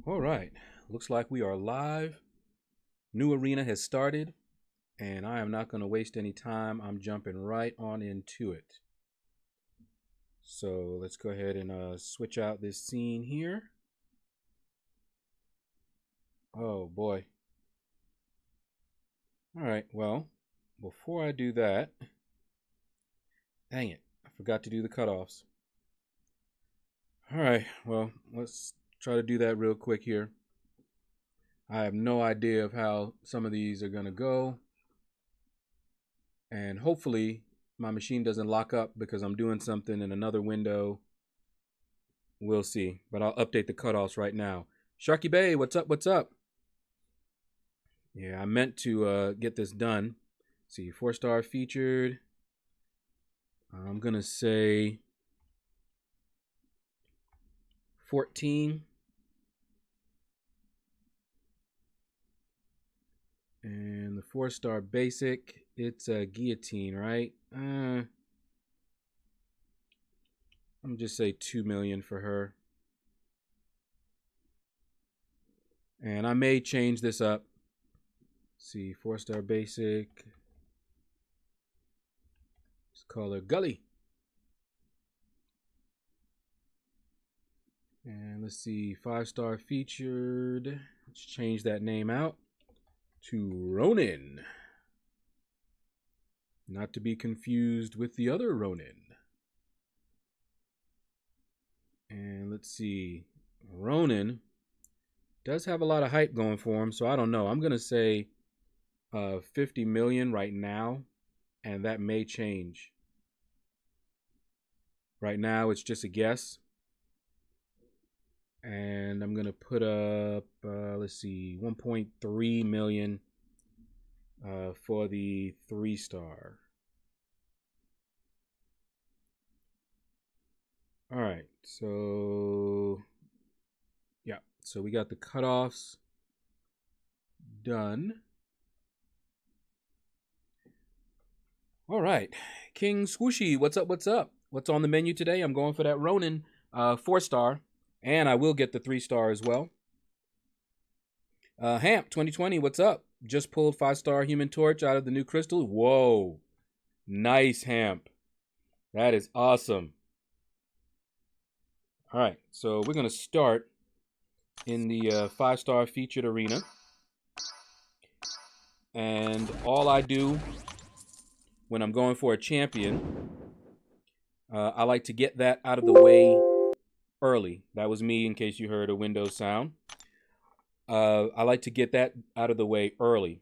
All right, looks like we are live. New arena has started, and I am not going to waste any time. I'm jumping right on into it. So let's go ahead and switch out this scene here. Oh boy. All right, well, before I do that, dang it, I forgot to do the cutoffs. All right, well, let's try to do that real quick here. I have no idea of how some of these are going to go. And hopefully my machine doesn't lock up because I'm doing something in another window. We'll see. But I'll update the cutoffs right now. Sharky Bay, what's up? What's up? Yeah, I meant to get this done. Let's see, 4-star featured. I'm going to say 14. And the 4-star basic, it's a guillotine, right? I'm just say 2 million for her. And I may change this up. Let's see, 4-star basic. Let's call her Gully. And let's see, 5-star featured. Let's change that name out to Ronin. Not to be confused with the other Ronin. And let's see, Ronin does have a lot of hype going for him, so I don't know. I'm going to say 50 million right now, and that may change. Right now, it's just a guess. And I'm going to put up, let's see, 1.3 million for the 3-star. All right, so yeah, so we got the cutoffs done. All right, King Swooshy, what's up? What's up? What's on the menu today? I'm going for that Ronin 4-star. And I will get the 3-star as well. Hamp 2020, what's up? Just pulled 5-star Human Torch out of the new crystal. Whoa. Nice, Hamp. That is awesome. All right, so we're going to start in the 5-star featured arena. And all I do when I'm going for a champion, I like to get that out of the way early. That was me in case you heard a Windows sound. I like to get that out of the way early.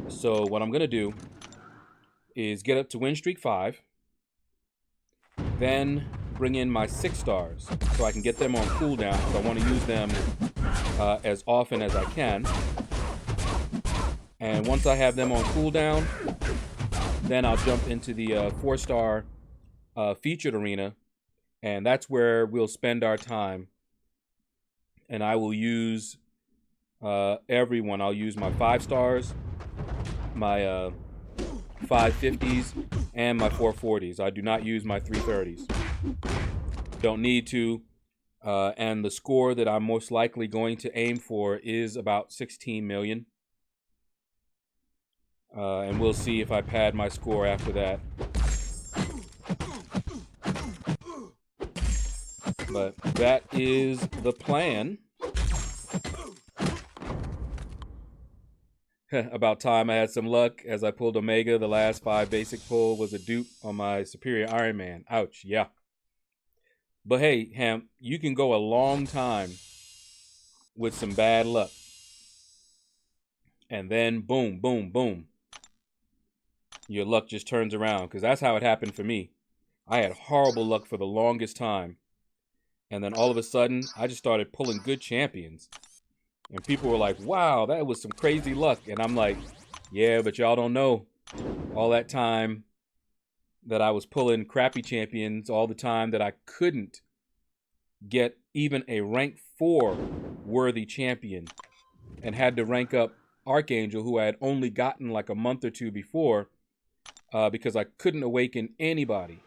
So what I'm going to do is get up to win streak 5. Then bring in my 6-stars so I can get them on cooldown because I want to use them as often as I can. And once I have them on cooldown, then I'll jump into the 4-star featured arena. And that's where we'll spend our time. And I will use everyone. I'll use my 5-stars, my 550s, and my 440s. I do not use my 330s. Don't need to. And the score that I'm most likely going to aim for is about 16 million. And we'll see if I pad my score after that. But that is the plan. About time I had some luck as I pulled Omega. The last 5 basic pull was a dupe on my Superior Iron Man. Ouch, yeah. But hey, Hamp, you can go a long time with some bad luck. And then boom, boom, boom. Your luck just turns around because that's how it happened for me. I had horrible luck for the longest time. And then all of a sudden, I just started pulling good champions. And people were like, wow, that was some crazy luck. And I'm like, yeah, but y'all don't know. All that time that I was pulling crappy champions, all the time that I couldn't get even a rank 4 worthy champion. And had to rank up Archangel, who I had only gotten like a month or 2 before. Because I couldn't awaken anybody.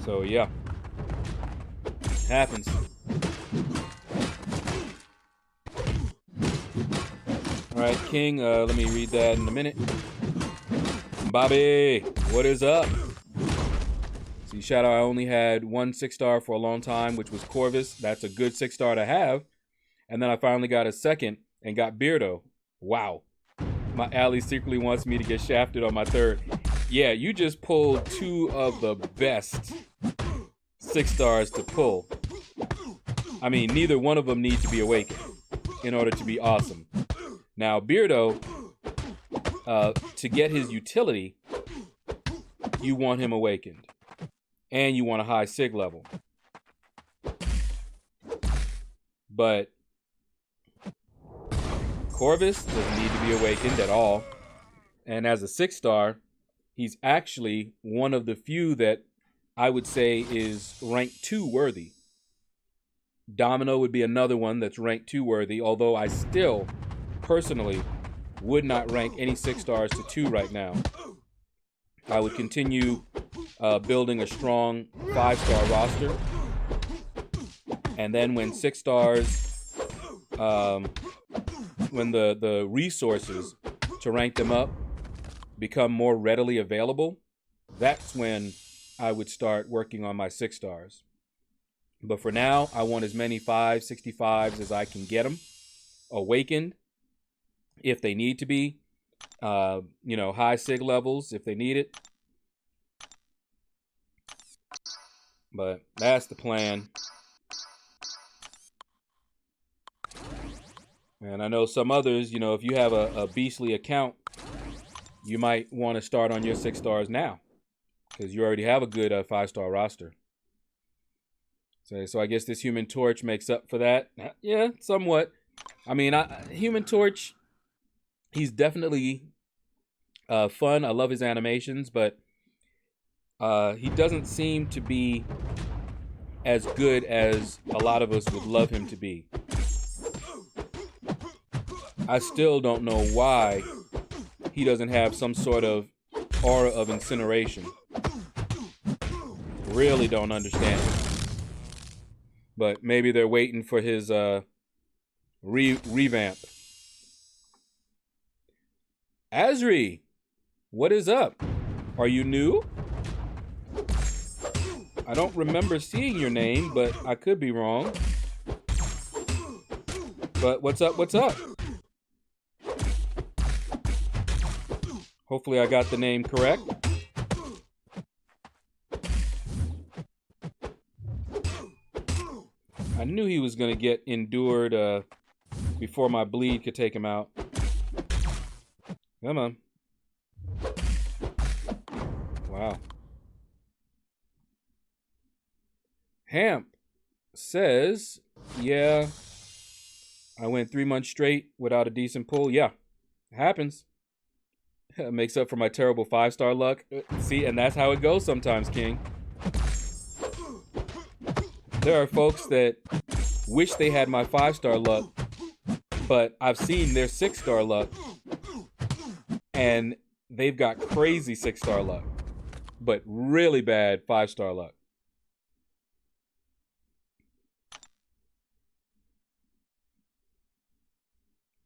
So, yeah. Happens. All right, King, let me read that in a minute. Bobby, what is up? See, Shadow, I only had one 6-star for a long time, which was Corvus. That's a good 6-star to have. And then I finally got a second and got Beardo. Wow. My ally secretly wants me to get shafted on my third. Yeah, you just pulled two of the best 6-stars to pull. I mean, neither one of them need to be awakened in order to be awesome. Now, Beardo, to get his utility, you want him awakened. And you want a high sig level. But Corvus doesn't need to be awakened at all. And as a 6-star, he's actually one of the few that I would say is rank 2 worthy. Domino would be another one that's rank 2 worthy, although I still, personally, would not rank any 6-stars to 2 right now. I would continue building a strong 5-star roster. And then when 6-stars, when the resources to rank them up become more readily available, that's when I would start working on my 6-stars. But for now, I want as many 565s as I can get them awakened if they need to be. High sig levels if they need it. But that's the plan. And I know some others, if you have a beastly account, you might want to start on your 6-stars now, because you already have a good 5-star roster. So I guess this Human Torch makes up for that. Yeah, somewhat. I mean, Human Torch, he's definitely fun. I love his animations, but he doesn't seem to be as good as a lot of us would love him to be. I still don't know why he doesn't have some sort of aura of incineration. Really don't understand it. But maybe they're waiting for his revamp. Azri, what is up? Are you new? I don't remember seeing your name, but I could be wrong. But what's up? What's up? Hopefully I got the name correct. I knew he was going to get endured before my bleed could take him out. Come on. Wow. Hamp says, yeah, I went 3 months straight without a decent pull. Yeah, it happens. It makes up for my terrible 5-star luck. See, and that's how it goes sometimes, King. There are folks that wish they had my 5-star luck, but I've seen their 6-star luck, and they've got crazy 6-star luck, but really bad 5-star luck.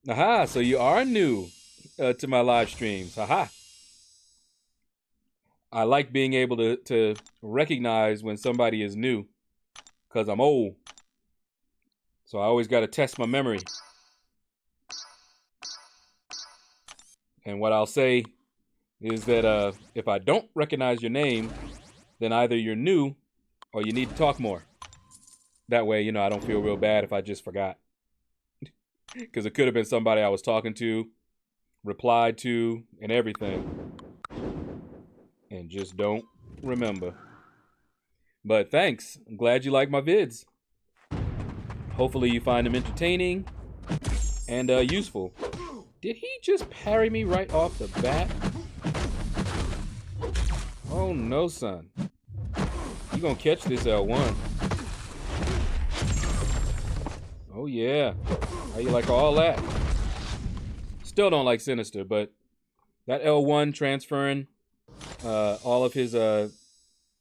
Aha, so you are new to my live streams. Aha. I like being able to recognize when somebody is new, because I'm old. So I always got to test my memory. And what I'll say is that if I don't recognize your name, then either you're new or you need to talk more. That way, I don't feel real bad if I just forgot. Because it could have been somebody I was talking to, replied to, and everything. And just don't remember. But thanks. I'm glad you like my vids. Hopefully you find them entertaining and useful. Did he just parry me right off the bat? Oh no, son. You gonna catch this L1. Oh yeah. How you like all that? Still don't like Sinister, but that L1 transferring all of his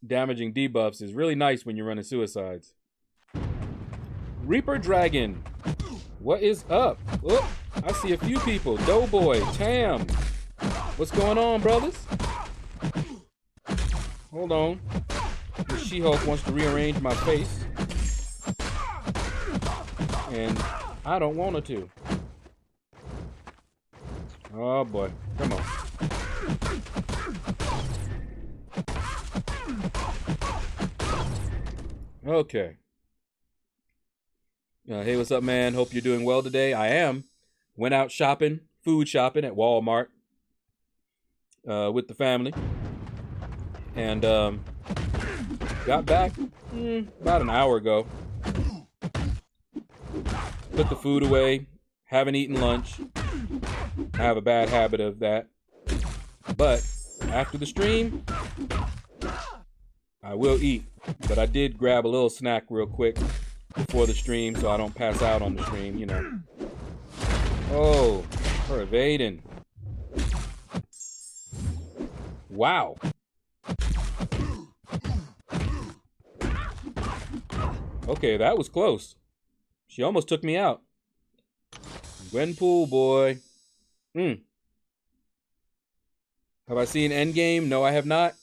damaging debuffs is really nice when you're running suicides. Reaper Dragon. What is up? Oh, I see a few people. Doughboy, Tam. What's going on, brothers? Hold on. The She-Hulk wants to rearrange my face. And I don't want her to. Oh boy. Come on. Okay. Hey, what's up, man? Hope you're doing well today. I am. Went out shopping, food shopping at Walmart with the family. And got back about an hour ago. Put the food away. Haven't eaten lunch. I have a bad habit of that. But after the stream, I will eat. But I did grab a little snack real quick before the stream so I don't pass out on the stream, you know. Oh, we're evading. Wow. Okay, that was close. She almost took me out. Gwenpool, boy. Have I seen Endgame? No, I have not.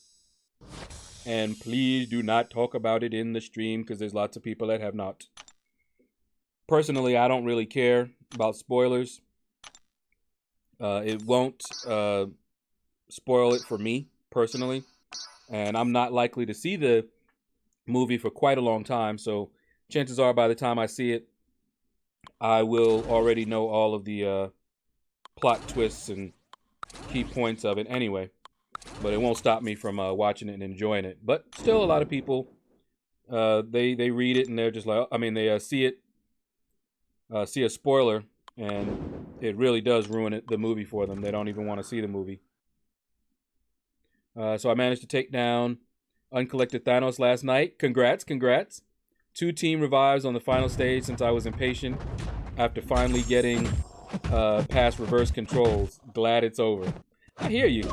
And please do not talk about it in the stream because there's lots of people that have not. Personally, I don't really care about spoilers. It won't spoil it for me, personally. And I'm not likely to see the movie for quite a long time. So chances are by the time I see it, I will already know all of the plot twists and key points of it anyway. But it won't stop me from watching it and enjoying it. But still, a lot of people, they read it and they're just like, I mean, they see a spoiler, and it really does ruin the movie for them. They don't even want to see the movie. So I managed to take down Uncollected Thanos last night. Congrats. 2 team revives on the final stage since I was impatient after finally getting past reverse controls. Glad it's over. I hear you.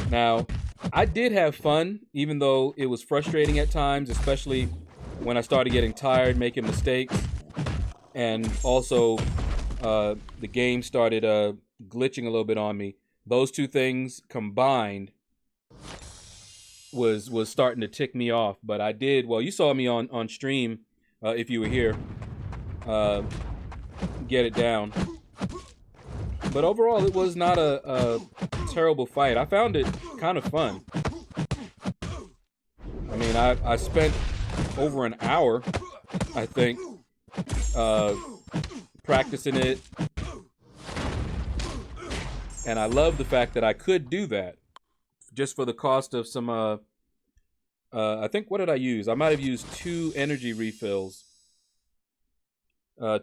Now, I did have fun, even though it was frustrating at times, especially when I started getting tired, making mistakes, and also the game started glitching a little bit on me. Those 2 things combined was starting to tick me off. But I did, well, you saw me on stream, if you were here, get it down. But overall, it was not a terrible fight. I found it kind of fun. I mean, I spent over an hour, I think, practicing it. And I love the fact that I could do that just for the cost of some, I think, what did I use? I might have used 2 energy refills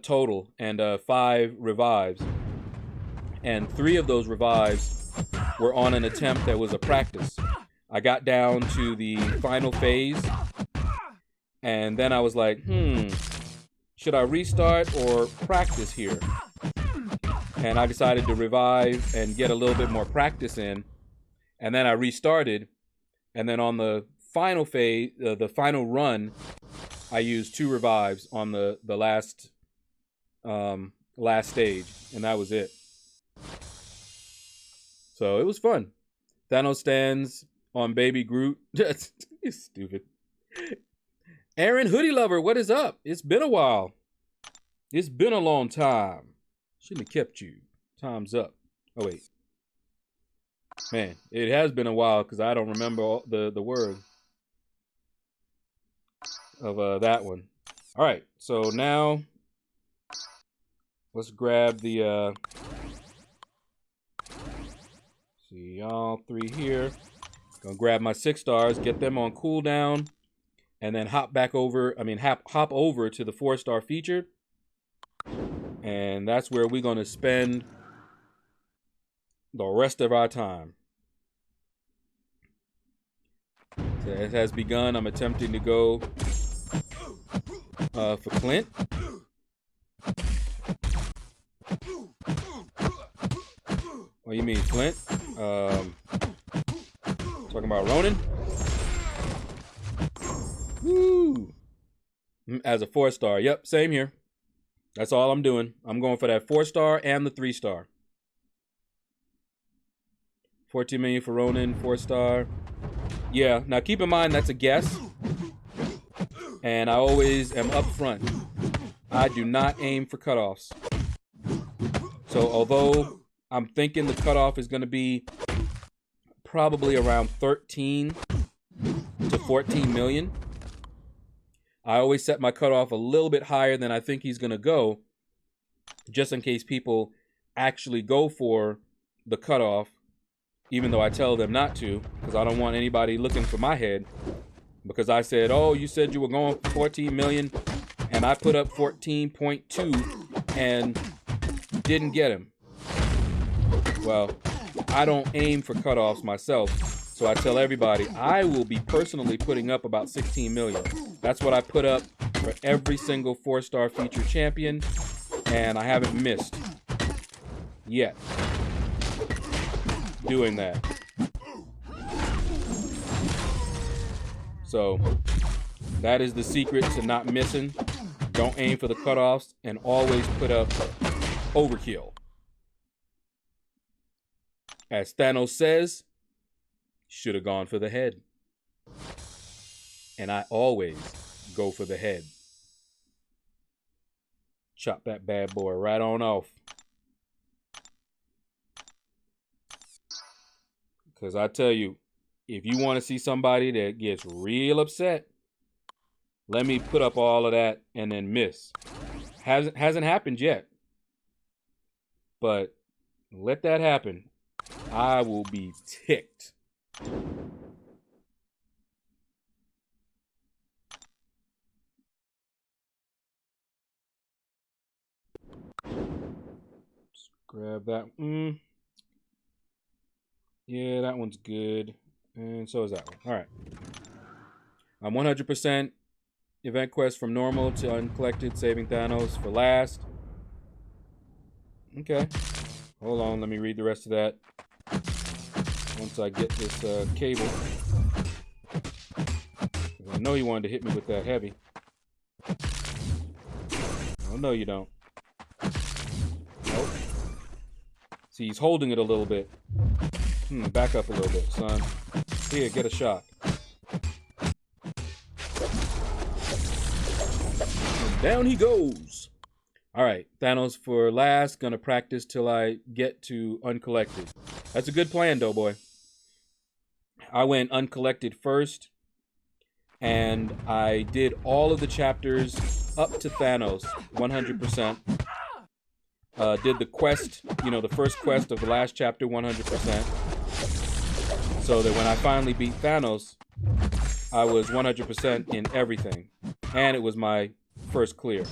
total and 5 revives. And 3 of those revives were on an attempt that was a practice. I got down to the final phase, and then I was like, should I restart or practice here? And I decided to revive and get a little bit more practice in, and then I restarted, and then on the final phase, the final run, I used 2 revives on the last stage, and that was it. So it was fun. Thanos stands on Baby Groot. You're stupid. Aaron Hoodie Lover, what is up? It's been a while. It's been a long time. Shouldn't have kept you. Time's up. Oh, wait. Man, it has been a while because I don't remember all the word of that one. All right, so now let's grab the... see y'all 3 here. Gonna grab my 6 stars, get them on cooldown, and then hop over to the 4-star featured. And that's where we're gonna spend the rest of our time. So it has begun. I'm attempting to go for Clint. What do you mean, Flint? Talking about Ronin? Woo! As a 4-star. Yep, same here. That's all I'm doing. I'm going for that 4-star and the 3-star. 14 million for Ronin, 4-star. Yeah, now keep in mind that's a guess. And I always am upfront. I do not aim for cutoffs. So although I'm thinking the cutoff is going to be probably around 13 to 14 million, I always set my cutoff a little bit higher than I think he's going to go, just in case people actually go for the cutoff, even though I tell them not to, because I don't want anybody looking for my head. Because I said, oh, you said you were going for 14 million, and I put up 14.2 and didn't get him. Well, I don't aim for cutoffs myself, so I tell everybody I will be personally putting up about 16 million. That's what I put up for every single 4-star featured champion, and I haven't missed yet doing that. So that is the secret to not missing. Don't aim for the cutoffs and always put up overkill. As Thanos says, should have gone for the head. And I always go for the head. Chop that bad boy right on off. Because I tell you, if you want to see somebody that gets real upset, let me put up all of that and then miss. Hasn't happened yet. But let that happen. I will be ticked. Just grab that. Yeah, that one's good. And so is that one. All right. I'm 100% event quest from normal to uncollected, saving Thanos for last. Okay. Hold on, let me read the rest of that. Once I get this cable. I know you wanted to hit me with that heavy. Oh, no, you don't. Nope. See, he's holding it a little bit. Back up a little bit, son. Here, get a shot. And down he goes. All right, Thanos for last. Gonna practice till I get to uncollected. That's a good plan, Doughboy. I went uncollected first, and I did all of the chapters up to Thanos, 100%. Did the quest, the first quest of the last chapter, 100%. So that when I finally beat Thanos, I was 100% in everything. And it was my first clear.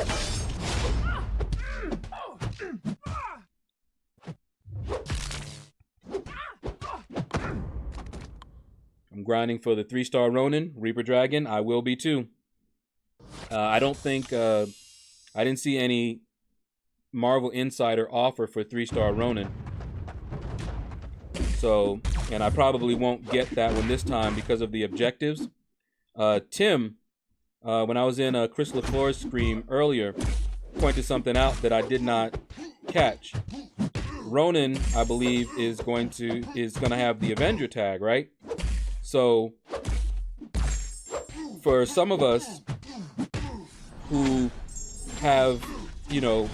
I'm grinding for the 3-star Ronin, Reaper Dragon. I will be too. I don't think, I didn't see any Marvel Insider offer for 3-star Ronin. So, and I probably won't get that one this time because of the objectives. Tim, when I was in Chris LaFleur's stream earlier, pointed something out that I did not catch. Ronin, I believe, is going to have the Avenger tag, right? So, for some of us who have, a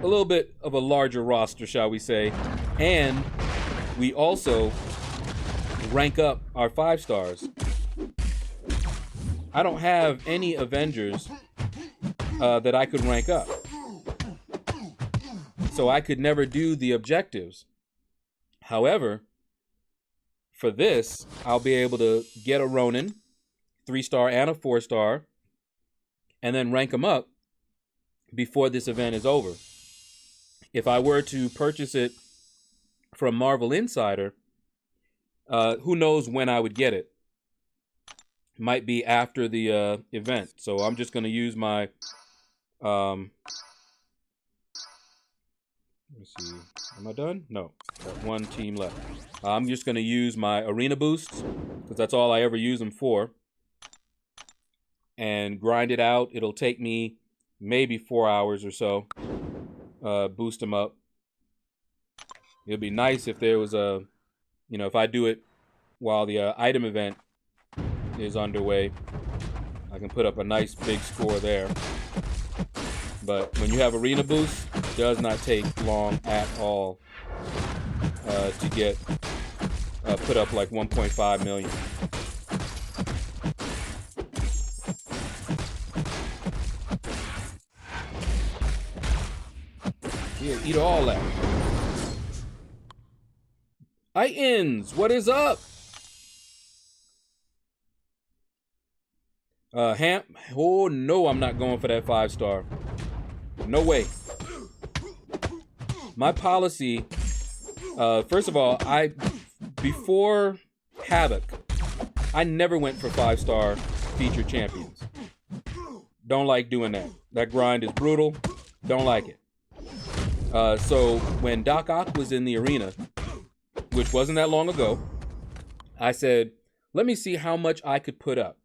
little bit of a larger roster, shall we say, and we also rank up our 5 stars. I don't have any Avengers that I could rank up. So I could never do the objectives. However, for this, I'll be able to get a Ronin, 3-star and a 4-star, and then rank them up before this event is over. If I were to purchase it from Marvel Insider, who knows when I would get it. Might be after the event. So I'm just going to use my... let's see. Am I done? No. Got one team left. I'm just going to use my arena boosts, because that's all I ever use them for. and grind it out. It'll take me maybe 4 hours or so. Boost them up. It'd be nice if there was a, if I do it while the item event is underway, I can put up a nice big score there. But when you have arena boost, it does not take long at all to get put up like 1.5 million. Here, eat all that. Titans, what is up? Hamp, oh no, I'm not going for that 5-star. No way. My policy, first of all, before Havoc, I never went for 5-star featured champions. Don't like doing that. That grind is brutal. Don't like it. So when Doc Ock was in the arena, which wasn't that long ago, I said, let me see how much I could put up.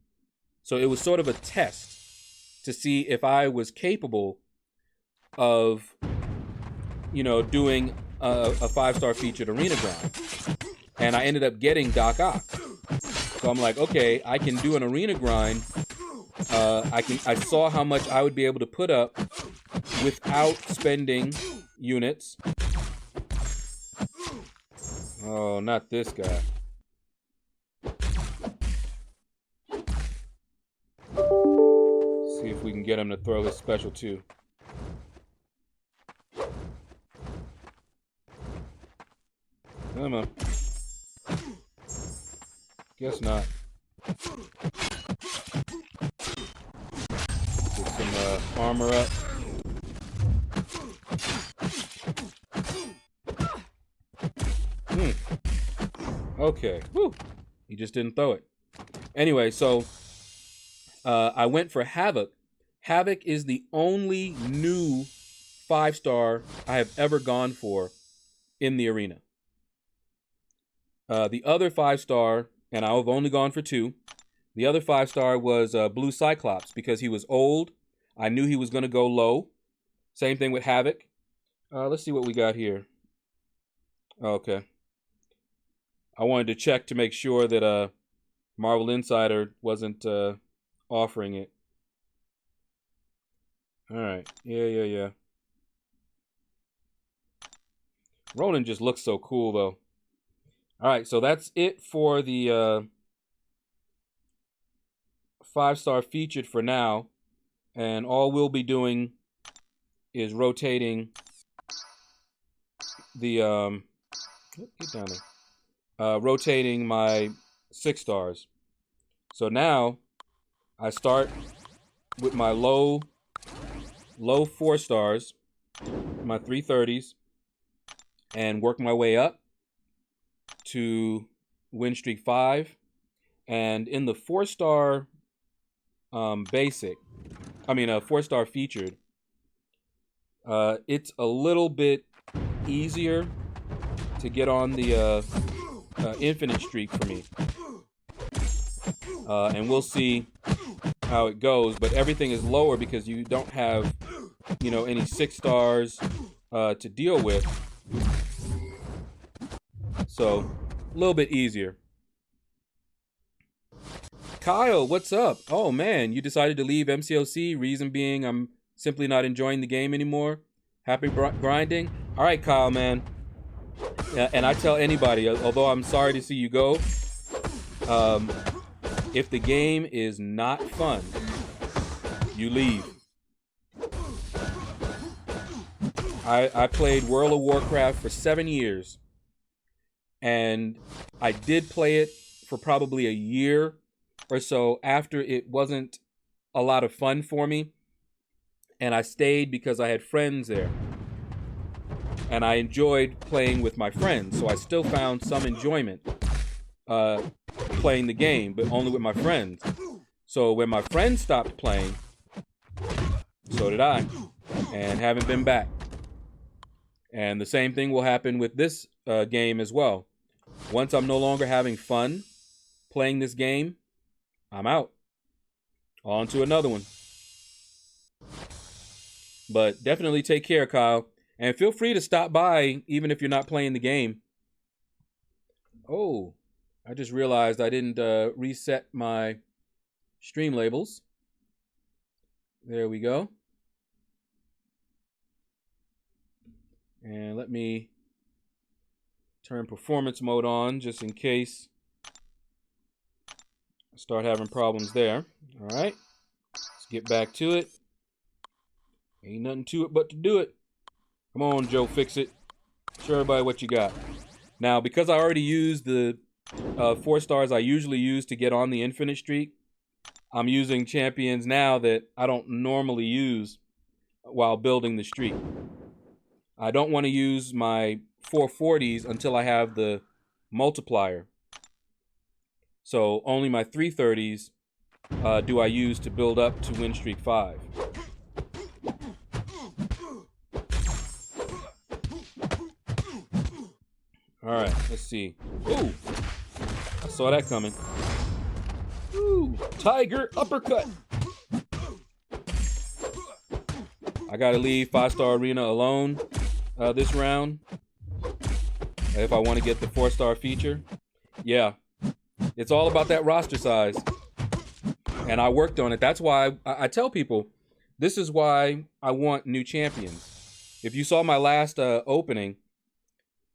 So it was sort of a test to see if I was capable of, doing a 5-star featured arena grind. And I ended up getting Doc Ock. So I'm like, okay, I can do an arena grind. I saw how much I would be able to put up without spending units. Oh, not this guy. See if we can get him to throw his special too. Come on. Guess not. Get some armor up. Okay. Whew. He just didn't throw it. Anyway, so I went for Havoc. Havoc is the only new 5-star I have ever gone for in the arena. The other 5-star, and I've only gone for 2. The other 5-star was Blue Cyclops because he was old. I knew he was going to go low. Same thing with Havoc. Let's see what we got here. Okay. I wanted to check to make sure that Marvel Insider wasn't offering it. All right. Yeah. Ronin just looks so cool, though. All right, so that's it for the 5-star featured for now. And all we'll be doing is rotating the... get down there. Rotating my 6-stars. So now I start with my low 4-stars, my 330s, and work my way up to win streak 5. And in the 4-star 4-star featured, it's a little bit easier to get on the infinite streak for me. And we'll see how it goes, but everything is lower because you don't have, any 6-stars to deal with. So, a little bit easier. Kyle, what's up? Oh man, you decided to leave MCOC. Reason being, I'm simply not enjoying the game anymore. Happy grinding. All right, Kyle, man. And I tell anybody, although I'm sorry to see you go, if the game is not fun, you leave. I played World of Warcraft for 7 years. And I did play it for probably a year or so after it wasn't a lot of fun for me. And I stayed because I had friends there. And I enjoyed playing with my friends. So I still found some enjoyment playing the game, but only with my friends. So when my friends stopped playing, so did I. And haven't been back. And the same thing will happen with this game as well. Once I'm no longer having fun playing this game, I'm out. On to another one. But definitely take care, Kyle. And feel free to stop by even if you're not playing the game. Oh, I just realized I didn't reset my stream labels. There we go. And let me turn performance mode on just in case I start having problems there. All right, let's get back to it. Ain't nothing to it but to do it. Come on, Joe, fix it. Show everybody what you got. Now, because I already used the 4 stars I usually use to get on the infinite streak, I'm using champions now that I don't normally use while building the streak. I don't want to use my 440s until I have the multiplier. So only my 330s do I use to build up to win streak 5. All right, let's see. Ooh, I saw that coming. Ooh, tiger uppercut. I gotta leave 5-star arena alone this round if I want to get the 4-star feature. Yeah, it's all about that roster size, and I worked on it. That's why I tell people this is why I want new champions. If you saw my last opening,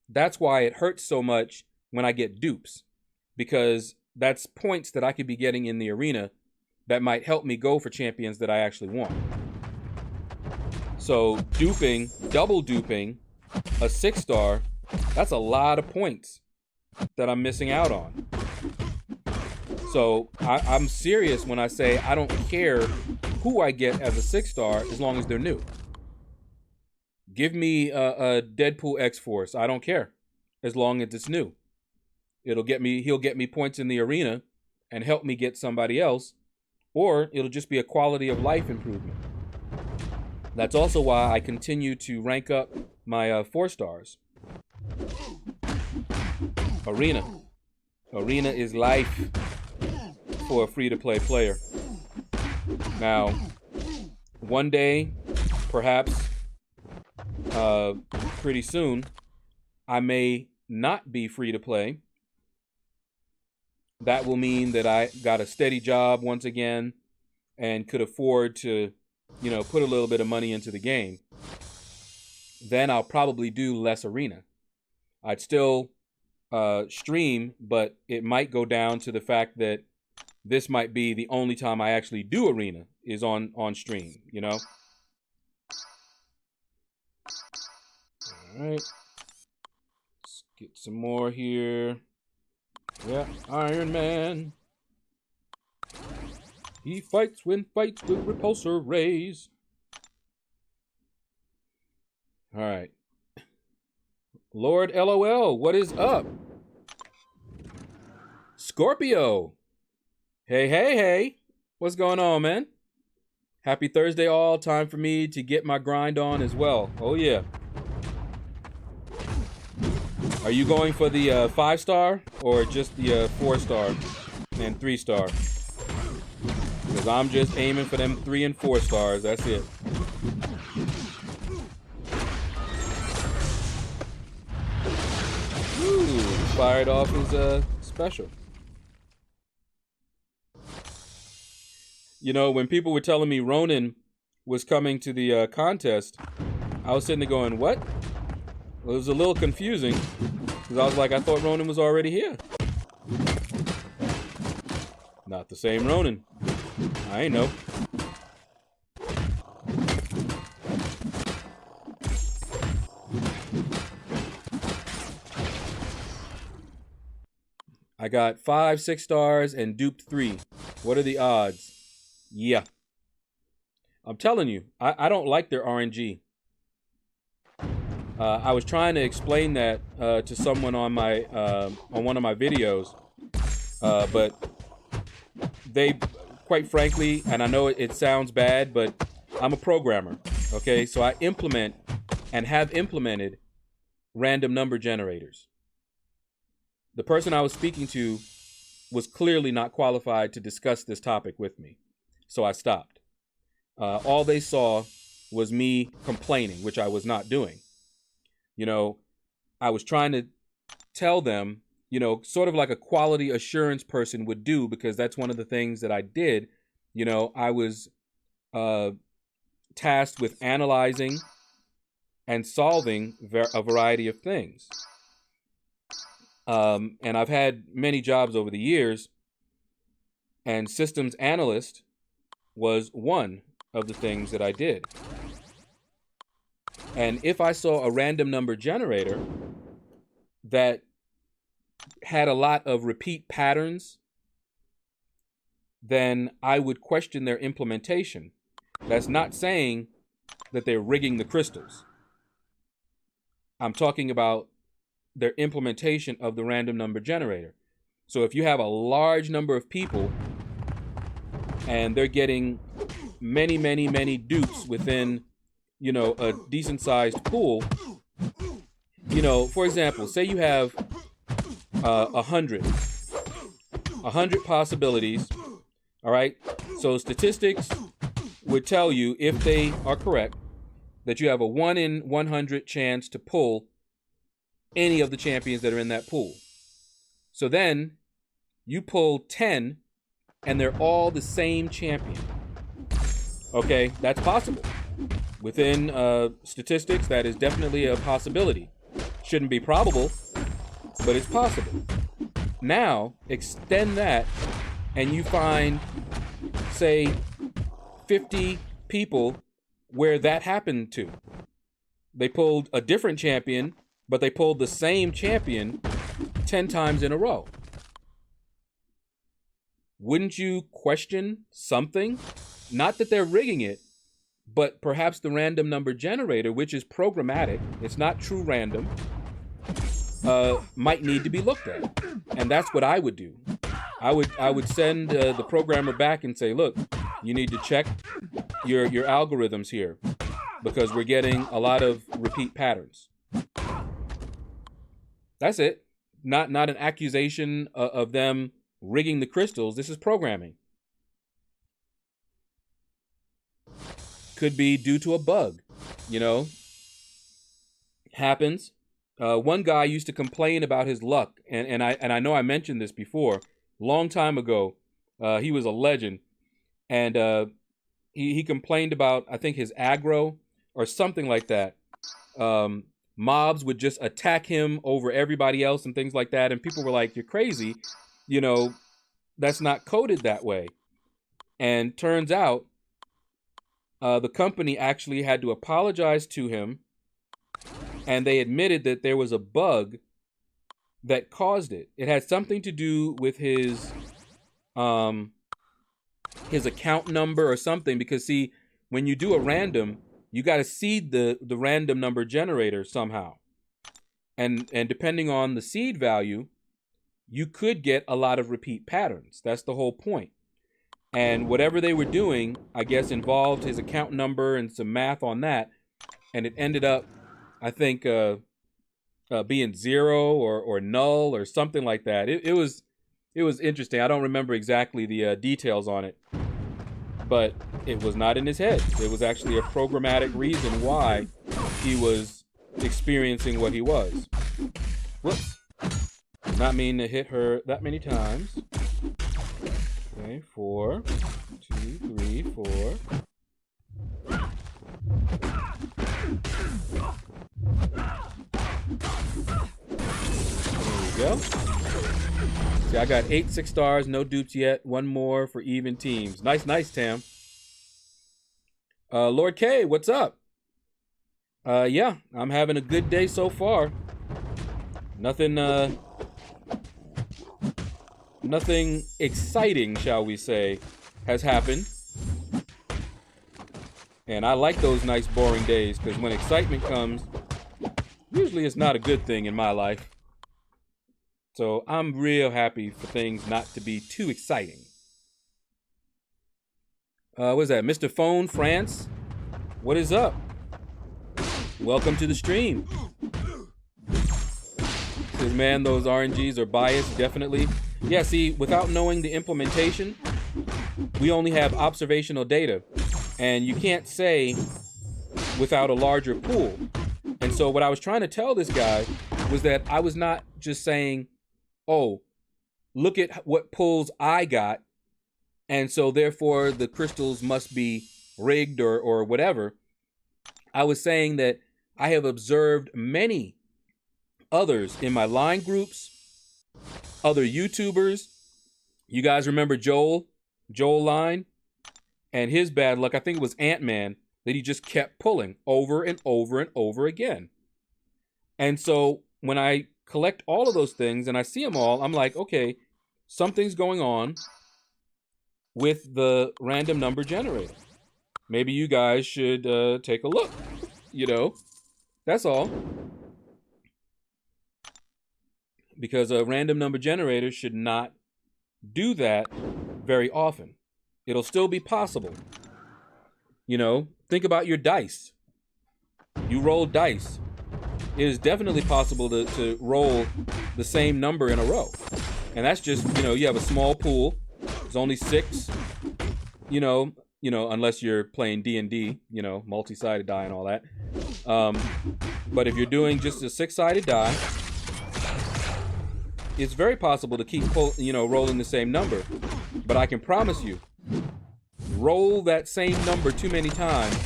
that's why it hurts so much when I get dupes, because that's points that I could be getting in the arena that might help me go for champions that I actually want. So duping, double duping a 6-star, that's a lot of points that I'm missing out on. So I'm serious when I say I don't care who I get as a 6-star as long as they're new. Give me a Deadpool X-Force. I don't care as long as it's new. He'll get me points in the arena and help me get somebody else, or it'll just be a quality of life improvement. That's also why I continue to rank up my 4 stars. Arena. Arena is life for a free-to-play player. Now, one day, perhaps pretty soon, I may not be free-to-play. That will mean that I got a steady job once again and could afford to, put a little bit of money into the game. Then I'll probably do less arena. I'd still stream, but it might go down to the fact that this might be the only time I actually do arena is on stream, All right. Let's get some more here. Yeah, Iron Man. He fights with repulsor rays. All right. Lord LOL, what is up? Scorpio. Hey. What's going on, man? Happy Thursday all. Time for me to get my grind on as well. Oh, yeah. Are you going for the 5-star or just the 4-star and 3-star? Because I'm just aiming for them 3 and 4 stars. That's it. Ooh, fired off his special. When people were telling me Ronin was coming to the contest, I was sitting there going, what? Well, it was a little confusing because I was like, I thought Ronin was already here. Not the same Ronin. I ain't know. I got 5 6-stars and duped 3. What are the odds? Yeah. I'm telling you, I don't like their RNG. I was trying to explain that to someone on one of my videos, but they, quite frankly, and I know it sounds bad, but I'm a programmer, okay? So I implement and have implemented random number generators. The person I was speaking to was clearly not qualified to discuss this topic with me. So I stopped. All they saw was me complaining, which I was not doing. You know, I was trying to tell them, you know, sort of like a quality assurance person would do, because that's one of the things that I did. You know, I was tasked with analyzing and solving a variety of things. And I've had many jobs over the years, and systems analyst was one of the things that I did. And if I saw a random number generator that had a lot of repeat patterns, then I would question their implementation. That's not saying that they're rigging the crystals. I'm talking about their implementation of the random number generator. So if you have a large number of people and they're getting many, many, many dupes within, you know, a decent sized pool, you know, for example, say you have 100 possibilities. All right. So statistics would tell you, if they are correct, that you have a 1 in 100 chance to pull any of the champions that are in that pool. So then you pull 10 and they're all the same champion. Okay, that's possible. Within statistics, that is definitely a possibility. Shouldn't be probable, but it's possible. Now, extend that and you find, say, 50 people where that happened to. They pulled a different champion, but they pulled the same champion 10 times in a row. Wouldn't you question something? Not that they're rigging it, but perhaps the random number generator, which is programmatic, it's not true random, might need to be looked at. And that's what I would do. I would send the programmer back and say, look, you need to check your algorithms here, because we're getting a lot of repeat patterns. That's it. Not an accusation of them rigging the crystals. This is programming. Could be due to a bug, you know. Happens. One guy used to complain about his luck, and I know I mentioned this before, long time ago. He was a legend, and he complained about, I think, his aggro or something like that. Mobs would just attack him over everybody else and things like that, and people were like, "You're crazy, you know, that's not coded that way." And turns out, the company actually had to apologize to him, and they admitted that there was a bug that caused it. It had something to do with his account number or something, because see, when you do a random, you got to seed the random number generator somehow. And depending on the seed value, you could get a lot of repeat patterns. That's the whole point. And whatever they were doing, I guess, involved his account number and some math on that. And it ended up, I think, being 0 or null or something like that. It was interesting. I don't remember exactly the details on it, but it was not in his head. It was actually a programmatic reason why he was experiencing what he was. Whoops. Did not mean to hit her that many times. Okay, 4, 2, 3, 4. There we go. See, I got 8 6 stars, no dupes yet. One more for even teams. Nice, Tam. Lord K, what's up? Yeah, I'm having a good day so far. Nothing exciting, shall we say, has happened. And I like those nice boring days, because when excitement comes, usually it's not a good thing in my life. So I'm real happy for things not to be too exciting. What is that? Mr. Phone France? What is up? Welcome to the stream. Says, man, those RNGs are biased, definitely. Yeah, see, without knowing the implementation, we only have observational data, and you can't say without a larger pool. And so what I was trying to tell this guy was that I was not just saying, oh, look at what pulls I got, and so therefore the crystals must be rigged or whatever. I was saying that I have observed many others in my line groups, other YouTubers. You guys remember Joel Line and his bad luck? I think it was Ant-Man that he just kept pulling over and over and over again. And so when I collect all of those things and I see them all, I'm like, okay, something's going on with the random number generator. Maybe you guys should take a look, you know, that's all. Because a random number generator should not do that very often. It'll still be possible. You know, think about your dice. You roll dice. It is definitely possible to roll the same number in a row. And that's just, you know, you have a small pool. There's only 6, you know, unless you're playing D&D, you know, multi-sided die and all that. But if you're doing just a 6-sided die, it's very possible to keep rolling the same number. But I can promise you, roll that same number too many times,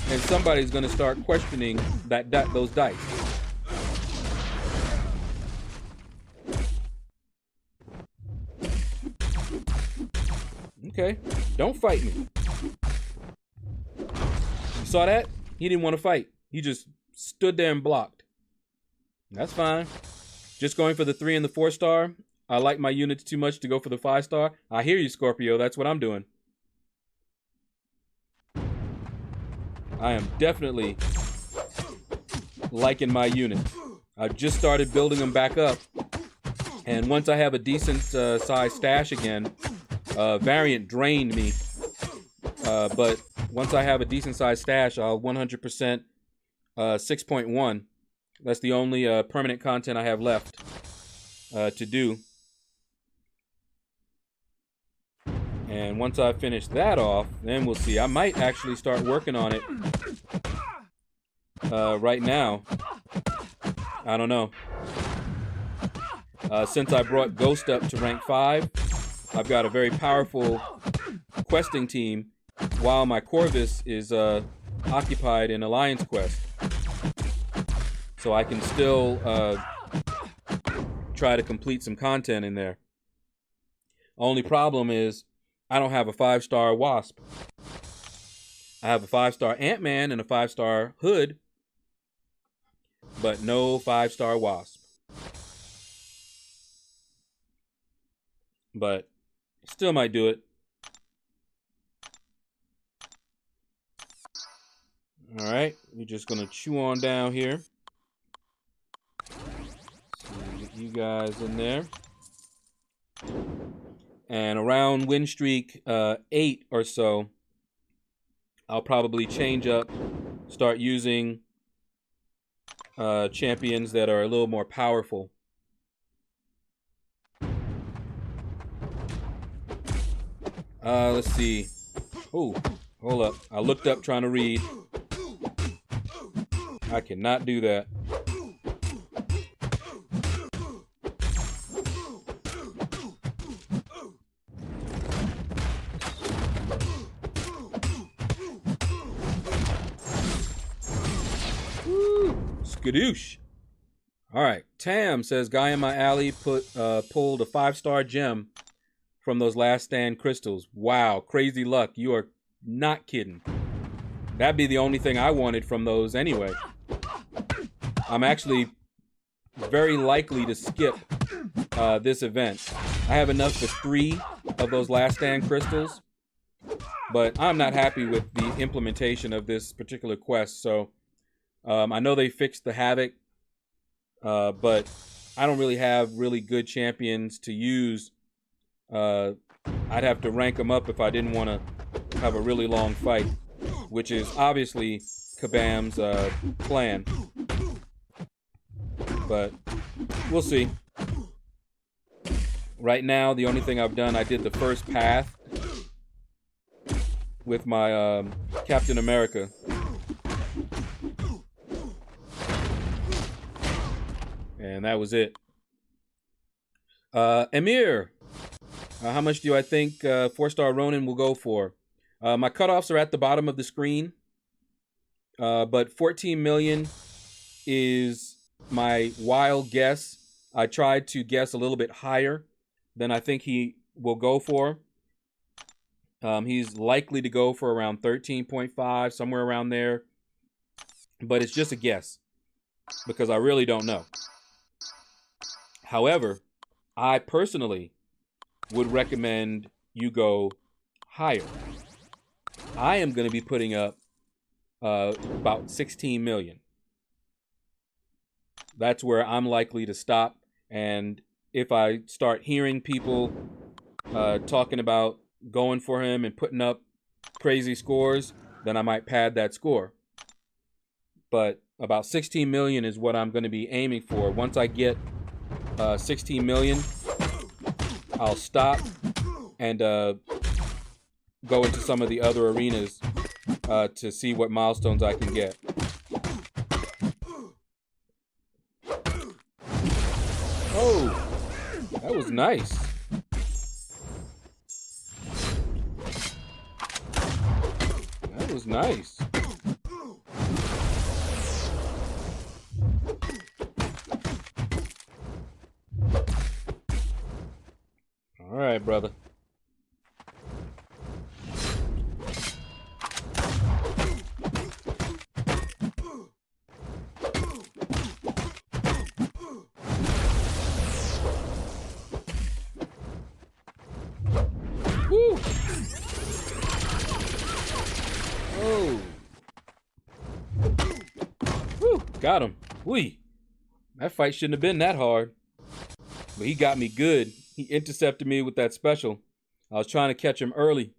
and somebody's going to start questioning those dice. Okay, don't fight me. You saw that? He didn't want to fight. He just stood there and blocked. That's fine. Just going for the 3 and the 4 star. I like my units too much to go for the 5 star. I hear you, Scorpio. That's what I'm doing. I am definitely liking my units. I've just started building them back up. And once I have a decent size stash again, Variant drained me. But once I have a decent size stash, I'll 100% 6.1. That's the only permanent content I have left to do. And once I finish that off, then we'll see. I might actually start working on it right now. I don't know. Since I brought Ghost up to rank 5, I've got a very powerful questing team while my Corvus is occupied in Alliance Quest. So I can still try to complete some content in there. Only problem is I don't have a 5-star Wasp. I have a 5-star Ant-Man and a 5-star Hood, but no 5-star Wasp. But still might do it. All right, we're just gonna chew on down here. So get you guys in there. And around win streak 8 or so, I'll probably change up, start using champions that are a little more powerful. Let's see. Oh, hold up. I looked up trying to read. I cannot do that. Skadoosh. All right. Tam says, guy in my alley pulled a 5-star gem from those last stand crystals. Wow, crazy luck. You are not kidding. That'd be the only thing I wanted from those anyway. I'm actually very likely to skip this event. I have enough for 3 of those last stand crystals, but I'm not happy with the implementation of this particular quest. So I know they fixed the Havoc, but I don't really have really good champions to use. I'd have to rank them up if I didn't want to have a really long fight, which is obviously Kabam's plan. But we'll see. Right now, the only thing I've done, I did the first path with my Captain America. And that was it. Amir, how much do I think 4-star Ronin will go for? My cutoffs are at the bottom of the screen. But 14 million is my wild guess. I tried to guess a little bit higher than I think he will go for. He's likely to go for around 13.5, somewhere around there. But it's just a guess because I really don't know. However, I personally would recommend you go higher. I am going to be putting up about 16 million. That's where I'm likely to stop. And if I start hearing people talking about going for him and putting up crazy scores, then I might pad that score. But about 16 million is what I'm going to be aiming for. Once I get 16 million, I'll stop and go into some of the other arenas to see what milestones I can get. Oh, that was nice. That was nice. All right, brother. Woo! Oh. Woo! Got him. Wee. That fight shouldn't have been that hard. But he got me good. He intercepted me with that special. I was trying to catch him early.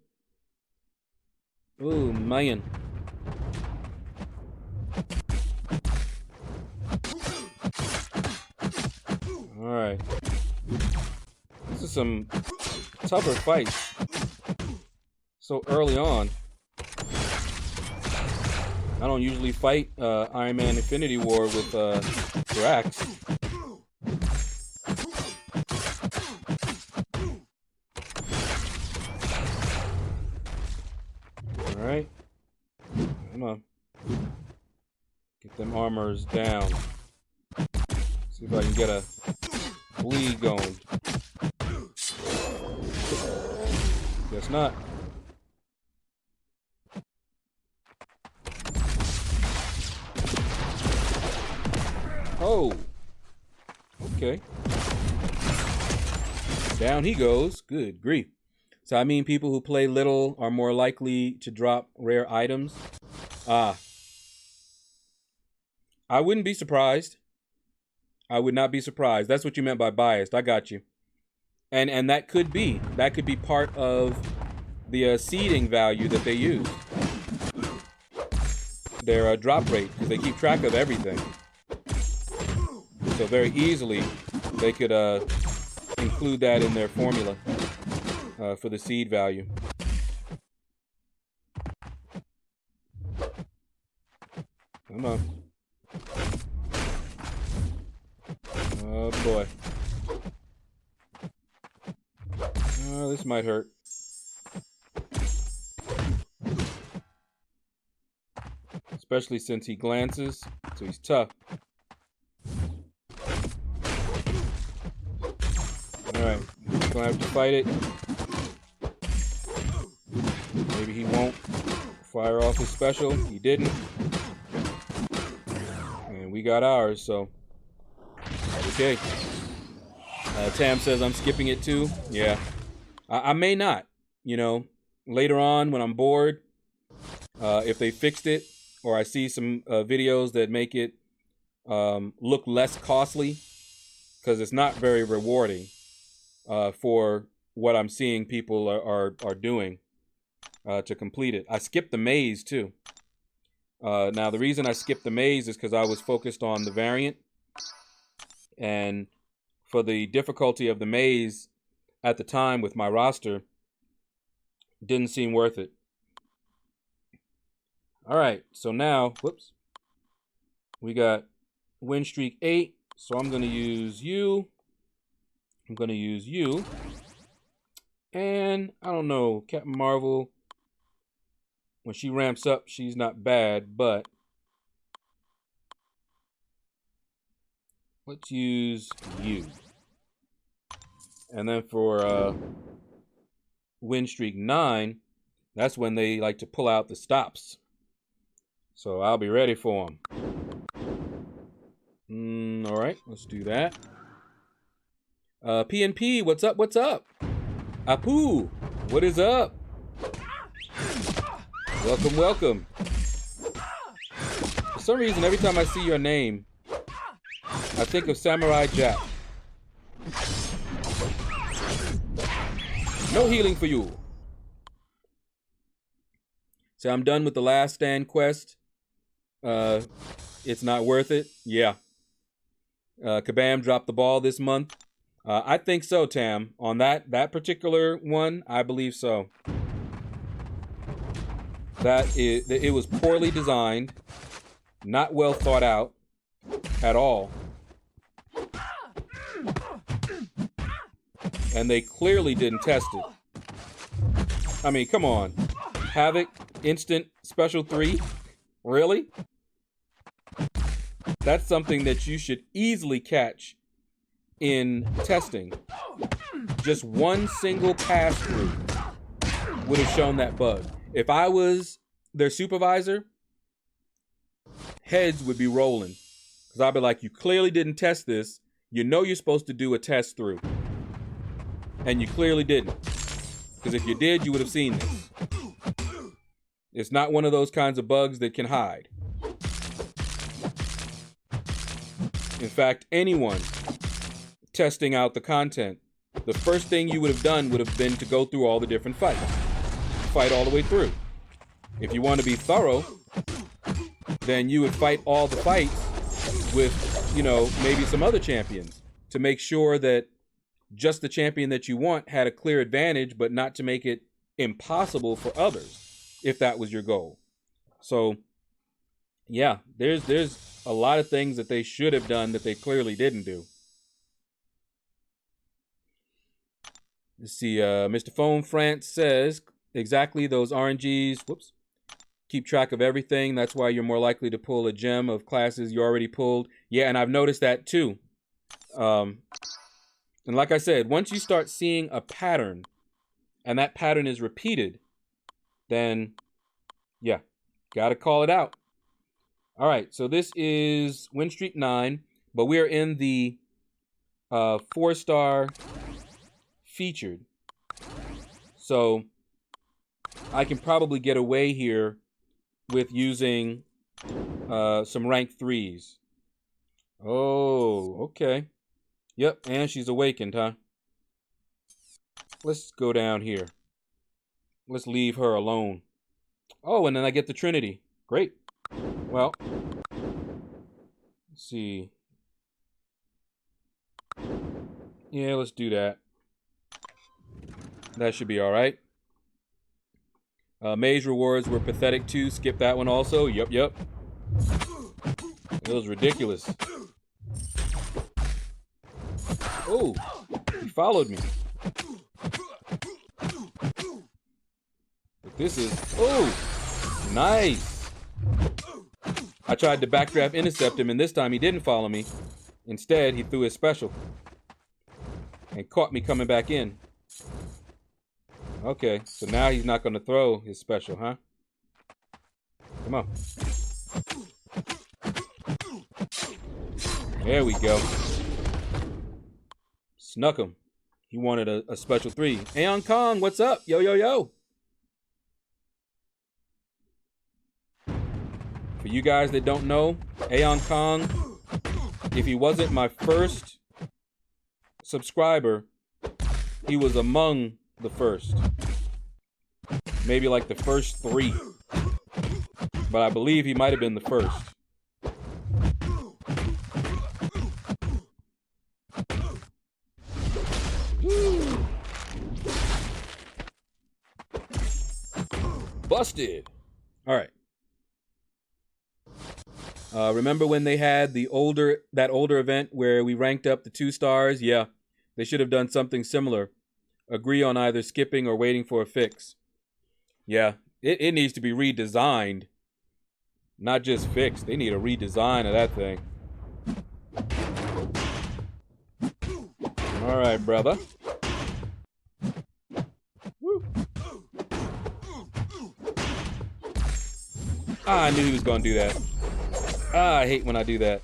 Ooh, man. All right. This is some tougher fights. So early on. I don't usually fight Iron Man Infinity War with Drax. Alright. Come on. Get them armors down. See if I can get a bleed going. Guess not. Oh. Okay. Down he goes. Good grief. So I mean people who play little are more likely to drop rare items. I wouldn't be surprised. I would not be surprised. That's what you meant by biased. I got you. And that could be part of the seeding value that they use. Their drop rate, because they keep track of everything. So very easily they could include that in their formula for the seed value. Come on. Oh boy. Oh, this might hurt. Especially since he glances, so he's tough. Alright, he's gonna have to fight it. Maybe he won't fire off his special. He didn't. And we got ours, so. Okay. Tam says I'm skipping it too. Yeah. I may not. You know, later on when I'm bored, if they fixed it, or I see some videos that make it look less costly, because it's not very rewarding for what I'm seeing people are doing to complete it. I skipped the maze too. Now the reason I skipped the maze is because I was focused on the variant, and for the difficulty of the maze at the time with my roster, didn't seem worth it. All right, so now, whoops, we got win streak 8. So I'm going to use you. I'm going to use you. And I don't know, Captain Marvel, when she ramps up, she's not bad, but let's use you. And then for win streak 9, that's when they like to pull out the stops. So I'll be ready for them. All right, let's do that. PNP, what's up? What's up? Apu, what is up? Welcome, welcome. For some reason, every time I see your name, I think of Samurai Jack. No healing for you. So I'm done with the Last Stand quest. It's not worth it. Yeah. Kabam dropped the ball this month. I think so, Tam. On that particular one, I believe so. It was poorly designed, not well thought out at all. And they clearly didn't test it. I mean, come on. Havoc, instant, special 3? Really? That's something that you should easily catch in testing. Just one single pass through would have shown that bug. If I was their supervisor, heads would be rolling. Because I'd be like, you clearly didn't test this. You know you're supposed to do a test through. And you clearly didn't. Because if you did, you would have seen this. It's not one of those kinds of bugs that can hide. In fact, anyone testing out the content, the first thing you would have done would have been to go through all the different fights. Fight all the way through. If you want to be thorough, then you would fight all the fights with, maybe some other champions to make sure that just the champion that you want had a clear advantage, but not to make it impossible for others, if that was your goal. So, yeah, there's a lot of things that they should have done that they clearly didn't do. Let's see, Mr. Phone France says, exactly, those RNGs, whoops, keep track of everything. That's why you're more likely to pull a gem of classes you already pulled. Yeah, and I've noticed that too. And like I said, once you start seeing a pattern, and that pattern is repeated, then, yeah, gotta call it out. All right, so this is win streak 9, but we are in the 4-star featured. So I can probably get away here with using some rank 3s. Oh, okay. Yep, and she's awakened, huh? Let's go down here. Let's leave her alone. Oh, and then I get the Trinity. Great. Well, let's see. Yeah, let's do that. That should be all right. Maze rewards were pathetic too. Skip that one also. Yep. It was ridiculous. Oh, he followed me. But this is, oh, nice. I tried to backdraft intercept him, and this time he didn't follow me. Instead, he threw his special and caught me coming back in. Okay, so now he's not going to throw his special, huh? Come on. There we go. Snuck him. He wanted a special 3. Aeon Kong, what's up? Yo. For you guys that don't know, Aeon Kong, if he wasn't my first subscriber, he was among the first. Maybe like the first 3. But I believe he might have been the first. Busted. All right. Remember when they had that older event where we ranked up the 2 stars? Yeah, they should have done something similar. Agree on either skipping or waiting for a fix. Yeah, it needs to be redesigned. Not just fixed. They need a redesign of that thing. All right, brother. Woo. I knew he was going to do that. I hate when I do that.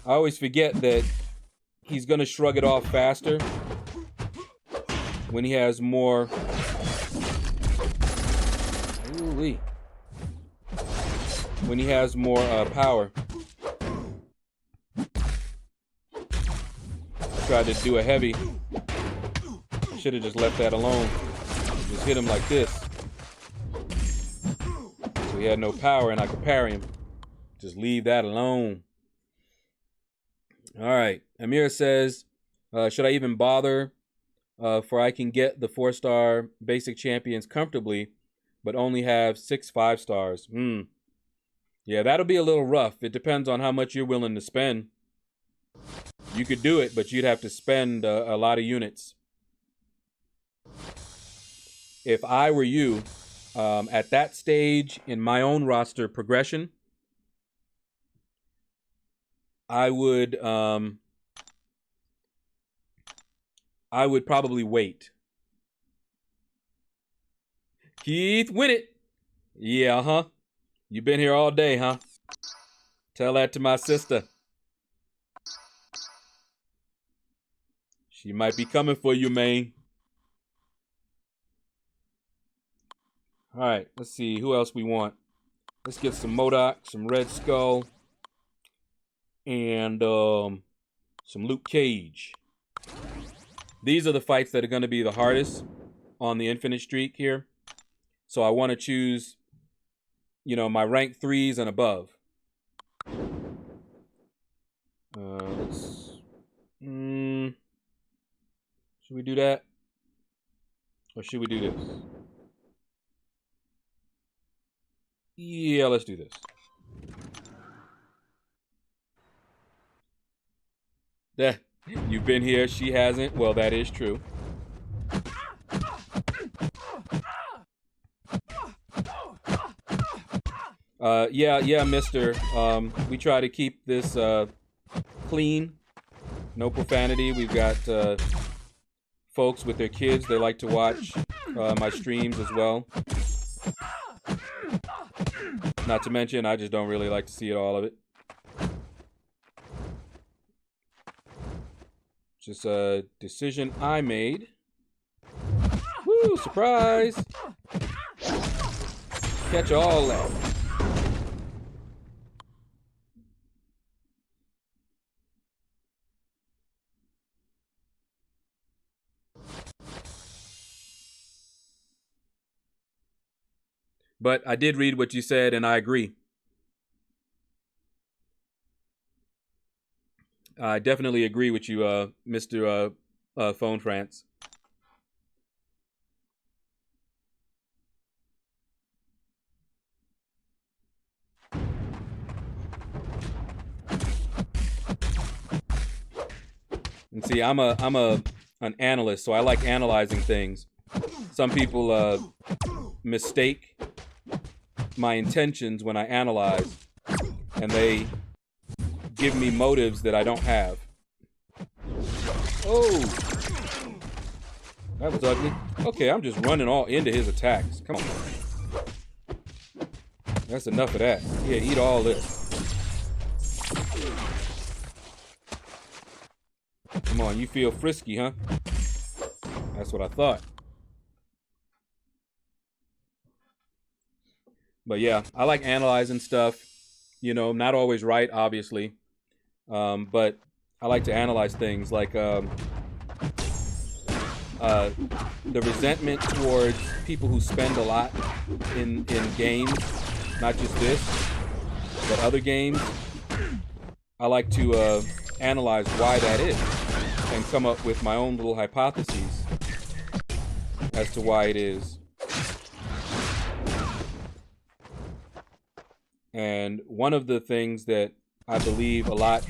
I always forget that he's going to shrug it off faster when he has more. Ooh-wee. When he has more power. I tried to do a heavy. I should have just left that alone. Just hit him like this. So he had no power and I could parry him. Just leave that alone. All right. Amir says, should I even bother? For I can get the 4-star basic champions comfortably, but only have 6 5-stars. Yeah, that'll be a little rough. It depends on how much you're willing to spend. You could do it, but you'd have to spend a lot of units. If I were you, at that stage in my own roster progression, I would probably wait. Keith, win it. Yeah, huh? You been here all day, huh? Tell that to my sister. She might be coming for you, man. All right, let's see who else we want. Let's get some MODOK, some Red Skull, and some Luke Cage. These are the fights that are going to be the hardest on the Infinite Streak here. So I want to choose, my rank 3s and above. Should we do that? Or should we do this? Yeah, let's do this. Yeah, you've been here, she hasn't. Well, that is true. Yeah, mister. We try to keep this clean. No profanity. We've got folks with their kids. They like to watch my streams as well. Not to mention, I just don't really like to see all of it. Just a decision I made. Woo, surprise! Catch all that. But I did read what you said, and I agree. I definitely agree with you, Mr. Phone France. And see, I'm an analyst, so I like analyzing things. Some people mistake my intentions when I analyze, and they give me motives that I don't have. Oh, that was ugly. Okay, I'm just running all into his attacks. Come on. That's enough of that. Yeah, eat all this. Come on, you feel frisky, huh? That's what I thought. But yeah, I like analyzing stuff. Not always right, obviously. But I like to analyze things like the resentment towards people who spend a lot in games, not just this, but other games. I like to analyze why that is and come up with my own little hypotheses as to why it is. And one of the things that I believe a lot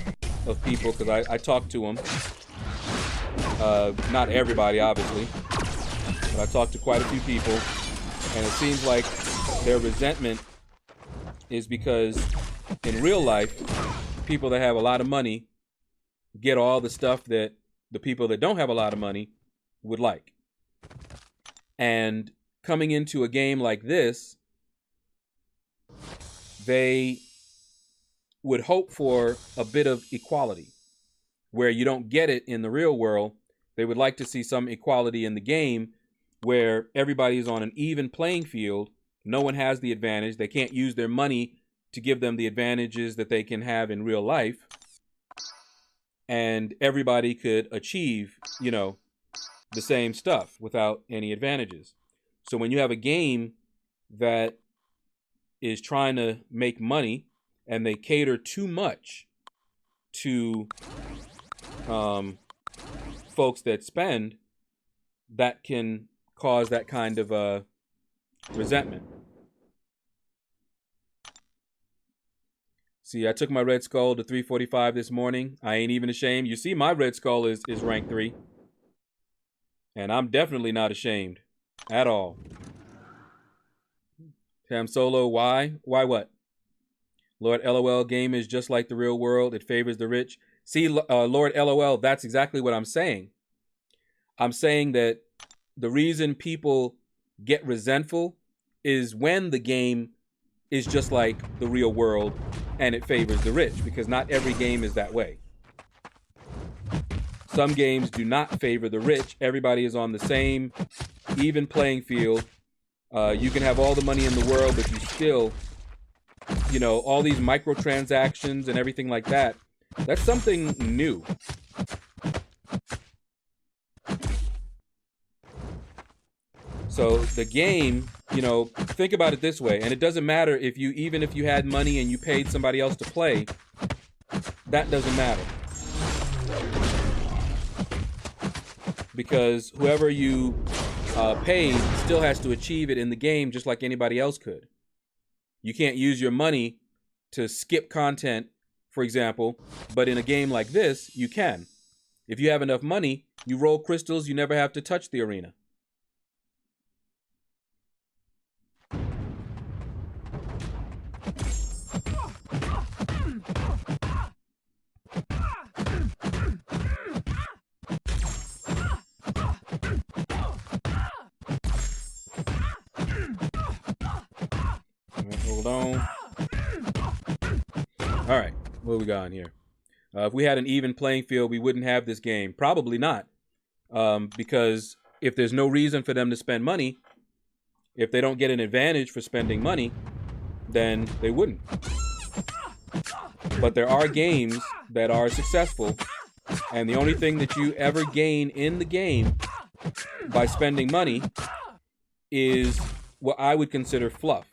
of people, because I talk to them, not everybody obviously, but I talk to quite a few people, and it seems like their resentment is because in real life, people that have a lot of money get all the stuff that the people that don't have a lot of money would like. And coming into a game like this, they would hope for a bit of equality where you don't get it in the real world. They would like to see some equality in the game where everybody is on an even playing field. No one has the advantage. They can't use their money to give them the advantages that they can have in real life. And everybody could achieve, the same stuff without any advantages. So when you have a game that is trying to make money and they cater too much to folks that spend, that can cause that kind of resentment. See, I took my Red Skull to 345 this morning. I ain't even ashamed. You see, my Red Skull is rank 3. And I'm definitely not ashamed at all. Tam Solo, why? Why what? Lord LOL, game is just like the real world. It favors the rich. See, Lord LOL, that's exactly what I'm saying. I'm saying that the reason people get resentful is when the game is just like the real world and it favors the rich, because not every game is that way. Some games do not favor the rich. Everybody is on the same even playing field. You can have all the money in the world, but you still, all these microtransactions and everything like that. That's something new. So the game, think about it this way, and it doesn't matter even if you had money and you paid somebody else to play, that doesn't matter. Because whoever you paid still has to achieve it in the game just like anybody else could. You can't use your money to skip content, for example, but in a game like this, you can. If you have enough money, you roll crystals, you never have to touch the arena. Hold on. All right, what we got in here? If we had an even playing field, we wouldn't have this game. Probably not. Because if there's no reason for them to spend money, if they don't get an advantage for spending money, then they wouldn't. But there are games that are successful, and the only thing that you ever gain in the game by spending money is what I would consider fluff.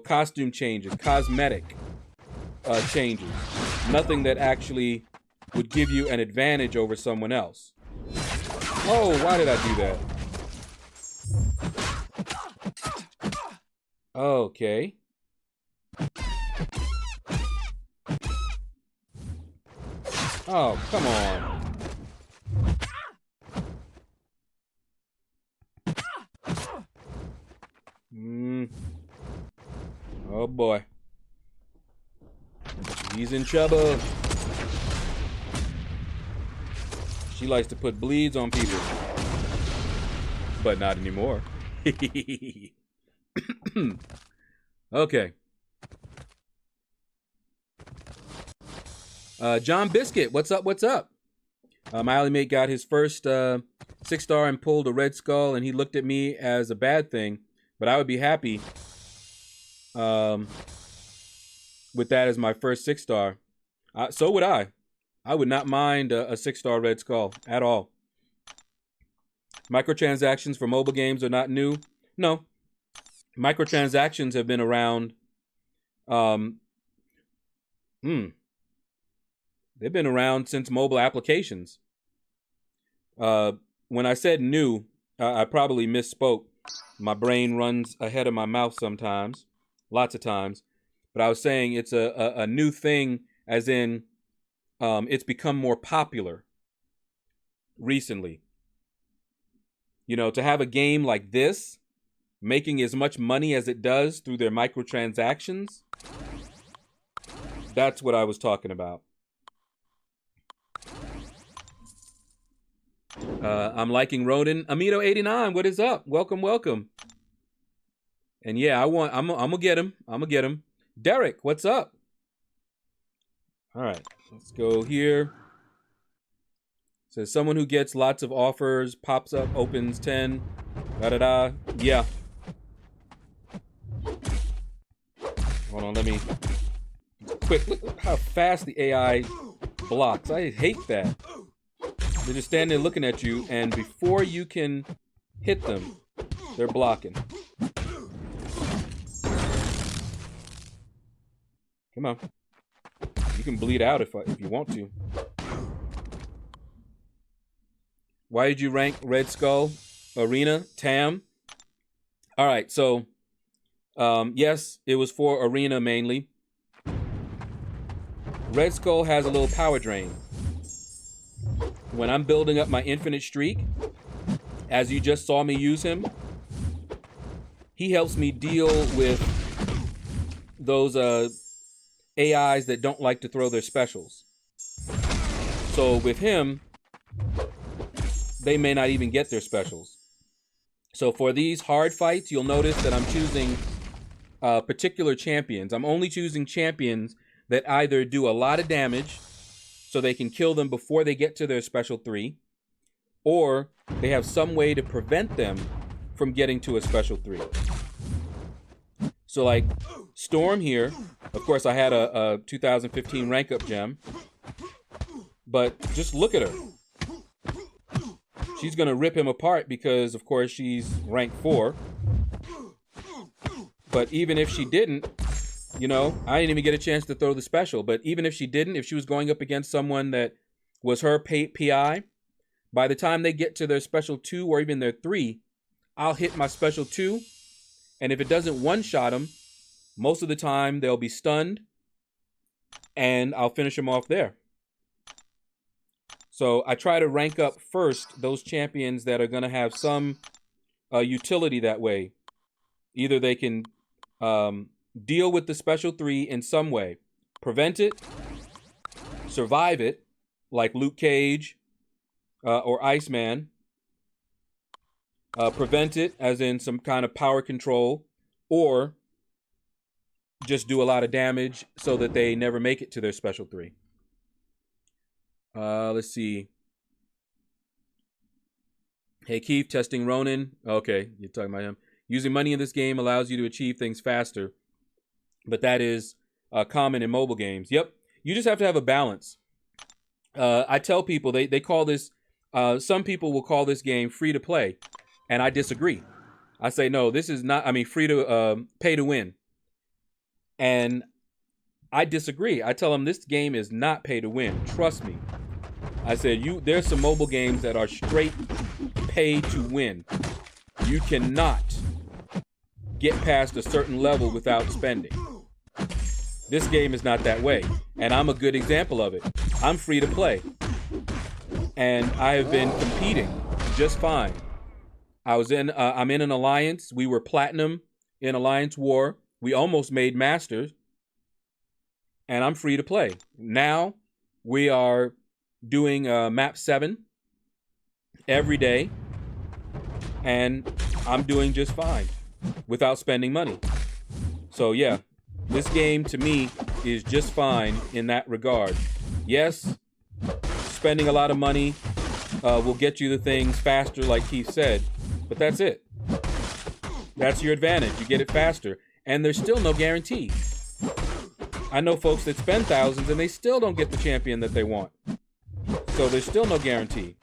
Costume changes, cosmetic changes. Nothing that actually would give you an advantage over someone else. Oh, why did I do that? Okay. Oh, come on. Oh boy. He's in trouble. She likes to put bleeds on people. But not anymore. Okay. John Biscuit, what's up? What's up? My alley mate got his first 6-star and pulled a Red Skull, and he looked at me as a bad thing, but I would be happy with that as my first 6-star. So would I. I would not mind a 6-star Red Skull at all. Microtransactions for mobile games are not new. No. Microtransactions have been around. They've been around since mobile applications. When I said new, I probably misspoke. My brain runs ahead of my mouth sometimes. Lots of times. but I was saying it's a new thing, as in it's become more popular recently. You know, to have a game like this making as much money as it does through their microtransactions, that's what I was talking about. I'm liking Ronin. Amito89, what is up? Welcome, welcome. And yeah, I'm gonna get him. I'm gonna get him. Derek, what's up? All right, let's go here. Says someone who gets lots of offers, pops up, opens 10, da-da-da. Yeah. Hold on, let me... Quick, look how fast the AI blocks. I hate that. They're just standing there looking at you, and before you can hit them, they're blocking. Come on. You can bleed out if you want to. Why did you rank Red Skull Arena? Tam? All right, so yes, it was for Arena mainly. Red Skull has a little power drain. When I'm building up my infinite streak, as you just saw me use him, he helps me deal with those AIs that don't like to throw their specials. So with him, they may not even get their specials. So for these hard fights, you'll notice that I'm choosing particular champions. I'm only choosing champions that either do a lot of damage so they can kill them before they get to their special 3, or they have some way to prevent them from getting to a special 3. So like Storm here, of course I had a 2015 rank up gem, but just look at her. She's gonna rip him apart because of course she's rank 4. But even if she didn't, you know, I didn't even get a chance to throw the special, but even if she didn't, if she was going up against someone that was her PI, by the time they get to their special 2 or even their 3, I'll hit my special 2, and if it doesn't one-shot them, most of the time they'll be stunned, and I'll finish them off there. So I try to rank up first those champions that are going to have some utility that way. Either they can deal with the special 3 in some way, prevent it, survive it, like Luke Cage or Iceman, prevent it as in some kind of power control, or just do a lot of damage so that they never make it to their special 3. Let's see. Hey Keith, testing Ronin. Okay, you're talking about him. Using money in this game allows you to achieve things faster, but that is common in mobile games. Yep, you just have to have a balance. I tell people, they call this, some people will call this game free to play, and I disagree. I say, no, this is not, free to, pay to win. And I disagree. I tell them this game is not pay to win. Trust me. I said, there's some mobile games that are straight pay to win. You cannot get past a certain level without spending. This game is not that way, and I'm a good example of it. I'm free to play, and I have been competing just fine. I'm in an alliance. We were platinum in Alliance War. We almost made Masters, and I'm free to play. Now we are doing map 7 every day, and I'm doing just fine without spending money. So yeah, this game to me is just fine in that regard. Yes, spending a lot of money will get you the things faster, like Keith said, but that's it. That's your advantage. You get it faster, and there's still no guarantee. I know folks that spend thousands and they still don't get the champion that they want. So there's still no guarantee.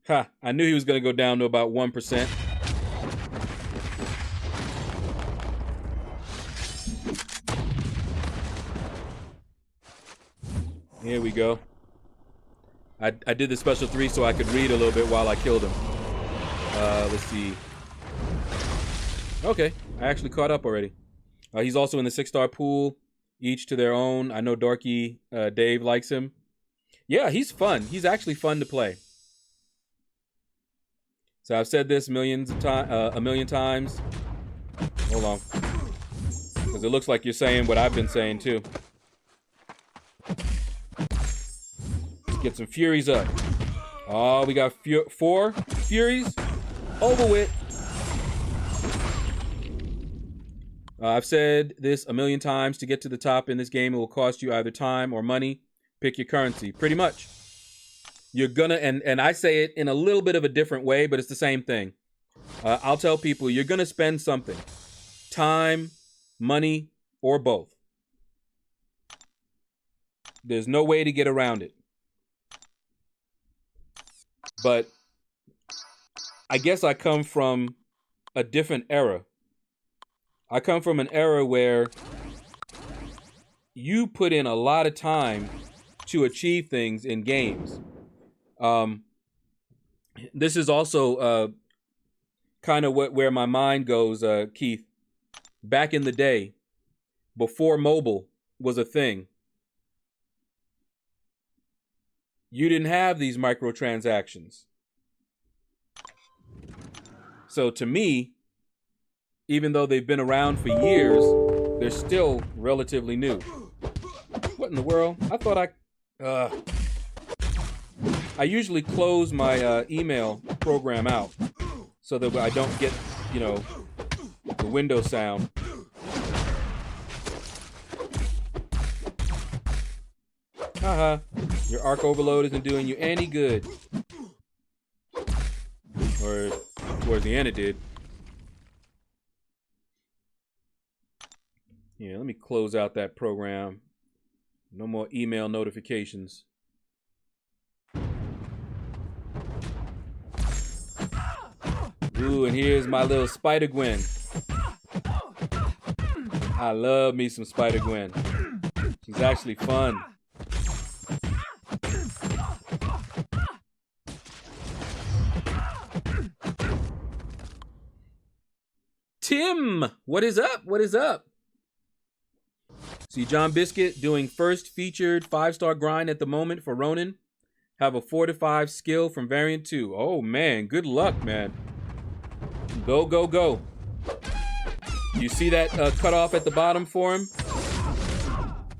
Ha, I knew he was going to go down to about 1%. Here we go. I did the special 3 so I could read a little bit while I killed him. Let's see. Okay, I actually caught up already. He's also in the 6-star pool, each to their own. I know Darky Dave likes him. Yeah, he's fun. He's actually fun to play. So I've said this a million times. Hold on. Because it looks like you're saying what I've been saying too. Let's get some Furies up. Oh, we got 4 Furies. Over with. I've said this a million times. To get to the top in this game, it will cost you either time or money. Pick your currency. Pretty much. You're gonna, and I say it in a little bit of a different way, but it's the same thing. I'll tell people you're gonna spend something. Time, money, or both. There's no way to get around it. But I guess I come from a different era. I come from an era where you put in a lot of time to achieve things in games. This is also kind of where my mind goes, Keith. Back in the day, before mobile was a thing, you didn't have these microtransactions. So to me, even though they've been around for years, they're still relatively new. What in the world? I thought I usually close my email program out so that I don't get, the window sound. Haha, your arc overload isn't doing you any good. Or towards the end it did. Yeah, let me close out that program. No more email notifications. Ooh, and here's my little Spider-Gwen. I love me some Spider-Gwen. She's actually fun. Tim, what is up? What is up? See John Biscuit doing first featured 5-star grind at the moment for Ronin. Have a 4 to 5 skill from variant 2. Oh man, good luck, man. Go, go, go. You see that cutoff at the bottom for him?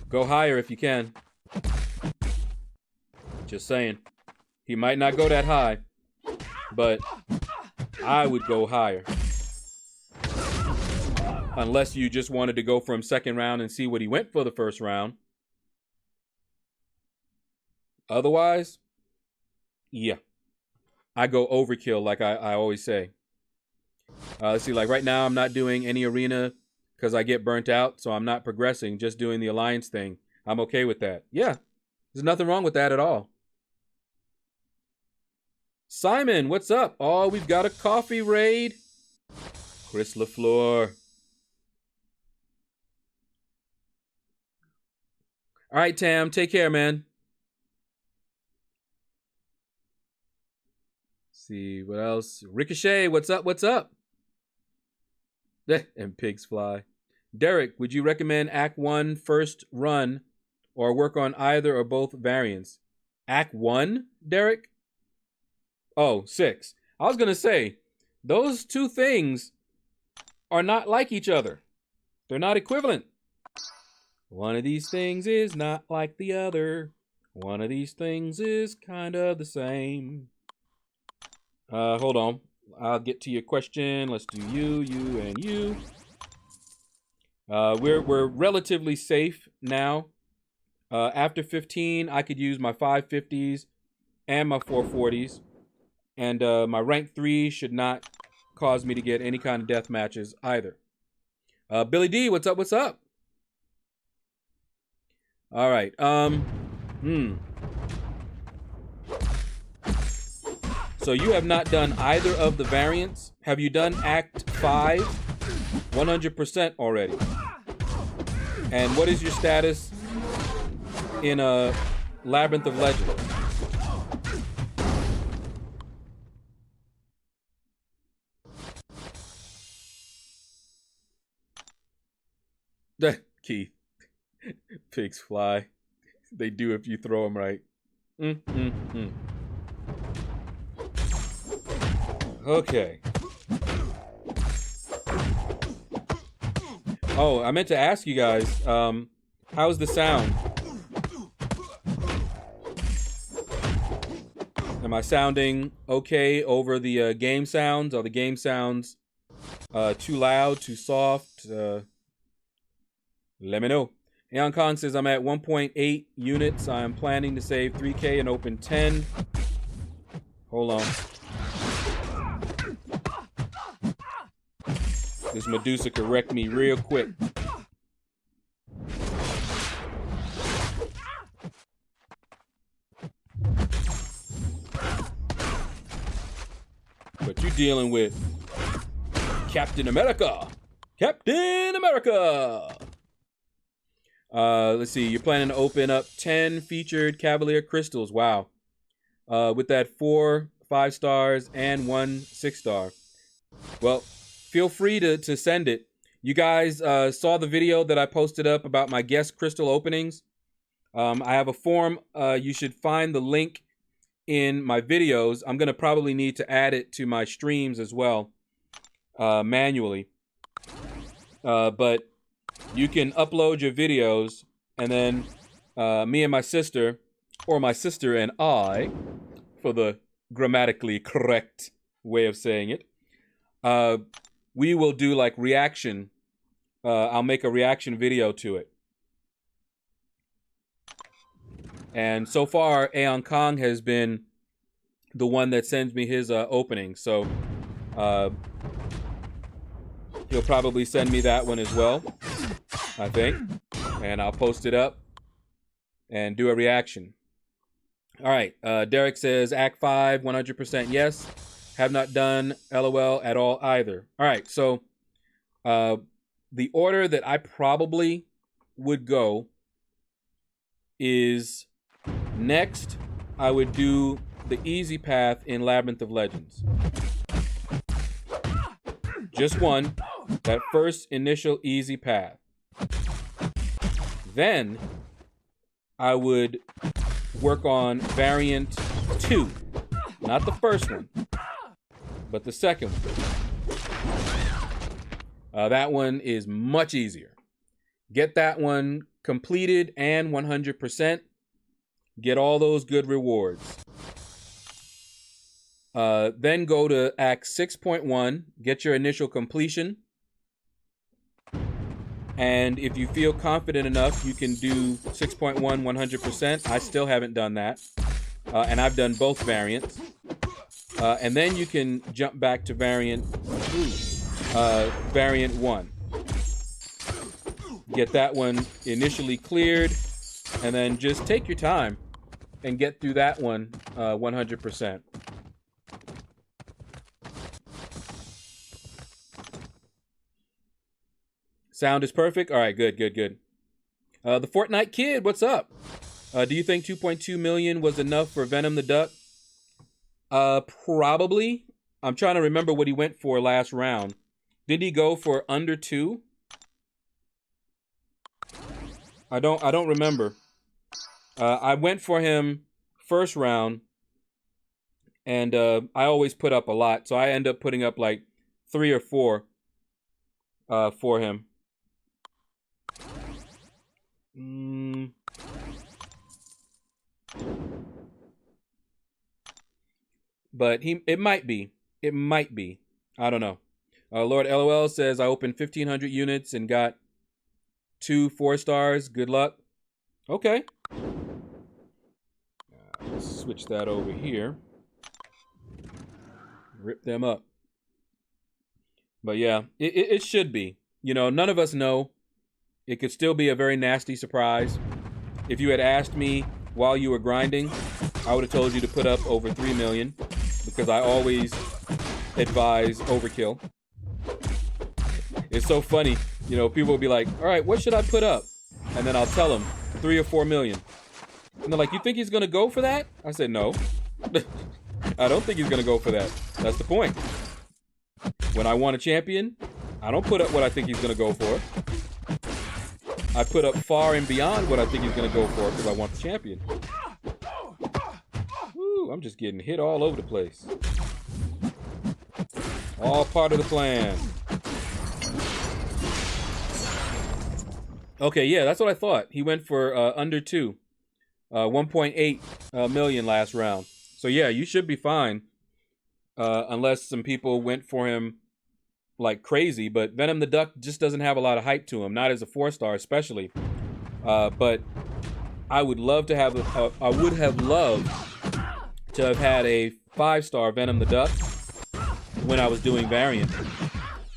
Go higher if you can. Just saying. He might not go that high, but I would go higher. Unless you just wanted to go from second round and see what he went for the first round. Otherwise, yeah. I go overkill like I always say. Let's see, like right now I'm not doing any arena because I get burnt out, so I'm not progressing, just doing the alliance thing. I'm okay with that. Yeah, there's nothing wrong with that at all. Simon, what's up? Oh, we've got a coffee raid. Chris LaFleur. All right, Tam, take care, man. Let's see, what else? Ricochet, what's up? What's up? And pigs fly. Derek, would you recommend Act 1 first run or work on either or both variants? Act 1, Derek? Oh, 6. I was going to say, those two things are not like each other. They're not equivalent. One of these things is not like the other. One of these things is kind of the same. Hold on. I'll get to your question. Let's do you, and you. We're relatively safe now. After 15, I could use my 550s and my 440s. And my rank 3 should not cause me to get any kind of death matches either. Billy D, what's up? What's up? All right. So you have not done either of the variants. Have you done Act 5? 100% already. And what is your status in a Labyrinth of Legend? Keith. Pigs fly. They do if you throw them right. Okay. Oh, I meant to ask you guys, how's the sound? Am I sounding okay over the game sounds? Are the game sounds too loud, too soft? Let me know. Aeon Kong says, I'm at 1.8 units. I'm planning to save 3K and open 10. Hold on. This Medusa could wreck me real quick. But you're dealing with Captain America. Captain America. Let's see. You're planning to open up 10 featured Cavalier crystals. Wow. With that 4 5 stars and 1 6 star. Well, feel free to send it. You guys saw the video that I posted up about my guest crystal openings. I have a form. You should find the link in my videos. I'm going to probably need to add it to my streams as well, manually. But you can upload your videos, and then me and my sister, or my sister and I, for the grammatically correct way of saying it, we will do like reaction. I'll make a reaction video to it. And so far, Aeon Kong has been the one that sends me his opening. So he'll probably send me that one as well, I think. And I'll post it up and do a reaction. All right. Derek says, Act 5, 100% yes. Have not done LOL at all either. All right. So the order that I probably would go is next, I would do the easy path in Labyrinth of Legends. Just one, that first initial easy path. Then I would work on variant 2. Not the first one, but the second one. That one is much easier. Get that one completed and 100%. Get all those good rewards. Then go to Act 6.1. Get your initial completion. And if you feel confident enough, you can do 6.1 100%. I still haven't done that. And I've done both variants. And then you can jump back to variant 1. Get that one initially cleared. And then just take your time and get through that one 100%. Sound is perfect? All right, good. The Fortnite Kid, what's up? Do you think 2.2 million was enough for Venom the Duck? Probably. I'm trying to remember what he went for last round. Did he go for under 2? I don't remember. I went for him first round, and I always put up a lot, so I end up putting up like 3 or 4 for him. But it might be. I don't know. Lord LOL says I opened 1,500 units and got 2 4 stars. Good luck. Okay. Let's switch that over here. Rip them up. But yeah, it should be. You know, none of us know. It could still be a very nasty surprise. If you had asked me while you were grinding, I would have told you to put up over 3 million because I always advise overkill. It's so funny. You know, people will be like, all right, what should I put up? And then I'll tell them 3 or 4 million. And they're like, you think he's going to go for that? I said, no. I don't think he's going to go for that. That's the point. When I want a champion, I don't put up what I think he's going to go for. I put up far and beyond what I think he's going to go for because I want the champion. Woo, I'm just getting hit all over the place. All part of the plan. Okay, yeah, that's what I thought. He went for under 2. 1.8 million last round. So yeah, you should be fine. Unless some people went for him like crazy. But Venom the Duck just doesn't have a lot of hype to him. Not as a 4-star especially. But I would love to have I would have loved to have had a 5-star Venom the Duck when I was doing variant.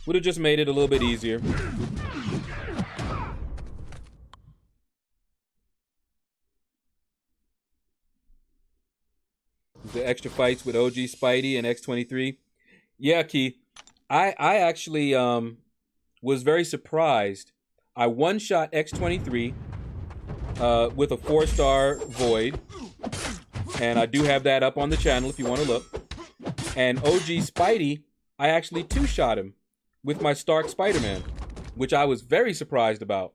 Would have just made it a little bit easier. The extra fights with OG Spidey and X-23. Yeah, Keith. I actually was very surprised. I one-shot X-23 with a 4-star Void. And I do have that up on the channel if you want to look. And OG Spidey, I actually 2-shot him with my Stark Spider-Man, which I was very surprised about.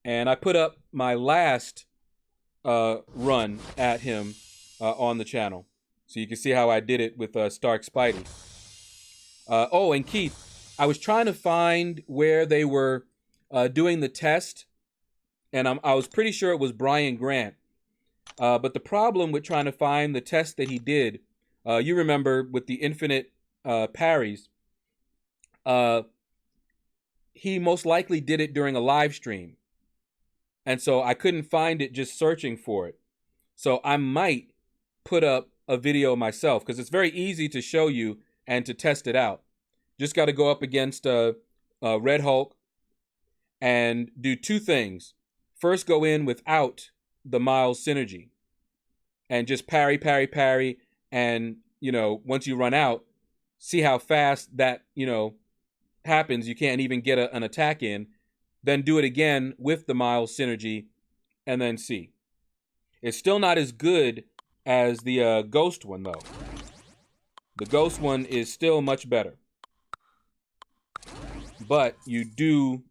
And I put up my last run at him on the channel. So you can see how I did it with Stark Spidey. Oh, and Keith, I was trying to find where they were doing the test. And I was pretty sure it was Brian Grant. But the problem with trying to find the test that he did, you remember with the infinite parries, he most likely did it during a live stream. And so I couldn't find it just searching for it. So I might put up a video myself because it's very easy to show you and to test it out. Just got to go up against Red Hulk and do 2 things. First, go in without the Miles synergy and just parry, parry, parry. And, you know, once you run out, see how fast that, you know, happens. You can't even get an attack in. Then do it again with the Miles synergy and then see. It's still not as good as the Ghost one, though. The Ghost one is still much better. But you do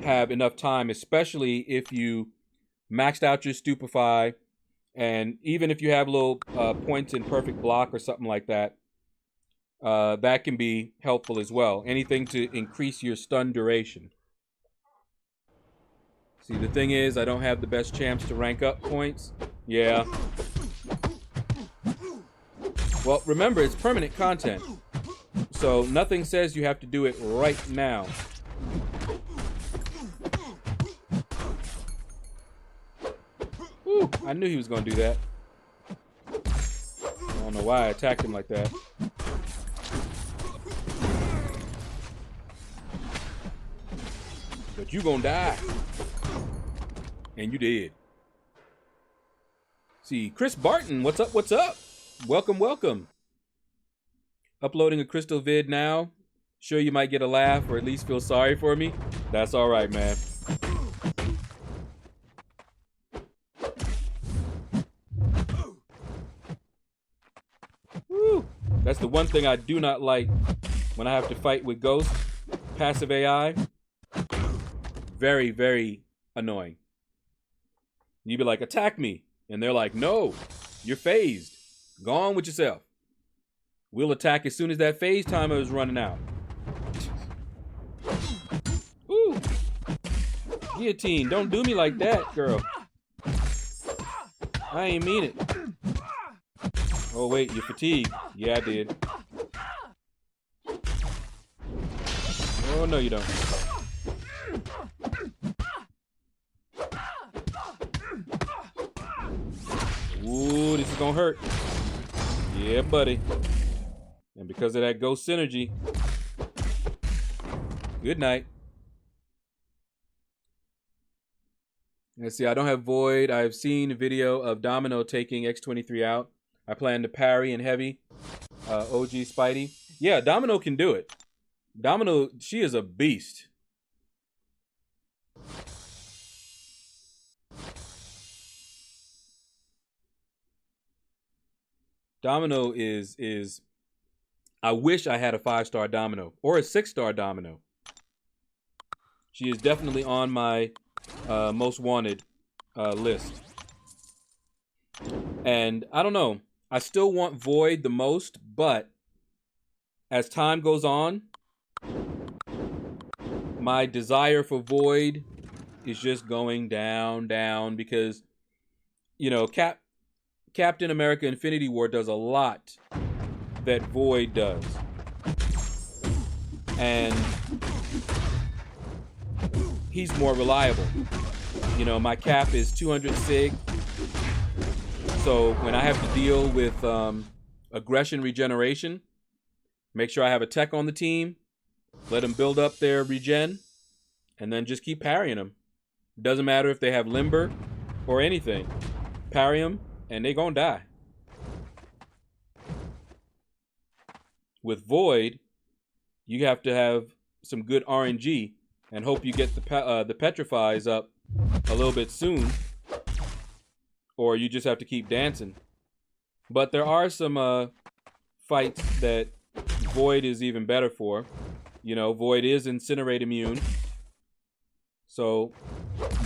have enough time, especially if you maxed out your Stupefy, and even if you have little points in Perfect Block or something like that, that can be helpful as well. Anything to increase your stun duration. See, the thing is, I don't have the best champs to rank up points. Yeah. Well, remember, it's permanent content. So nothing says you have to do it right now. Whew, I knew he was going to do that. I don't know why I attacked him like that. But you gonna die. And you did. See, Chris Barton, what's up, what's up? Welcome, welcome. Uploading a crystal vid now. Sure you might get a laugh or at least feel sorry for me. That's all right, man. Woo. That's the one thing I do not like when I have to fight with Ghost. Passive AI. Very, very annoying. You'd be like, attack me. And they're like, no, you're phased. Go on with yourself. We'll attack as soon as that phase timer is running out. Ooh. Guillotine, don't do me like that, girl. I ain't mean it. Oh, wait, you're fatigued. Yeah, I did. Oh, no, you don't. Ooh, this is gonna hurt. Yeah, buddy. And because of that Ghost synergy. Good night. Let's see, I don't have Void. I've seen a video of Domino taking X-23 out. I plan to parry in heavy. OG Spidey. Yeah, Domino can do it. Domino, she is a beast. Domino is I wish I had a 5-star Domino or a 6-star Domino. She is definitely on my most wanted list. And I don't know. I still want Void the most, but as time goes on, my desire for Void is just going down because, you know, Captain America Infinity War does a lot that Void does. And he's more reliable. You know, my cap is 200 sig. So when I have to deal with aggression regeneration, make sure I have a tech on the team, let them build up their regen, and then just keep parrying them. Doesn't matter if they have limber or anything. Parry them, and they gonna die. With Void, you have to have some good RNG and hope you get the petrifies up a little bit soon, or you just have to keep dancing. But there are some fights that Void is even better for. You know, Void is Incinerate immune. So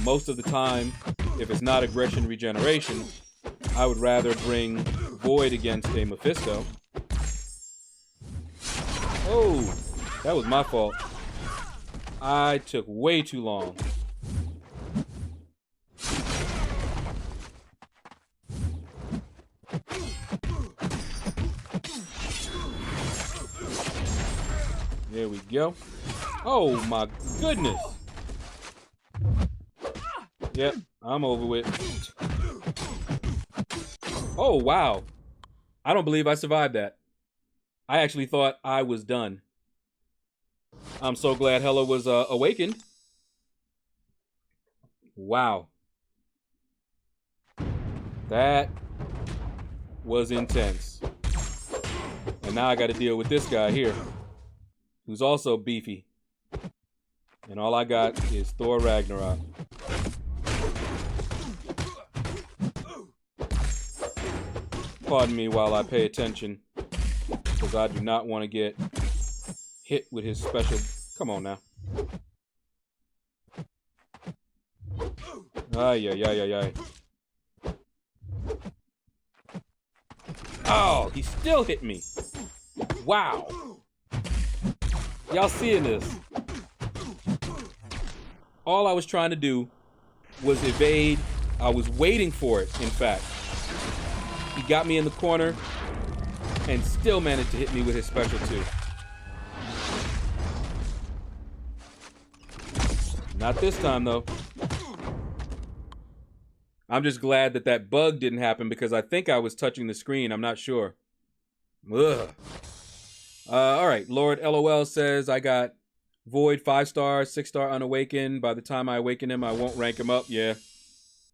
most of the time, if it's not aggression regeneration, I would rather bring Void against a Mephisto. Oh, that was my fault. I took way too long. There we go. Oh my goodness. Yep, I'm over with. Oh, wow. I don't believe I survived that. I actually thought I was done. I'm so glad Hela was awakened. Wow. That was intense. And now I got to deal with this guy here, who's also beefy. And all I got is Thor Ragnarok. Pardon me while I pay attention, because I do not want to get hit with his special. Come on now. Ay, ay, ay, ay, ay. Oh, he still hit me. Wow. Y'all seeing this? All I was trying to do was evade. I was waiting for it, in fact. He got me in the corner and still managed to hit me with his special too. Not this time, though. I'm just glad that that bug didn't happen because I think I was touching the screen. I'm not sure. Ugh. All right. Lord LOL says I got Void 5-star, 6-star unawakened. By the time I awaken him, I won't rank him up. Yeah.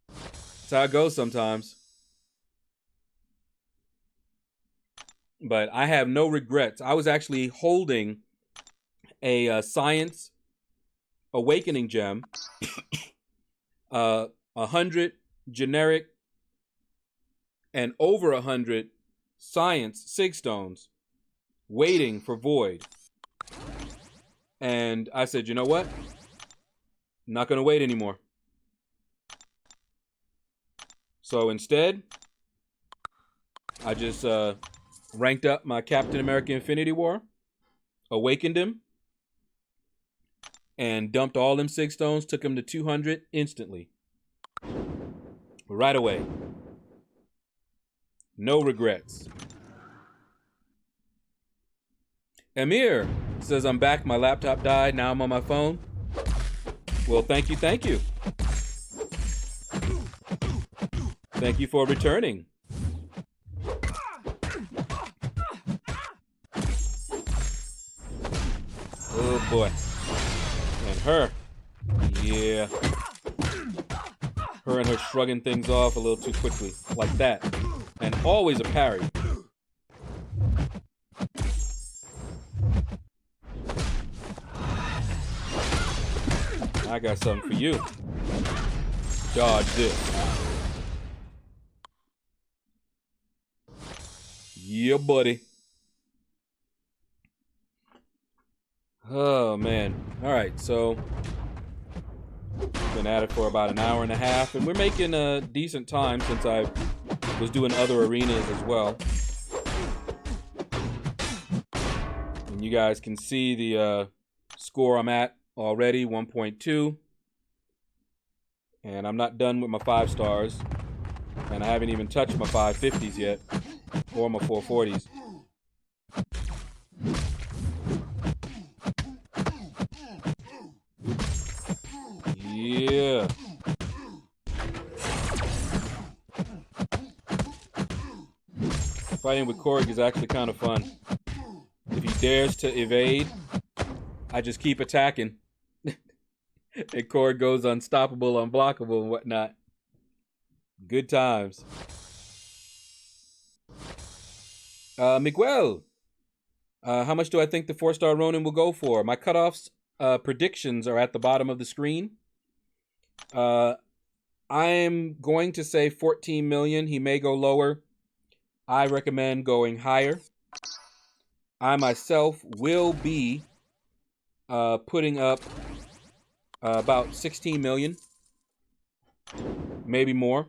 That's how it goes sometimes. But I have no regrets. I was actually holding a science awakening gem, 100 generic, and over 100 science sig stones, waiting for Void. And I said, you know what? I'm not going to wait anymore. So instead, I just ranked up my Captain America Infinity War, awakened him, and dumped all them sig stones, took him to 200 instantly. Right away. No regrets. Amir says, I'm back. My laptop died. Now I'm on my phone. Well, thank you. Thank you. Thank you for returning. Oh, boy. And her. Yeah. Her and her shrugging things off a little too quickly. Like that. And always a parry. I got something for you. Dodge this. Yeah, buddy. Oh, man. All right, so Been at it for about an hour and a half, and we're making a decent time since I was doing other arenas as well. And you guys can see the score I'm at already, 1.2. And I'm not done with my 5 stars. And I haven't even touched my 550s yet, or my 440s. Yeah. Fighting with Korg is actually kind of fun. If he dares to evade, I just keep attacking. And Korg goes unstoppable, unblockable, and whatnot. Good times. Miguel, how much do I think the 4-star Ronin will go for? My cutoffs predictions are at the bottom of the screen. I'm going to say 14 million. He may go lower. I recommend going higher. I myself will be putting up about 16 million, maybe more.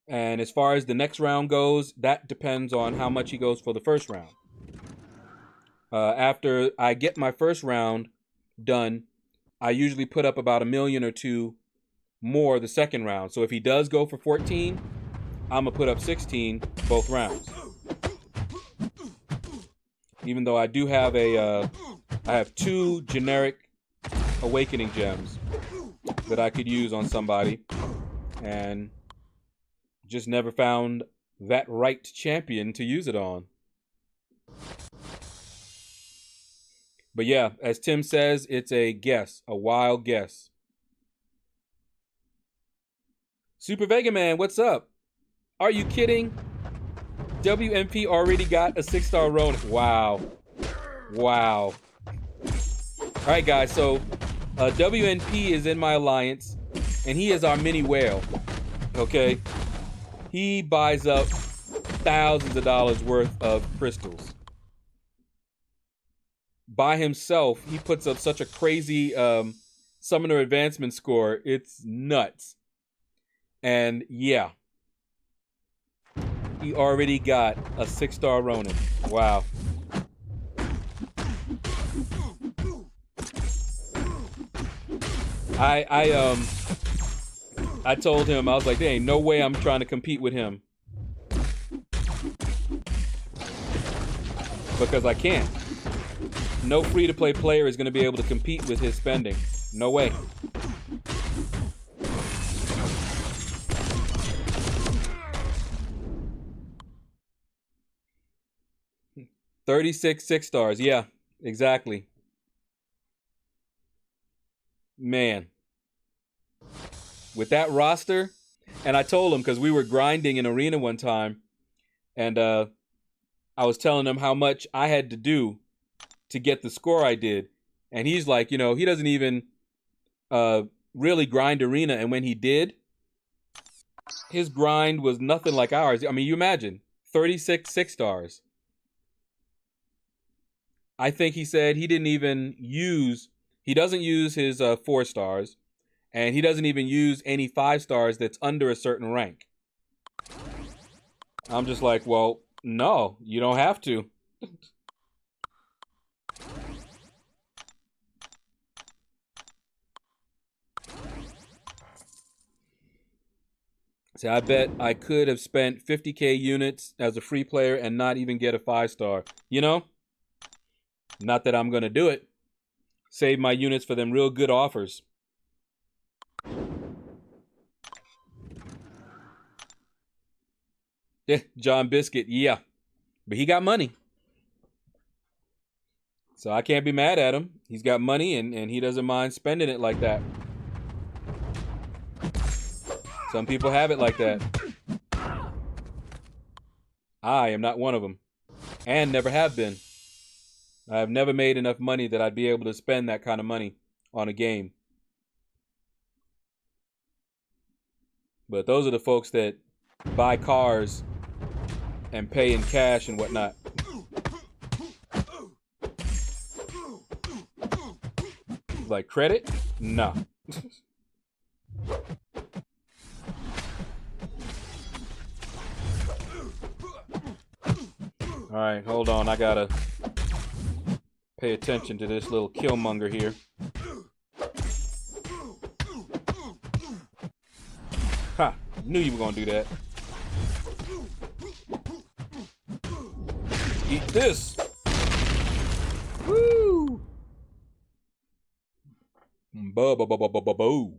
And as far as the next round goes, that depends on how much he goes for the first round. After I get my first round done, I usually put up about 1 million or 2 more the second round. So if he does go for 14, I'm gonna put up 16 both rounds. Even though I do have I have 2 generic awakening gems that I could use on somebody, and just never found that right champion to use it on. But yeah, as Tim says, it's a guess, a wild guess. Super Vega Man, what's up? Are you kidding? WMP already got a 6-star Ronin. Wow. Wow. All right, guys, so WNP is in my alliance, and he is our mini whale, okay? He buys up thousands of dollars worth of crystals. By himself, he puts up such a crazy summoner advancement score. It's nuts. And yeah, he already got a 6-star Ronin. Wow. I told him, I was like, there ain't no way I'm trying to compete with him. Because I can't. No free-to-play player is going to be able to compete with his spending. No way. $36 6-stars. Yeah, exactly. Man. With that roster, and I told him, because we were grinding in arena one time, and I was telling him how much I had to do to get the score I did. And he's like, you know, he doesn't even really grind arena. And when he did, his grind was nothing like ours. I mean, you imagine, 36 6-stars. I think he said he didn't even use, he doesn't use his 4 stars. And he doesn't even use any 5 stars that's under a certain rank. I'm just like, well, no, you don't have to. See, I bet I could have spent 50k units as a free player and not even get a 5-star. You know? Not that I'm going to do it. Save my units for them real good offers. Yeah, John Biscuit, yeah. But he got money. So I can't be mad at him. He's got money and he doesn't mind spending it like that. Some people have it like that. I am not one of them. And never have been. I have never made enough money that I'd be able to spend that kind of money on a game. But those are the folks that buy cars and pay in cash and Like credit? No. Alright, hold on. I gotta pay attention to this little Killmonger here. Ha! Knew you were gonna do that. Eat this! Woo! Boo.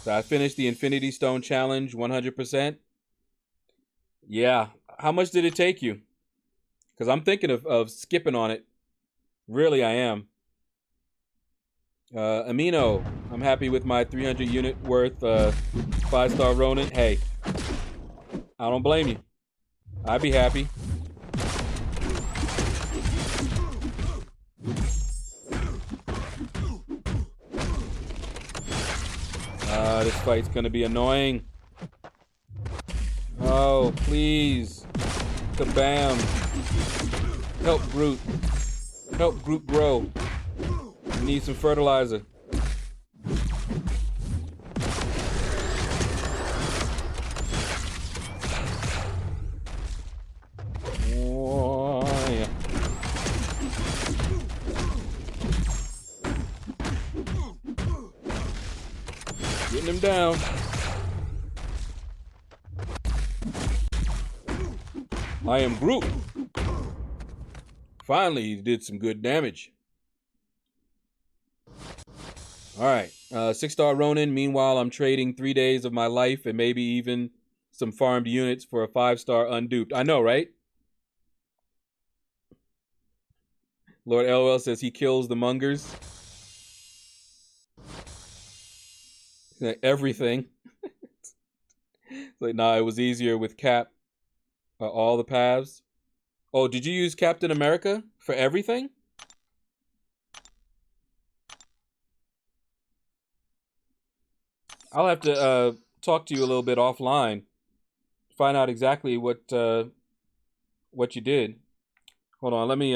So I finished the Infinity Stone Challenge 100%. Yeah. How much did it take you? Because I'm thinking of skipping on it. Really, I am. Amino, I'm happy with my 300 unit worth 5-star Ronin. Hey, I don't blame you. I'd be happy. This fight's gonna be annoying. Oh, please. Kabam. Help Groot. Help Groot grow. We need some fertilizer. Oh, yeah. Getting him down. I am Groot. Finally, he did some good damage. Alright, 6-star Ronin. Meanwhile, I'm trading 3 days of my life and maybe even some farmed units for a 5-star unduped. I know, right? Lord LOL says he kills the mongers. Everything. It's like, nah, it was easier with Cap. All the paths. Oh, did you use Captain America for everything? I'll have to talk to you a little bit offline. Find out exactly what you did. Hold on, let me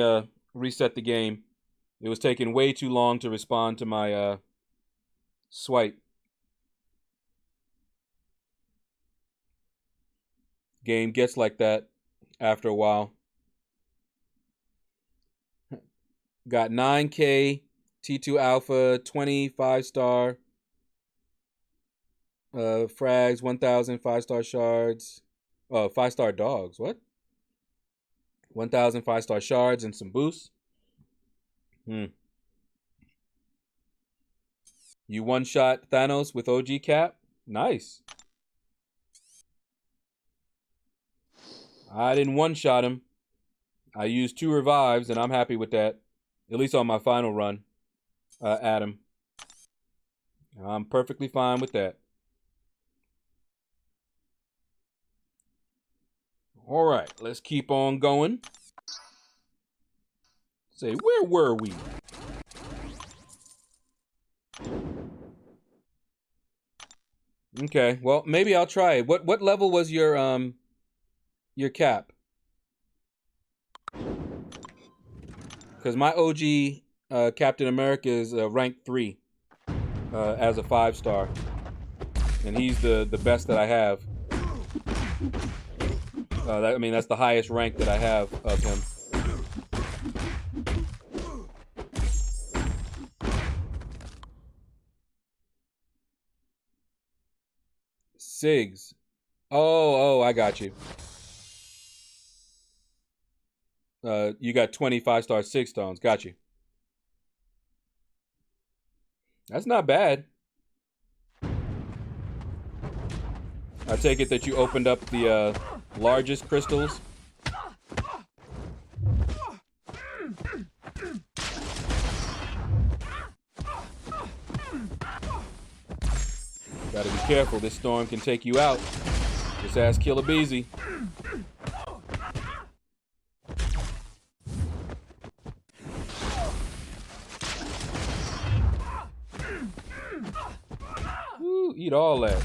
reset the game. It was taking way too long to respond to my swipe. Game gets like that after a while. Got 9K, T2 Alpha, 25-star frags, 1,000 5-star shards. 5-star dogs. What? 1,000 5-star shards and some boosts. You one-shot Thanos with OG Cap? Nice. I didn't one-shot him. I used 2 revives, and I'm happy with that. At least on my final run, Adam. I'm perfectly fine with that. All right, let's keep on going. Say, where were we? Okay, well, maybe I'll try it. What level was your cap? Because my OG Captain America is rank 3 as a 5-star, and he's the best that I have. I mean, that's the highest rank that I have of him. Sigs. Oh, I got you. You got 25-star 6 stones. Got you. That's not bad. I take it that you opened up the largest crystals. Gotta be careful. This storm can take you out. Just ask Killer Beezy. Ooh, eat all that.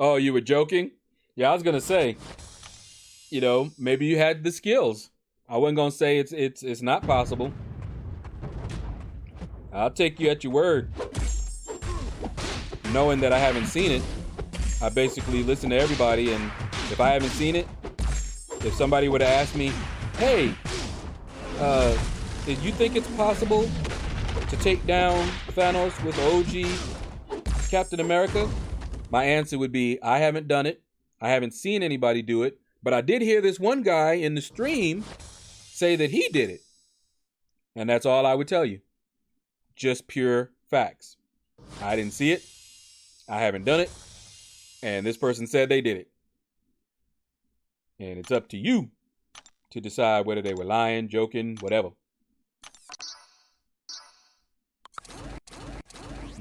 Oh, you were joking? Yeah, I was gonna say. you know, maybe you had the skills. I wasn't gonna say it's not possible. I'll take you at your word. Knowing that I haven't seen it, I basically listen to everybody, and if I haven't seen it, if somebody would have asked me, hey, did you think it's possible to take down Thanos with OG Captain America? My answer would be, I haven't done it. I haven't seen anybody do it, but I did hear this one guy in the stream say that he did it. And that's all I would tell you. Just pure facts. I didn't see it. I haven't done it. And this person said they did it. And it's up to you to decide whether they were lying, joking, whatever.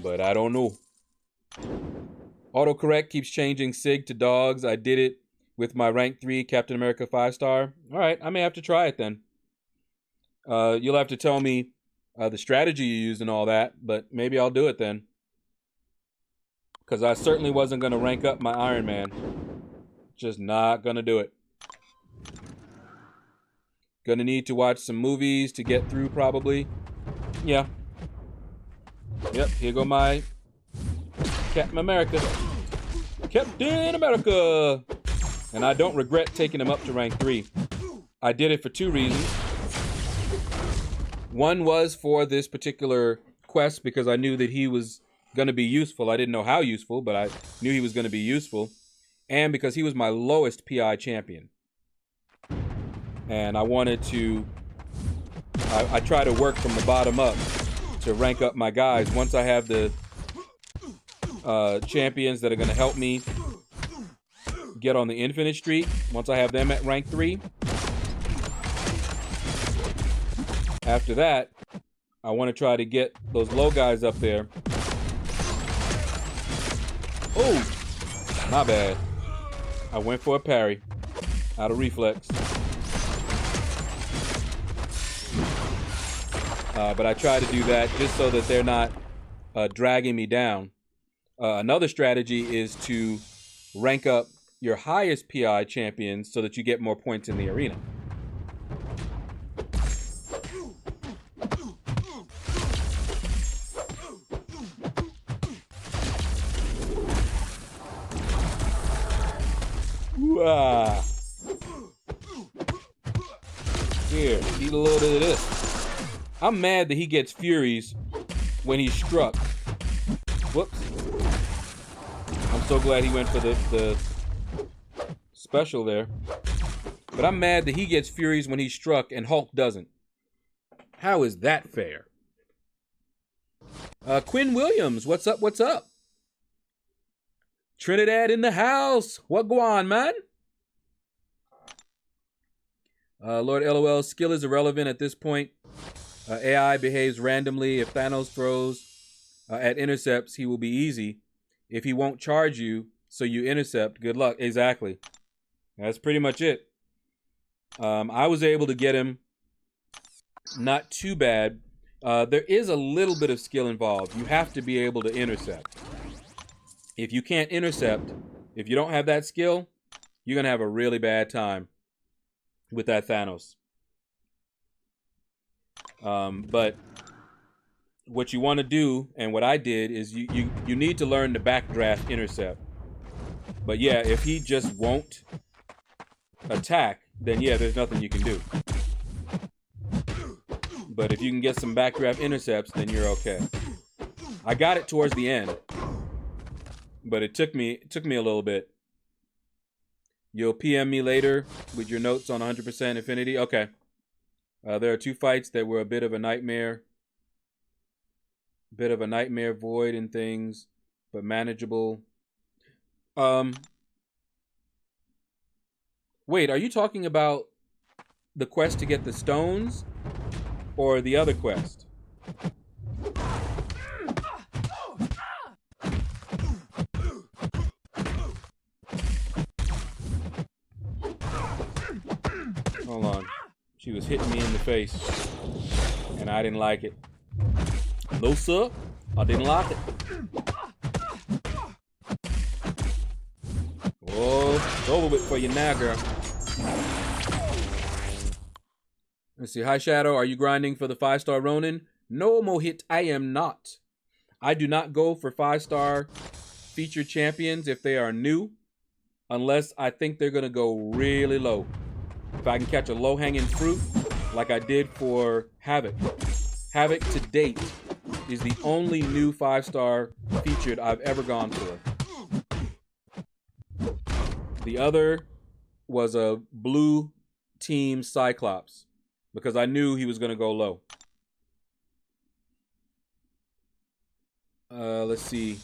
But I don't know. Autocorrect keeps changing SIG to dogs. I did it with my rank 3 Captain America 5-star. All right, I may have to try it then. You'll have to tell me the strategy you used and all that, but maybe I'll do it then. Because I certainly wasn't going to rank up my Iron Man. Just not going to do it. Gonna need to watch some movies to get through, probably. Yeah. Yep, here go my Captain America. Captain America! And I don't regret taking him up to rank 3. I did it for 2 reasons. One was for this particular quest because I knew that he was going to be useful. I didn't know how useful, but I knew he was going to be useful. And because he was my lowest PI champion. And I wanted to... I try to work from the bottom up to rank up my guys. Once I have the champions that are going to help me get on the infinite streak, once I have them at rank 3, after that, I want to try to get those low guys up there. Oh, my bad. I went for a parry out of reflex. But I try to do that just so that they're not dragging me down. Another strategy is to rank up your highest PI champions so that you get more points in the arena. Ooh-ah. Here, eat a little bit of this. I'm mad that he gets Furies when he's struck. Whoops. I'm so glad he went for the special there. But I'm mad that he gets Furies when he's struck and Hulk doesn't. How is that fair? Quinn Williams, what's up, what's up? Trinidad in the house. What go on, man? Lord LOL, skill is irrelevant at this point. AI behaves randomly. If Thanos throws at intercepts, he will be easy. If he won't charge you, so you intercept, good luck. Exactly. That's pretty much it. I was able to get him not too bad. There is a little bit of skill involved. You have to be able to intercept. If you can't intercept, if you don't have that skill, you're going to have a really bad time with that Thanos. But what you want to do, and what I did, is you need to learn the backdraft intercept. But yeah, if he just won't attack, then yeah, there's nothing you can do. But if you can get some backdraft intercepts, then you're okay. I got it towards the end, but it took me a little bit. You'll PM me later with your notes on 100% Infinity. Okay. There are 2 fights that were a bit of a nightmare. Bit of a nightmare void and things, but manageable. Wait, are you talking about the quest to get the stones or the other quest? Hold on. She was hitting me in the face, and I didn't like it. No, sir. I didn't like it. Oh, it's over with for you now, girl. Let's see. Hi, Shadow. Are you grinding for the 5-star Ronin? No, Mohit, I am not. I do not go for 5-star featured champions if they are new, unless I think they're going to go really low. If I can catch a low-hanging fruit, like I did for Havoc. Havoc to date is the only new 5-star featured I've ever gone for. The other was a blue team Cyclops, because I knew he was going to go low. Let's see.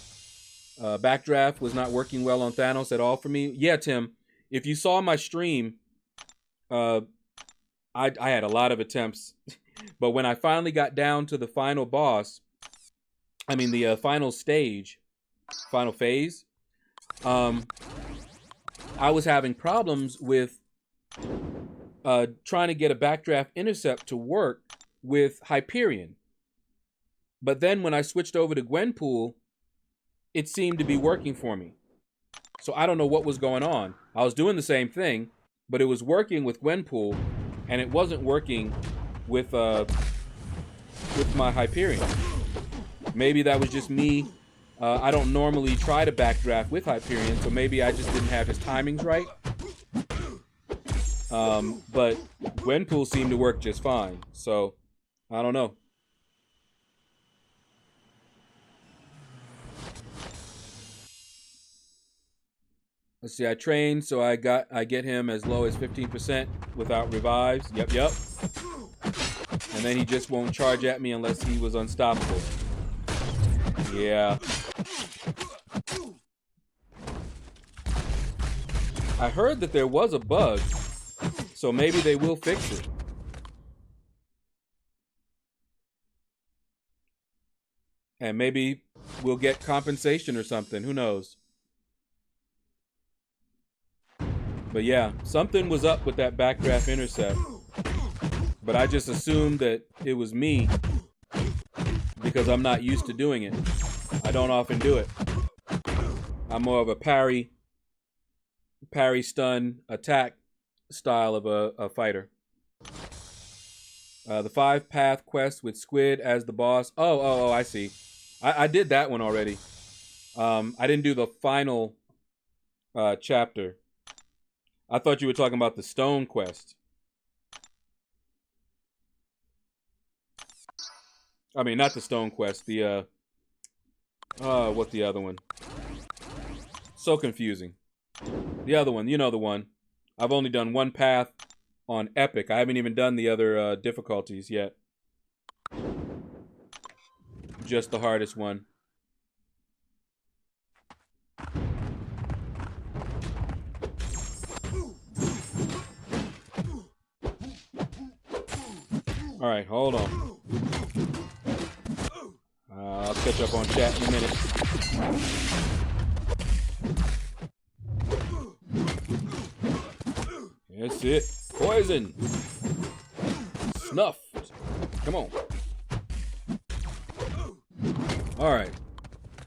Backdraft was not working well on Thanos at all for me. Yeah, Tim. If you saw my stream, I had a lot of attempts. But when I finally got down to the final boss, I mean the final stage, final phase, I was having problems with trying to get a backdraft intercept to work with Hyperion. But then when I switched over to Gwenpool, it seemed to be working for me. So I don't know what was going on. I was doing the same thing, but it was working with Gwenpool, and it wasn't working with my Hyperion. Maybe that was just me. I don't normally try to backdraft with Hyperion, so maybe I just didn't have his timings right. But Gwenpool seemed to work just fine, so I don't know. Let's see, I trained, so I get him as low as 15% without revives. Yep. And then he just won't charge at me unless he was unstoppable. Yeah. I heard that there was a bug, so maybe they will fix it. And maybe we'll get compensation or something. Who knows? But yeah, something was up with that backdraft intercept. But I just assumed that it was me because I'm not used to doing it. I don't often do it. I'm more of a parry stun attack style of a fighter. The 5-path quest with Squid as the boss. Oh, I see. I did that one already. I didn't do the final chapter. I thought you were talking about the stone quest. I mean, not the stone quest. The what's the other one? So confusing. The other one, you know the one. I've only done one path on Epic. I haven't even done the other difficulties yet. Just the hardest one. All right, hold on. I'll catch up on chat in a minute. That's it. Poison. Snuffed. Come on. All right.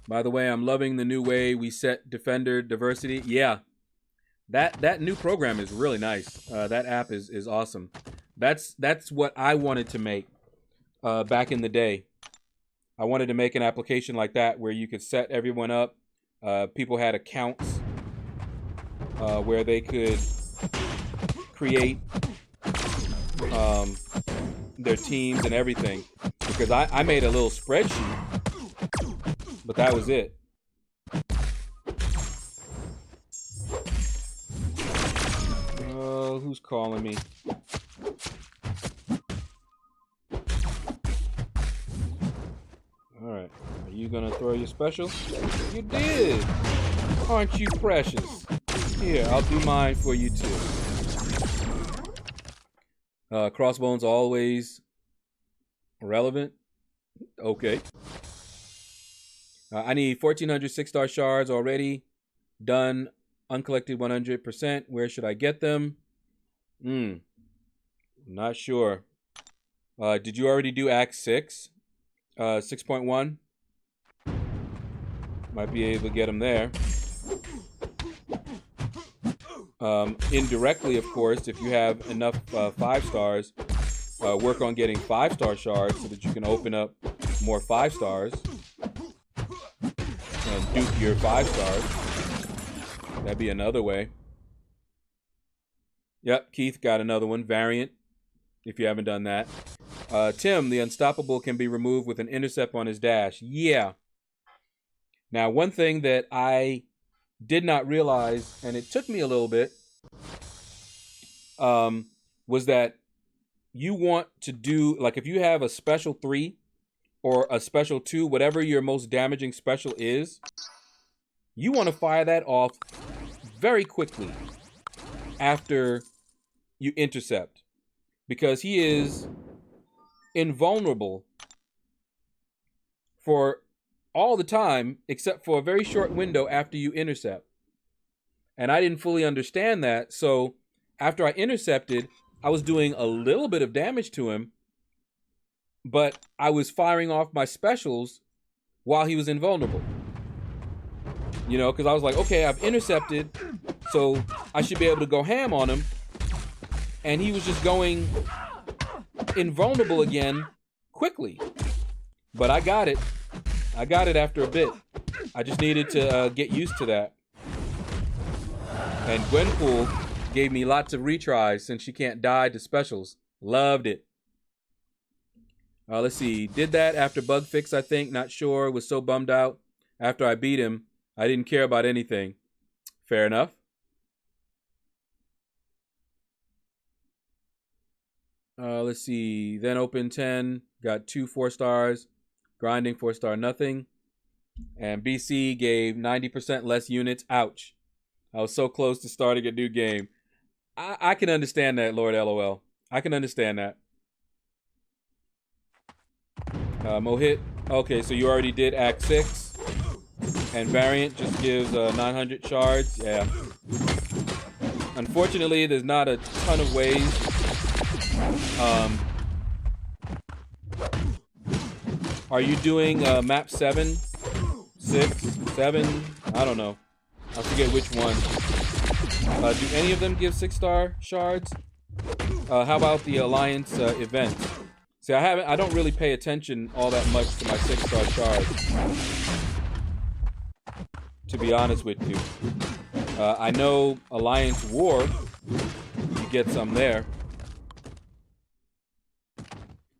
By the way, I'm loving the new way we set Defender diversity. Yeah. That new program is really nice. That app is awesome. That's what I wanted to make back in the day. I wanted to make an application like that where you could set everyone up. People had accounts where they could create their teams and everything. Because I made a little spreadsheet, but that was it. Who's calling me? Alright, are you gonna throw your special? You did! Aren't you precious? Here, I'll do mine for you too. Crossbones always relevant? Okay. I need 1,400 6-star shards already. Done. Uncollected 100%. Where should I get them? Not sure. Did you already do Act 6? 6.1? Might be able to get them there. Indirectly, of course, if you have enough 5 stars, work on getting 5-star shards so that you can open up more 5 stars and dupe your 5 stars. That'd be another way. Yep, Keith got another one. Variant, if you haven't done that. Tim, the Unstoppable can be removed with an intercept on his dash. Yeah. Now, one thing that I did not realize, and it took me a little bit, was that you want to do, like if you have a special 3 or a special 2, whatever your most damaging special is, you want to fire that off very quickly after you intercept, because he is invulnerable for all the time except for a very short window after you intercept. And I didn't fully understand that, so after I intercepted, I was doing a little bit of damage to him, but I was firing off my specials while he was invulnerable. You know, because I was like, okay, I've intercepted, so I should be able to go ham on him. And he was just going invulnerable again quickly. But I got it. I got it after a bit. I just needed to get used to that. And Gwenpool gave me lots of retries since she can't die to specials. Loved it. Let's see. Did that after bug fix, I think. Not sure. Was so bummed out. After I beat him, I didn't care about anything. Fair enough. Let's see. Then open 10. Got 2 4 stars. Grinding 4 star nothing. And BC gave 90% less units. Ouch. I was so close to starting a new game. I can understand that, Lord LOL. I can understand that. Mohit. Okay, so you already did Act 6. And Variant just gives 900 shards. Yeah. Unfortunately, there's not a ton of ways. Are you doing map 7? 6? 7? I don't know. I forget which one. Do any of them give 6-star shards? How about the Alliance event? See, I don't really pay attention all that much to my 6-star shards, to be honest with you. I know Alliance War, you get some there.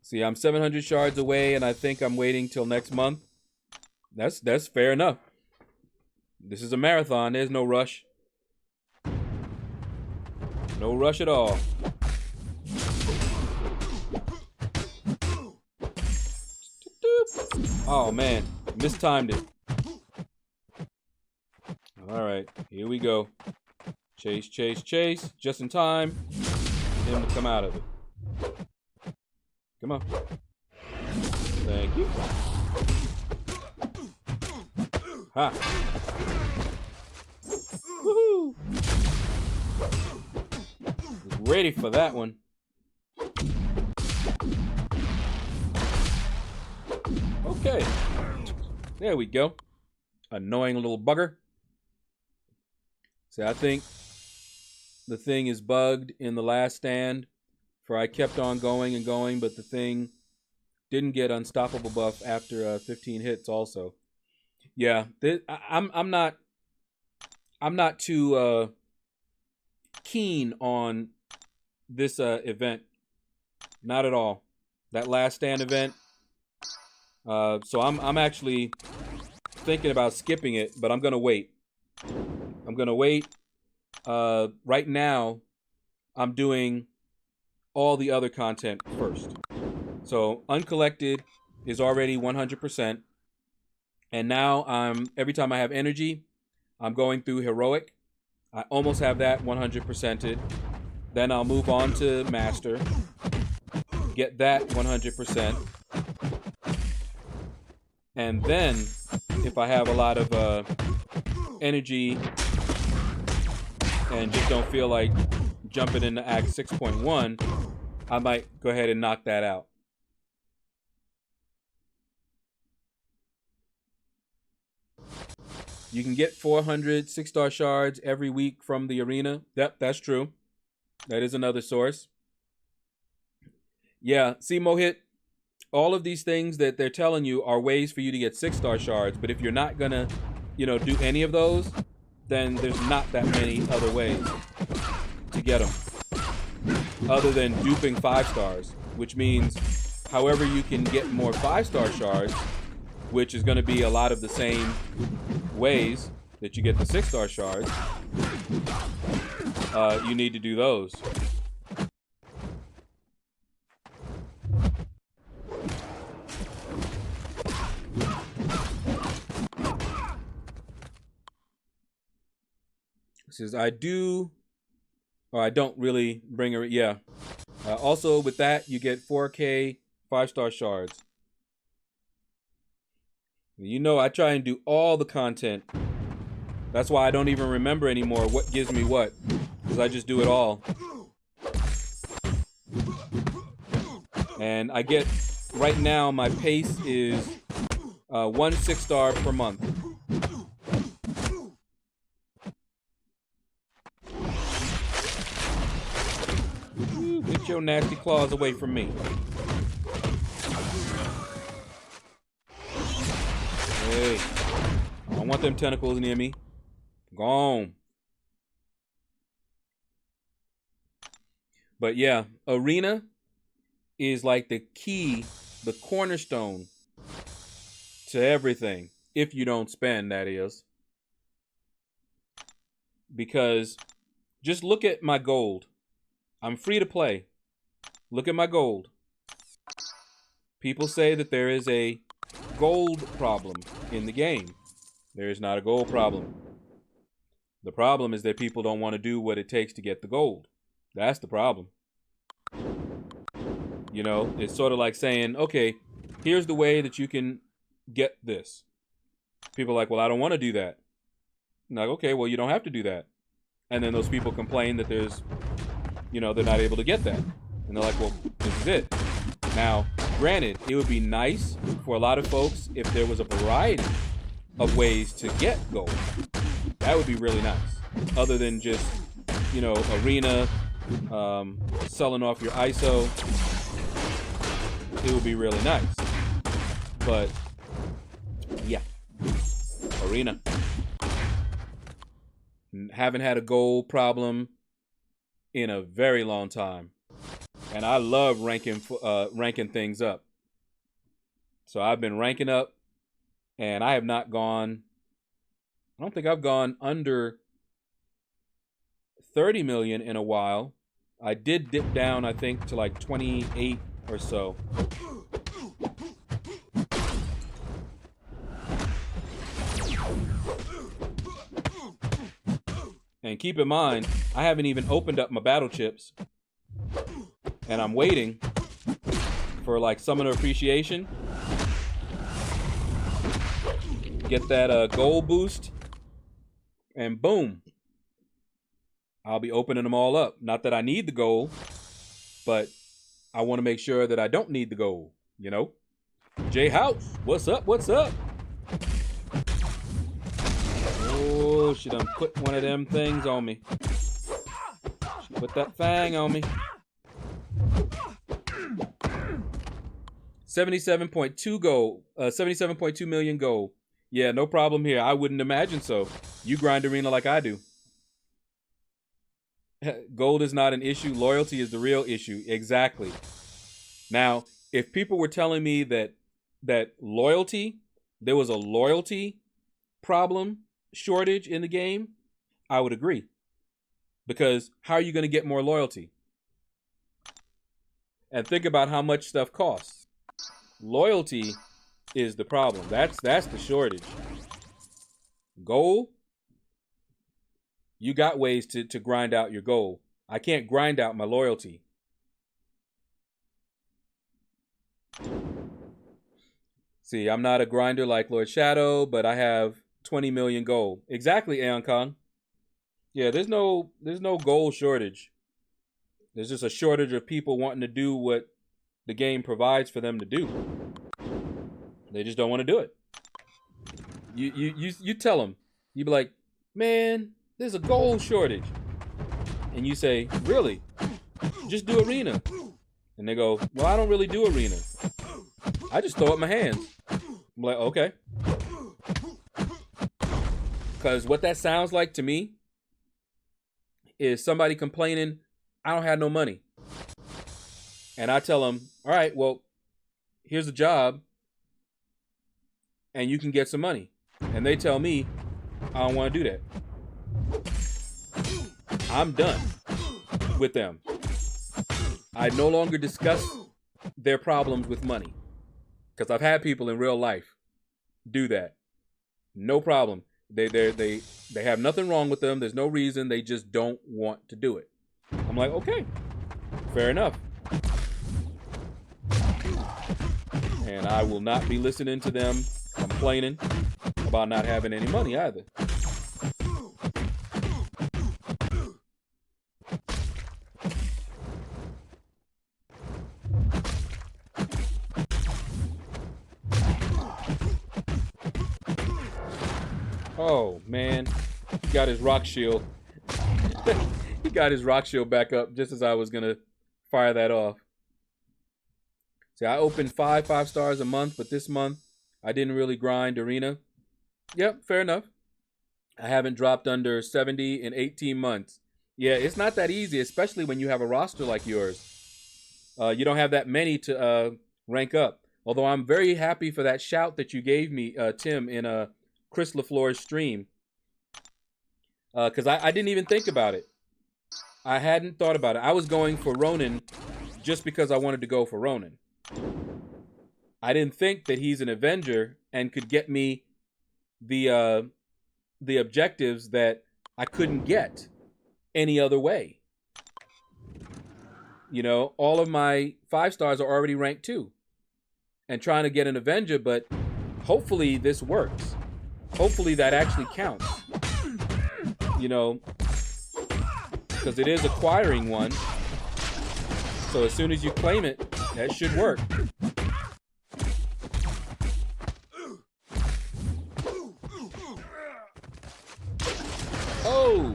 See, I'm 700 shards away, and I think I'm waiting till next month. That's fair enough. This is a marathon. There's no rush. No rush at all. Oh, man. Mistimed it. All right. Here we go. Chase, chase, chase. Just in time for him to come out of it. Come on. Thank you. Ha. Woohoo. Ready for that one. Okay. There we go. Annoying little bugger. See, I think the thing is bugged in the last stand, for I kept on going and going, but the thing didn't get unstoppable buff after 15 hits also. Yeah, I'm not too keen on this event. Not at all. That last stand event. So I'm actually thinking about skipping it, but I'm gonna wait. I'm gonna wait. Right now, I'm doing all the other content first. So uncollected is already 100%. And now every time I have energy, I'm going through heroic. I almost have that 100%ed. Then I'll move on to master. Get that 100%. And then if I have a lot of energy and just don't feel like jumping into Act 6.1, I might go ahead and knock that out. You can get 400 6-star shards every week from the arena. Yep, that's true. That is another source. Yeah, see, Mohit, all of these things that they're telling you are ways for you to get 6-star shards. But if you're not going to, do any of those, then there's not that many other ways to get them. Other than duping 5 stars, which means however you can get more 5-star shards, which is going to be a lot of the same ways that you get the 6-star shards, you need to do those. It says, I do, or I don't really bring her, yeah. Also, with that, you get 4K 5-star shards. I try and do all the content. That's why I don't even remember anymore what gives me what, because I just do it all. And I get, right now, my pace is 1 6-star per month. Ooh, get your nasty claws away from me. Hey, I don't want them tentacles near me. Gone. But yeah, arena is like the key, the cornerstone to everything. If you don't spend, that is. Because just look at my gold. I'm free to play. Look at my gold. People say that there is a gold problem in the game. There is not a gold problem. The problem is that people don't want to do what it takes to get the gold. That's the problem. It's sort of like saying, okay, here's the way that you can get this. People are like, well, I don't want to do that. I'm like, okay, well, you don't have to do that. And then those people complain that there's, they're not able to get that. And they're like, well, this is it. Now, granted, it would be nice for a lot of folks if there was a variety of ways to get gold. That would be really nice. Other than just, arena, selling off your ISO. It would be really nice. But, yeah. Arena. Haven't had a gold problem in a very long time. And I love ranking things up. So I've been ranking up, and I have not gone, I don't think I've gone under 30 million in a while. I did dip down, I think, to like 28 or so. And keep in mind, I haven't even opened up my battle chips. And I'm waiting for like Summoner Appreciation. Get that gold boost. And boom. I'll be opening them all up. Not that I need the gold, but I want to make sure that I don't need the gold, J House, what's up? What's up? Oh, she done put one of them things on me. She put that fang on me. 77.2 gold. 77.2 million gold. Yeah, no problem here. I wouldn't imagine so. You grind arena like I do. Gold is not an issue. Loyalty is the real issue. Exactly. Now, if people were telling me that loyalty, there was a loyalty problem, shortage in the game, I would agree. Because how are you going to get more loyalty? And think about how much stuff costs. Loyalty is the problem. That's the shortage. Gold, you got ways to grind out your goal. I can't grind out my loyalty. See, I'm not a grinder like Lord Shadow, but I have 20 million gold. Exactly, Aeon Khan. Yeah, there's no gold shortage. There's just a shortage of people wanting to do what the game provides for them to do. They just don't want to do it. You tell them. You'd be like, man, there's a gold shortage. And you say, really? Just do arena. And they go, well, I don't really do arena. I just throw up my hands. I'm like, okay. Because what that sounds like to me is somebody complaining, I don't have no money. And I tell them, all right, well, here's a job and you can get some money. And they tell me, I don't want to do that. I'm done with them. I no longer discuss their problems with money. Because I've had people in real life do that. No problem. They have nothing wrong with them. There's no reason. They just don't want to do it. I'm like, okay, fair enough. And I will not be listening to them complaining about not having any money either. Oh, man. He got his rock shield. He got his rock shield back up just as I was going to fire that off. See, I opened 5 stars a month, but this month I didn't really grind arena. Yep, fair enough. I haven't dropped under 70 in 18 months. Yeah, it's not that easy, especially when you have a roster like yours. You don't have that many to rank up. Although I'm very happy for that shout that you gave me, Tim, in Chris LaFleur's stream. Because I didn't even think about it. I hadn't thought about it. I was going for Ronin just because I wanted to go for Ronin. I didn't think that he's an Avenger and could get me the objectives that I couldn't get any other way. You know, all of my 5 stars are already ranked 2. And trying to get an Avenger, but hopefully this works. Hopefully that actually counts. You know, because it is acquiring one. So as soon as you claim it, that should work. Oh!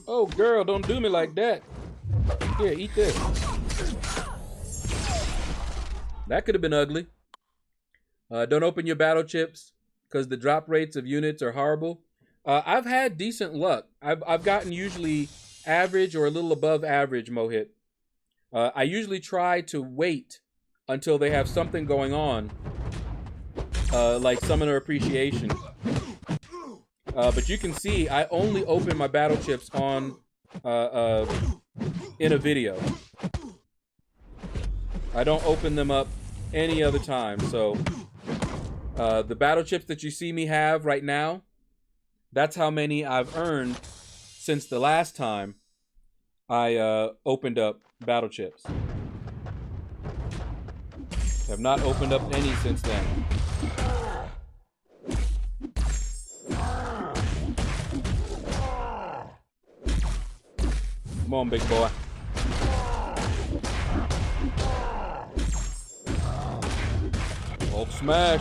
Oh, girl, don't do me like that. Here, eat this. That could have been ugly. Don't open your battle chips because the drop rates of units are horrible. I've had decent luck. I've gotten usually average or a little above average Mohit. I usually try to wait until they have something going on, like Summoner Appreciation. But you can see I only open my battle chips on in a video. I don't open them up any other time. So the battle chips that you see me have right now, that's how many I've earned since the last time I opened up battle chips. Have not opened up any since then. Come on, big boy. Hulk smash.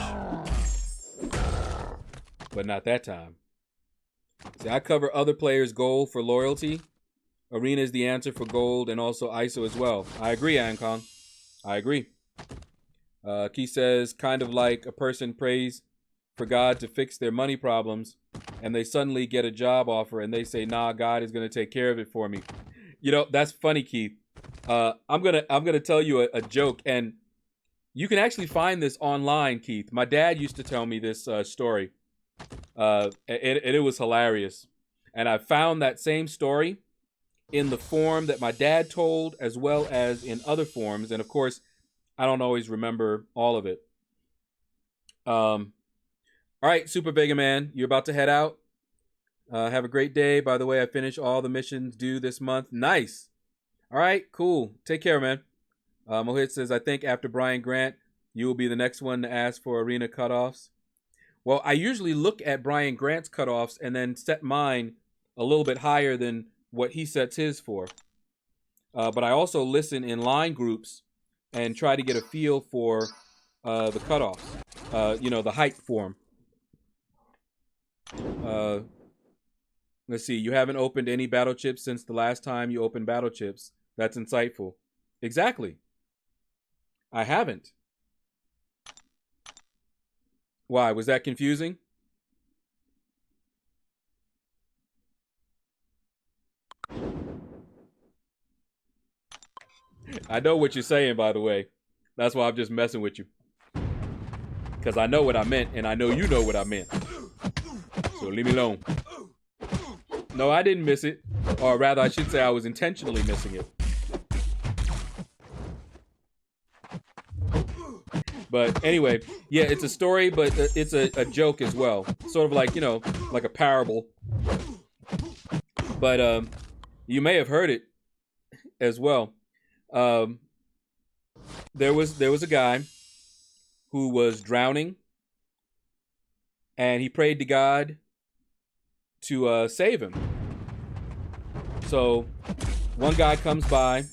But not that time. See, I cover other players' gold for loyalty. Arena is the answer for gold and also ISO as well. I agree, Ankong. I agree. Key says, kind of like a person prays for God to fix their money problems and they suddenly get a job offer and they say, nah, God is going to take care of it for me. You know, that's funny, Keith. I'm gonna tell you a joke, and you can actually find this online, Keith. My dad used to tell me this story. It was hilarious. And I found that same story in the form that my dad told, as well as in other forms. And of course, I don't always remember all of it. All right, Super Vega Man, you're about to head out. Have a great day. By the way, I finished all the missions due this month. Nice. All right, cool. Take care, man. Mohit says, I think after Brian Grant, you will be the next one to ask for arena cutoffs. Well, I usually look at Brian Grant's cutoffs and then set mine a little bit higher than what he sets his for. But I also listen in line groups and try to get a feel for the cutoffs. You know, the height form. Uh, let's see. You haven't opened any battle chips since the last time you opened battle chips. That's insightful. Exactly. I haven't. Why? Was that confusing? I know what you're saying, by the way. That's why I'm just messing with you. Because I know what I meant, and I know you know what I meant. So leave me alone. No, I didn't miss it. Or rather, I should say I was intentionally missing it. But anyway, yeah, it's a story, but it's a joke as well. Sort of like, like a parable. But you may have heard it as well. There was a guy who was drowning, and he prayed to God to save him. So one guy comes by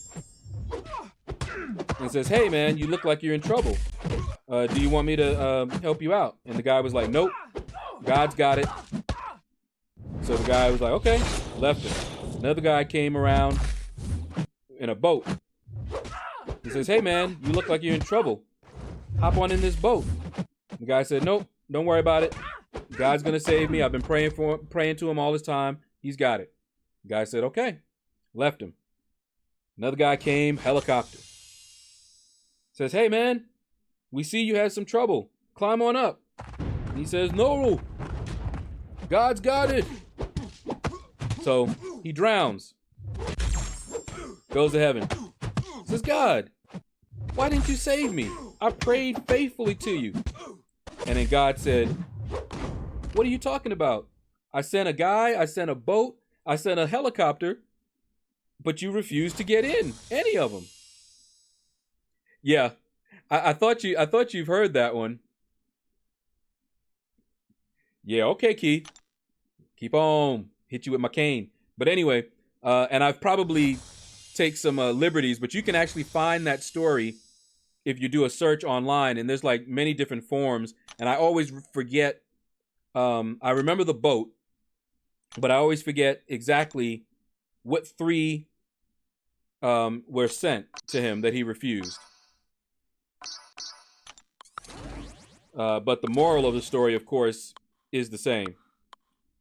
and says, "Hey man, you look like you're in trouble. Do you want me to help you out?" And the guy was like, "Nope, God's got it." So the guy was like, "Okay," left him. Another guy came around in a boat. He says, "Hey man, you look like you're in trouble. Hop on in this boat." The guy said, "Nope, don't worry about it. God's gonna save me. I've been praying to him all this time. He's got it." The guy said, "Okay," left him. Another guy came, helicopter. Says, "Hey man, we see you had some trouble. Climb on up." And he says, "No, God's got it." So he drowns, goes to heaven. Says, "God, why didn't you save me? I prayed faithfully to you." And then God said, "What are you talking about? I sent a guy, I sent a boat, I sent a helicopter, but you refused to get in any of them." Yeah, I thought you've heard that one. Yeah, okay, Key. Keep on. Hit you with my cane. But anyway, and I've probably take some liberties, but you can actually find that story if you do a search online, and there's like many different forms. And I always forget. I remember the boat, but I always forget exactly what three were sent to him that he refused. But the moral of the story, of course, is the same.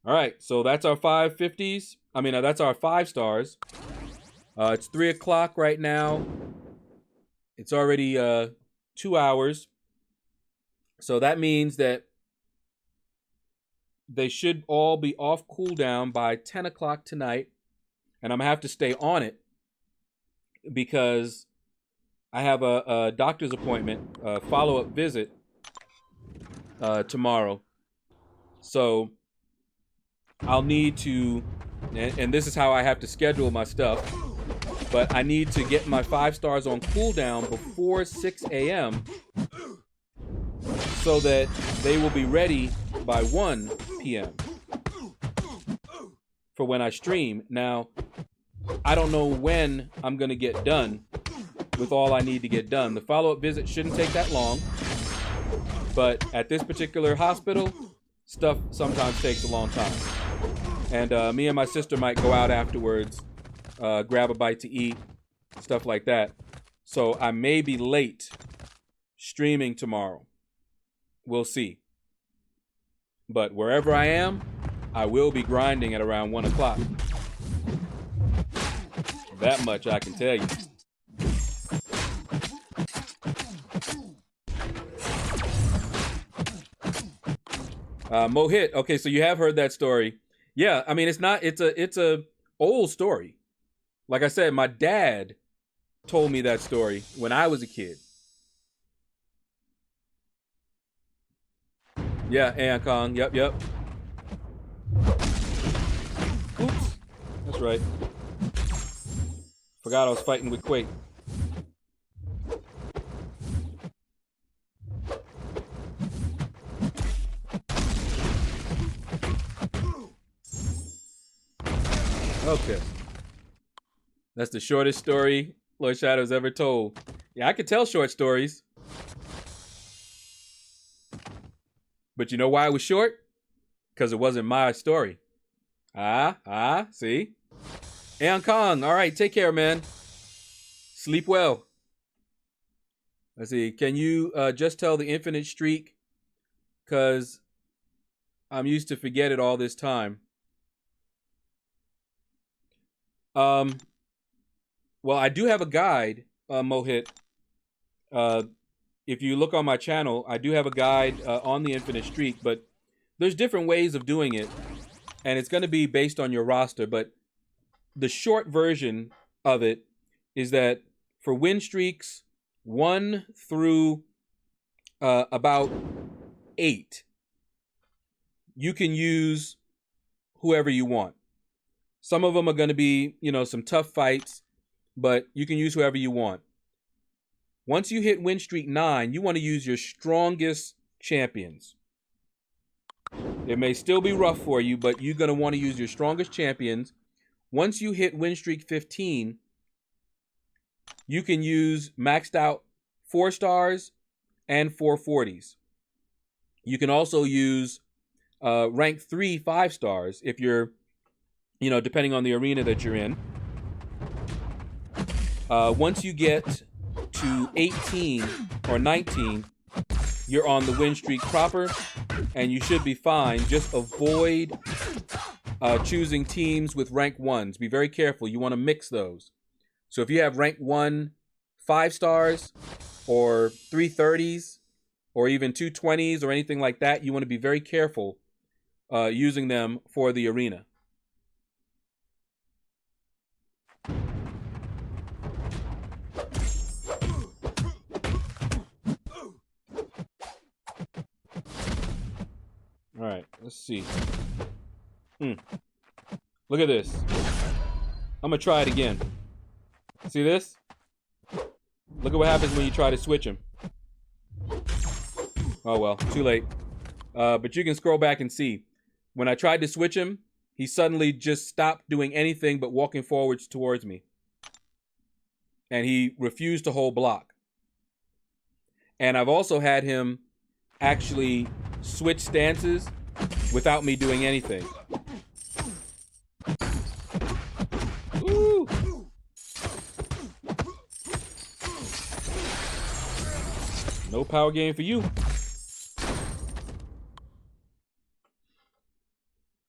All right, so that's our 550s. I mean, that's our 5 stars. It's 3 o'clock right now. It's already 2 hours. So that means that they should all be off cooldown by 10 o'clock tonight. And I'm going to have to stay on it because I have a doctor's appointment, a follow-up visit tomorrow. So I'll need to, and this is how I have to schedule my stuff, but I need to get my 5 stars on cooldown before 6 a.m. so that they will be ready by 1 p.m. for when I stream. Now, I don't know when I'm going to get done with all I need to get done. The follow-up visit shouldn't take that long, but at this particular hospital, stuff sometimes takes a long time. And me and my sister might go out afterwards, grab a bite to eat, stuff like that. So I may be late streaming tomorrow. We'll see. But wherever I am, I will be grinding at around 1 o'clock. That much I can tell you. Mohit, okay, so you have heard that story. Yeah, I mean, it's a old story. Like I said, my dad told me that story when I was a kid. Yeah, Aeon Kong, yep. Oops, that's right. Forgot I was fighting with Quake. Okay. That's the shortest story Lord Shadow's ever told. Yeah, I could tell short stories. But you know why it was short? because it wasn't my story. See? Aeon Kong, all right, take care, man. Sleep well. Let's see, can you just tell the infinite streak? Because I'm used to forget it all this time. Well, I do have a guide, Mohit. If you look on my channel, I do have a guide on the infinite streak, but there's different ways of doing it, and it's going to be based on your roster. But the short version of it is that for win streaks 1 through about 8, you can use whoever you want. Some of them are going to be, some tough fights, but you can use whoever you want. Once you hit win streak 9, you want to use your strongest champions. It may still be rough for you, but you're going to want to use your strongest champions. Once you hit win streak 15, you can use maxed out 4 stars and 440s. You can also use rank 3 5 stars if you're, depending on the arena that you're in. Once you get to 18 or 19, you're on the win streak proper, and you should be fine. Just avoid choosing teams with rank 1s. Be very careful. You want to mix those. So if you have rank 1 5 stars or 330s or even 220s or anything like that, you want to be very careful using them for the arena. All right, let's see. Look at this. I'm going to try it again. See this? Look at what happens when you try to switch him. Oh, well, too late. But you can scroll back and see. When I tried to switch him, he suddenly just stopped doing anything but walking forwards towards me. And he refused to hold block. And I've also had him actually switch stances without me doing anything. Ooh. No power game for you.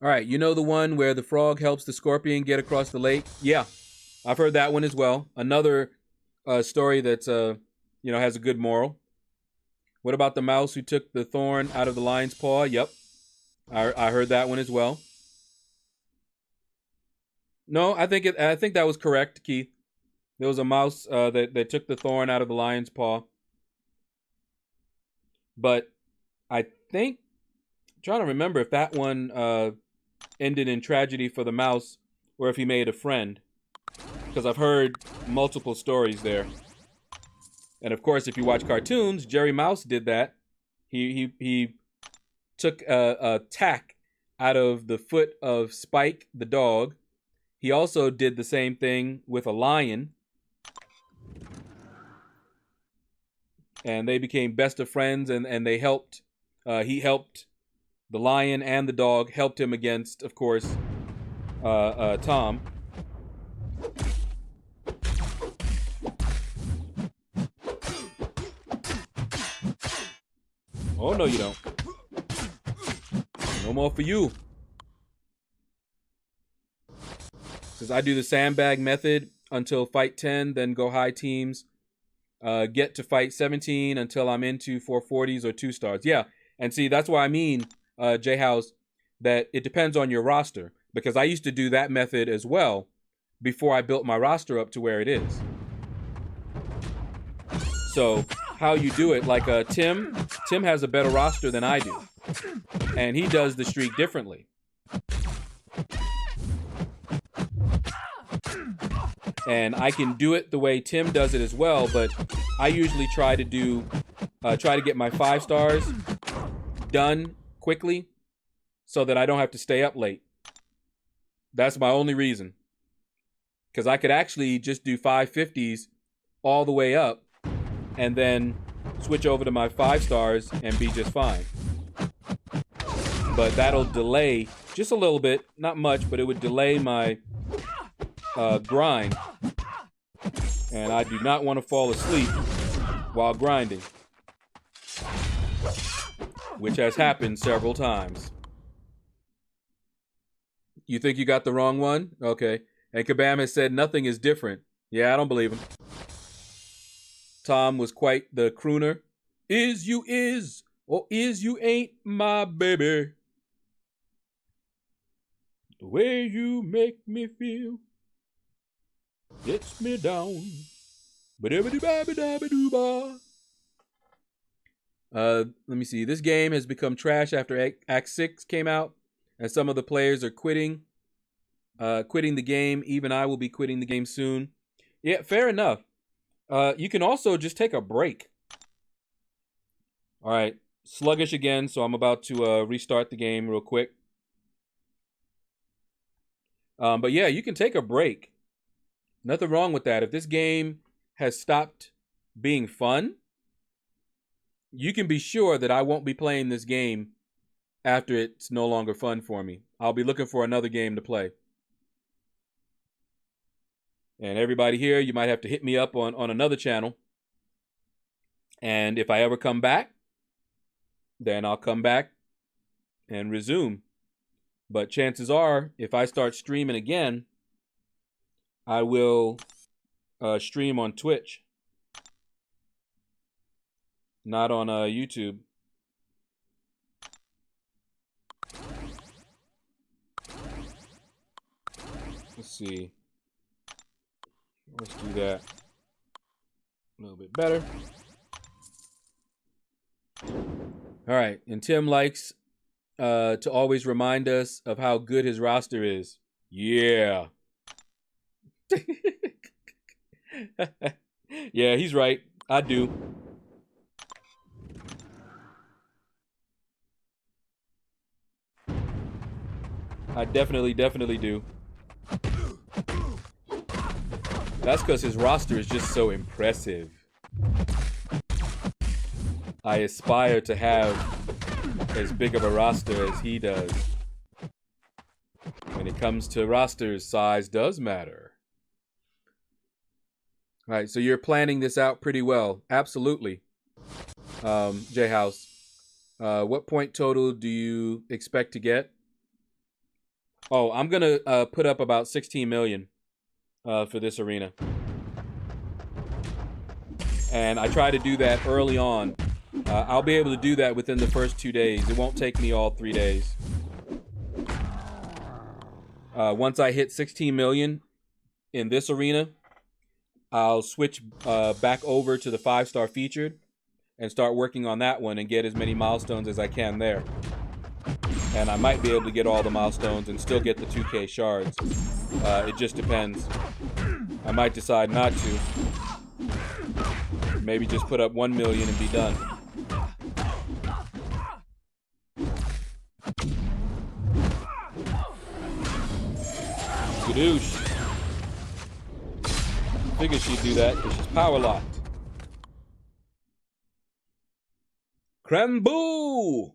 All right, you know the one where the frog helps the scorpion get across the lake? Yeah, I've heard that one as well. Another story that's has a good moral. What about the mouse who took the thorn out of the lion's paw? Yep, I heard that one as well. No, I think that was correct, Keith. There was a mouse that took the thorn out of the lion's paw. But I think, I'm trying to remember if that one ended in tragedy for the mouse or if he made a friend. Because I've heard multiple stories there. And of course, if you watch cartoons, Jerry Mouse did that. He took a tack out of the foot of Spike, the dog. He also did the same thing with a lion. And they became best of friends, and they helped. He helped the lion, and the dog helped him against, of course, Tom. Oh, no, you don't. No more for you. Says I do the sandbag method until fight 10, then go high teams. Get to fight 17 until I'm into 440s or 2 stars. Yeah, and see, that's why I mean, J-House, that it depends on your roster. Because I used to do that method as well before I built my roster up to where it is. So how you do it, like Tim has a better roster than I do. And he does the streak differently. And I can do it the way Tim does it as well, but I usually try to get my 5 stars done quickly so that I don't have to stay up late. That's my only reason. Because I could actually just do 550s all the way up and then switch over to my 5 stars and be just fine. but that'll delay just a little bit, not much, but it would delay my grind. And I do not want to fall asleep while grinding, which has happened several times. You think you got the wrong one? Okay. And Kabam has said nothing is different. Yeah, I don't believe him. Tom was quite the crooner. Is you is, or is you ain't my baby. The way you make me feel gets me down. Let me see. This game has become trash after Act 6 came out, and some of the players are quitting the game. Even I will be quitting the game soon. Yeah, fair enough. You can also just take a break. All right, sluggish again, so I'm about to restart the game real quick. But yeah, you can take a break. Nothing wrong with that. If this game has stopped being fun, you can be sure that I won't be playing this game after it's no longer fun for me. I'll be looking for another game to play. And everybody here, you might have to hit me up on another channel. And if I ever come back, then I'll come back and resume. But chances are, if I start streaming again, I will stream on Twitch, not on YouTube. Let's see. Let's do that a little bit better. All right, and Tim likes to always remind us of how good his roster is. Yeah. Yeah, he's right. I do. I definitely do. That's because his roster is just so impressive. I aspire to have as big of a roster as he does. When it comes to rosters, size does matter. All right, so you're planning this out pretty well. Absolutely. J-House. What point total do you expect to get? Oh, I'm going to put up about 16 million for this arena. And I try to do that early on. I'll be able to do that within the first 2 days. It won't take me all 3 days. Once I hit 16 million in this arena, I'll switch back over to the 5-star featured and start working on that one and get as many milestones as I can there. And I might be able to get all the milestones and still get the 2K shards. It just depends. I might decide not to. Maybe just put up 1 million and be done. Skadoosh. Figured she'd do that because she's power locked. Cramboo!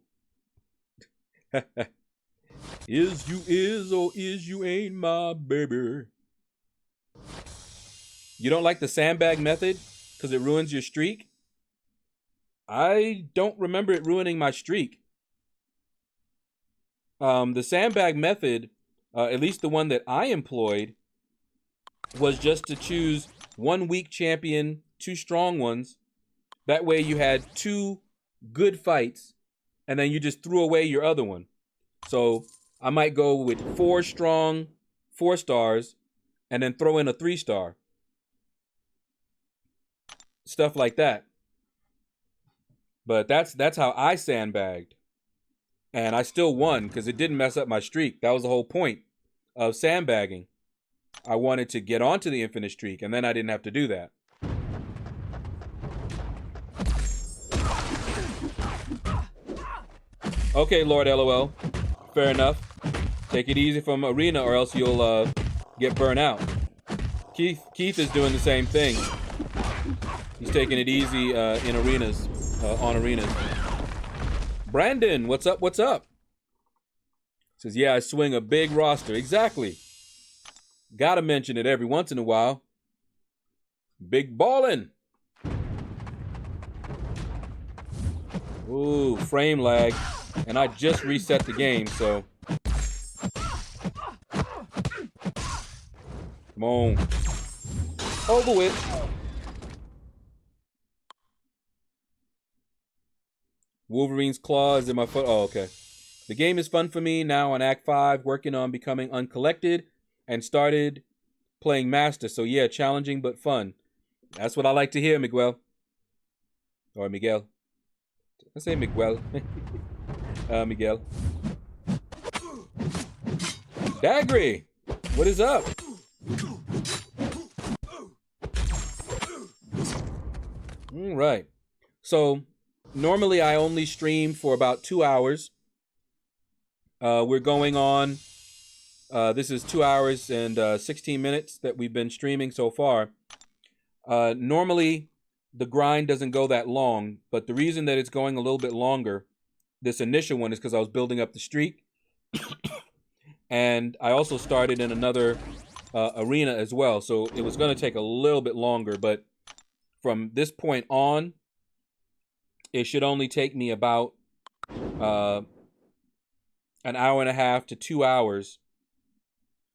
Is you is or is you ain't my baby. You don't like the sandbag method because it ruins your streak? I don't remember it ruining my streak. The sandbag method, at least the one that I employed, was just to choose 1 weak champion, 2 strong ones. That way you had 2 good fights, and then you just threw away your other one. So I might go with 4 strong 4 stars, and then throw in a 3-star. Stuff like that. But that's how I sandbagged. And I still won because it didn't mess up my streak. That was the whole point of sandbagging. I wanted to get onto the infinite streak, and then I didn't have to do that. Okay, Lord LOL. Fair enough. Take it easy from Arena or else you'll get burnt out. Keith is doing the same thing. He's taking it easy in arenas, on arenas. Brandon, what's up? What's up? Says, yeah, I swing a big roster. Exactly. Gotta mention it every once in a while. Big ballin'. Ooh, frame lag. And I just reset the game, so. Come on. Over with. Wolverine's claw is in my foot. Oh, okay. The game is fun for me now on Act 5, working on becoming uncollected, and started playing Master. So yeah, challenging but fun. That's what I like to hear, Miguel. Or Miguel. I say Miguel. Miguel. Dagry, what is up? All right. So normally I only stream for about 2 hours. We're going on. This is 2 hours and 16 minutes that we've been streaming so far. Normally, the grind doesn't go that long, but the reason that it's going a little bit longer, this initial one, is because I was building up the streak. And I also started in another arena as well, so it was going to take a little bit longer, but from this point on, it should only take me about an hour and a half to 2 hours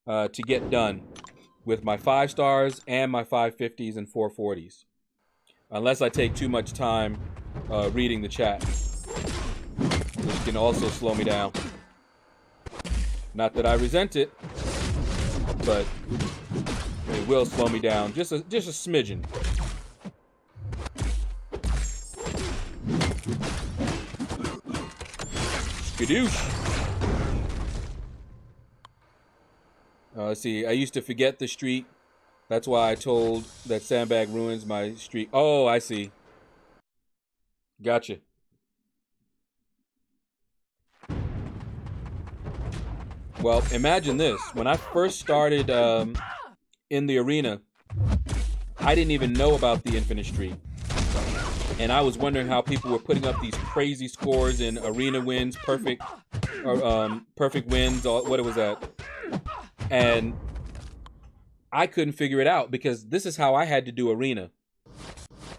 to get done with my 5 stars and my 550s and 440s. Unless I take too much time reading the chat, which can also slow me down. Not that I resent it, but it will slow me down just a smidgen. Skadoosh. Let's see. I used to forget the streak. That's why I told that Sandbag ruins my streak. Oh, I see. Gotcha. Well, imagine this. When I first started in the arena, I didn't even know about the infinite streak. And I was wondering how people were putting up these crazy scores in arena wins, perfect wins, or what it was at. And I couldn't figure it out because this is how I had to do arena.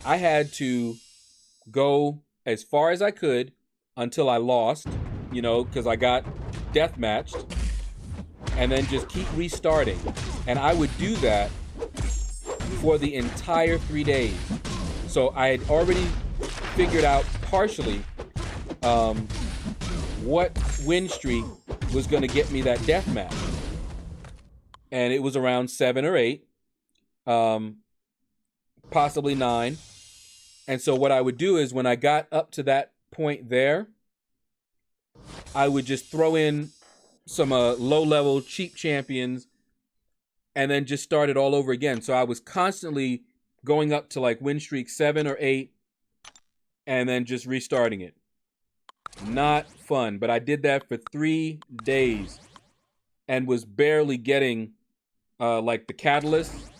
I had to go as far as I could until I lost, because I got deathmatched, and then just keep restarting. And I would do that for the entire 3 days. So I had already figured out partially what win streak was going to get me that deathmatch. And it was around 7 or 8, possibly 9. And so what I would do is when I got up to that point there, I would just throw in some low-level cheap champions and then just start it all over again. So I was constantly going up to like win streak 7 or 8 and then just restarting it. Not fun, but I did that for 3 days and was barely getting like the catalysts.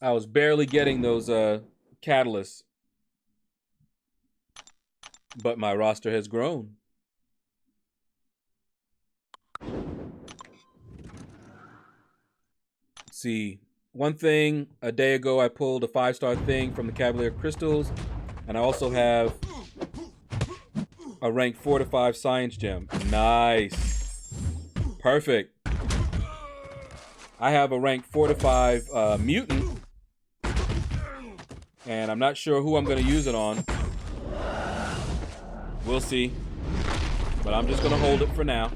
I was barely getting those catalysts. But my roster has grown. Let's see. One thing, a day ago I pulled a 5-star thing from the Cavalier Crystals, and I also have a rank 4 to 5 science gem. Nice. Perfect. I have a rank 4 to 5 mutant, and I'm not sure who I'm going to use it on. We'll see. But I'm just going to hold it for now.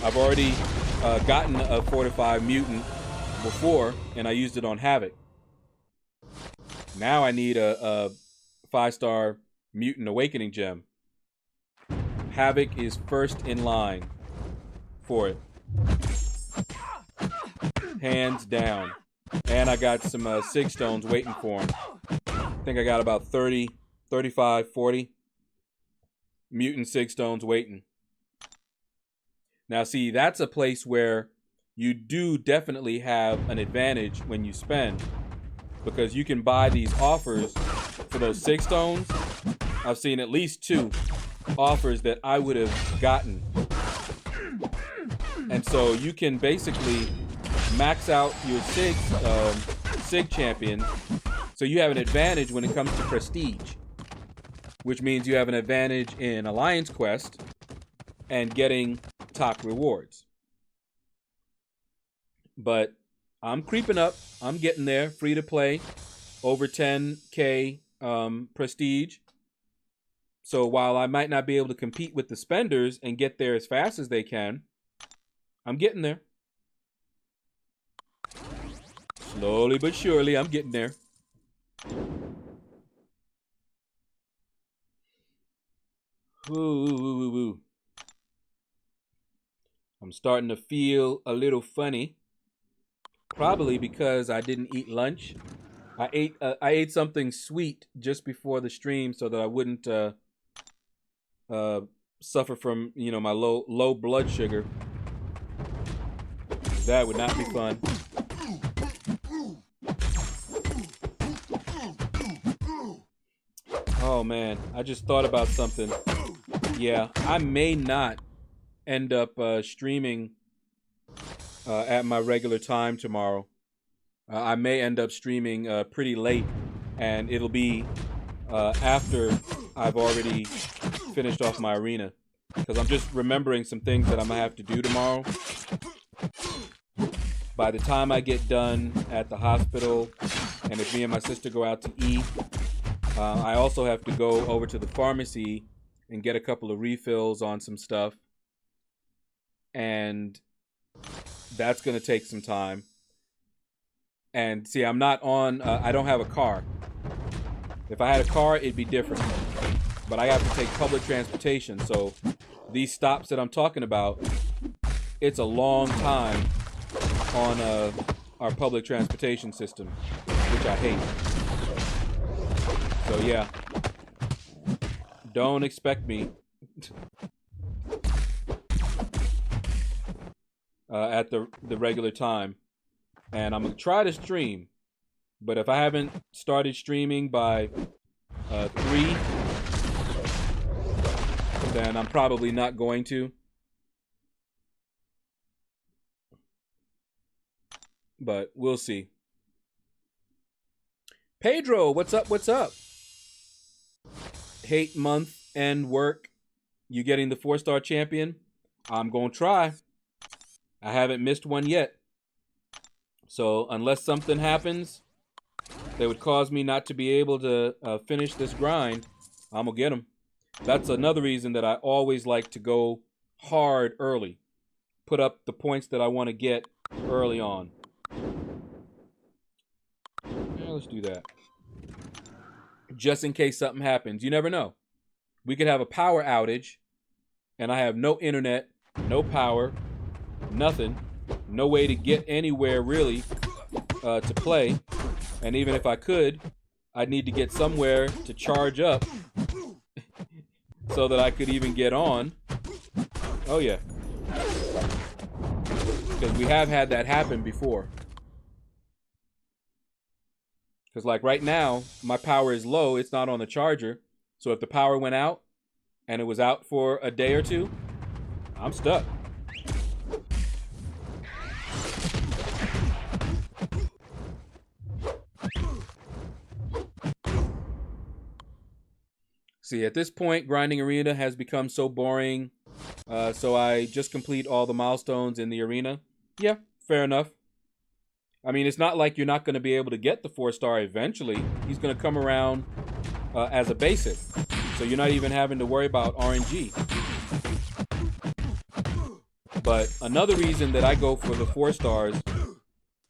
I've already gotten a 4 to 5 mutant before, and I used it on Havoc. Now I need a 5-star mutant awakening gem. Havoc is first in line for it. Hands down. And I got some Sig Stones waiting for him. I think I got about 30, 35, 40 mutant Sig Stones waiting. Now see, that's a place where you do definitely have an advantage when you spend, because you can buy these offers for those Sig Stones. I've seen at least 2 offers that I would have gotten And so you can basically max out your Sig champion, so you have an advantage when it comes to prestige, which means you have an advantage in Alliance Quest and getting top rewards. But I'm creeping up. I'm getting there. Free to play. Over 10K prestige. So while I might not be able to compete with the spenders and get there as fast as they can, I'm getting there. Slowly but surely, I'm getting there. Ooh. I'm starting to feel a little funny. Probably because I didn't eat lunch. I ate something sweet just before the stream so that I wouldn't suffer from, you know, my low blood sugar. That would not be fun. Oh man, I just thought about something. Yeah, I may not end up streaming at my regular time tomorrow. I may end up streaming pretty late, and it'll be after I've already finished off my arena, because I'm just remembering some things that I'm gonna have to do tomorrow. By the time I get done at the hospital, and if me and my sister go out to eat, I also have to go over to the pharmacy and get a couple of refills on some stuff, and that's gonna take some time. And see, I'm not on, I don't have a car. If I had a car, it'd be different. But I have to take public transportation. So these stops that I'm talking about, it's a long time on our public transportation system, which I hate. So yeah, don't expect me at the regular time. And I'm going to try to stream. But if I haven't started streaming by 3, then I'm probably not going to. But we'll see. Pedro, what's up? What's up? Hate month end work. You getting the 4-star champion? I'm going to try. I haven't missed one yet. So unless something happens that would cause me not to be able to finish this grind, I'm going to get them. That's another reason that I always like to go hard early. Put up the points that I want to get early on. Yeah, let's do that. Just in case something happens. You never know. We could have a power outage, and I have no internet, no power, nothing. No way to get anywhere really to play. And even if I could, I'd need to get somewhere to charge up so that I could even get on. Oh yeah. Because we have had that happen before. Because like right now, my power is low. It's not on the charger. So if the power went out and it was out for a day or two, I'm stuck. See, at this point, grinding arena has become so boring. So I just complete all the milestones in the arena. Yeah, fair enough. I mean, it's not like you're not going to be able to get the 4-star eventually. He's going to come around as a basic. So you're not even having to worry about RNG. But another reason that I go for the 4 stars,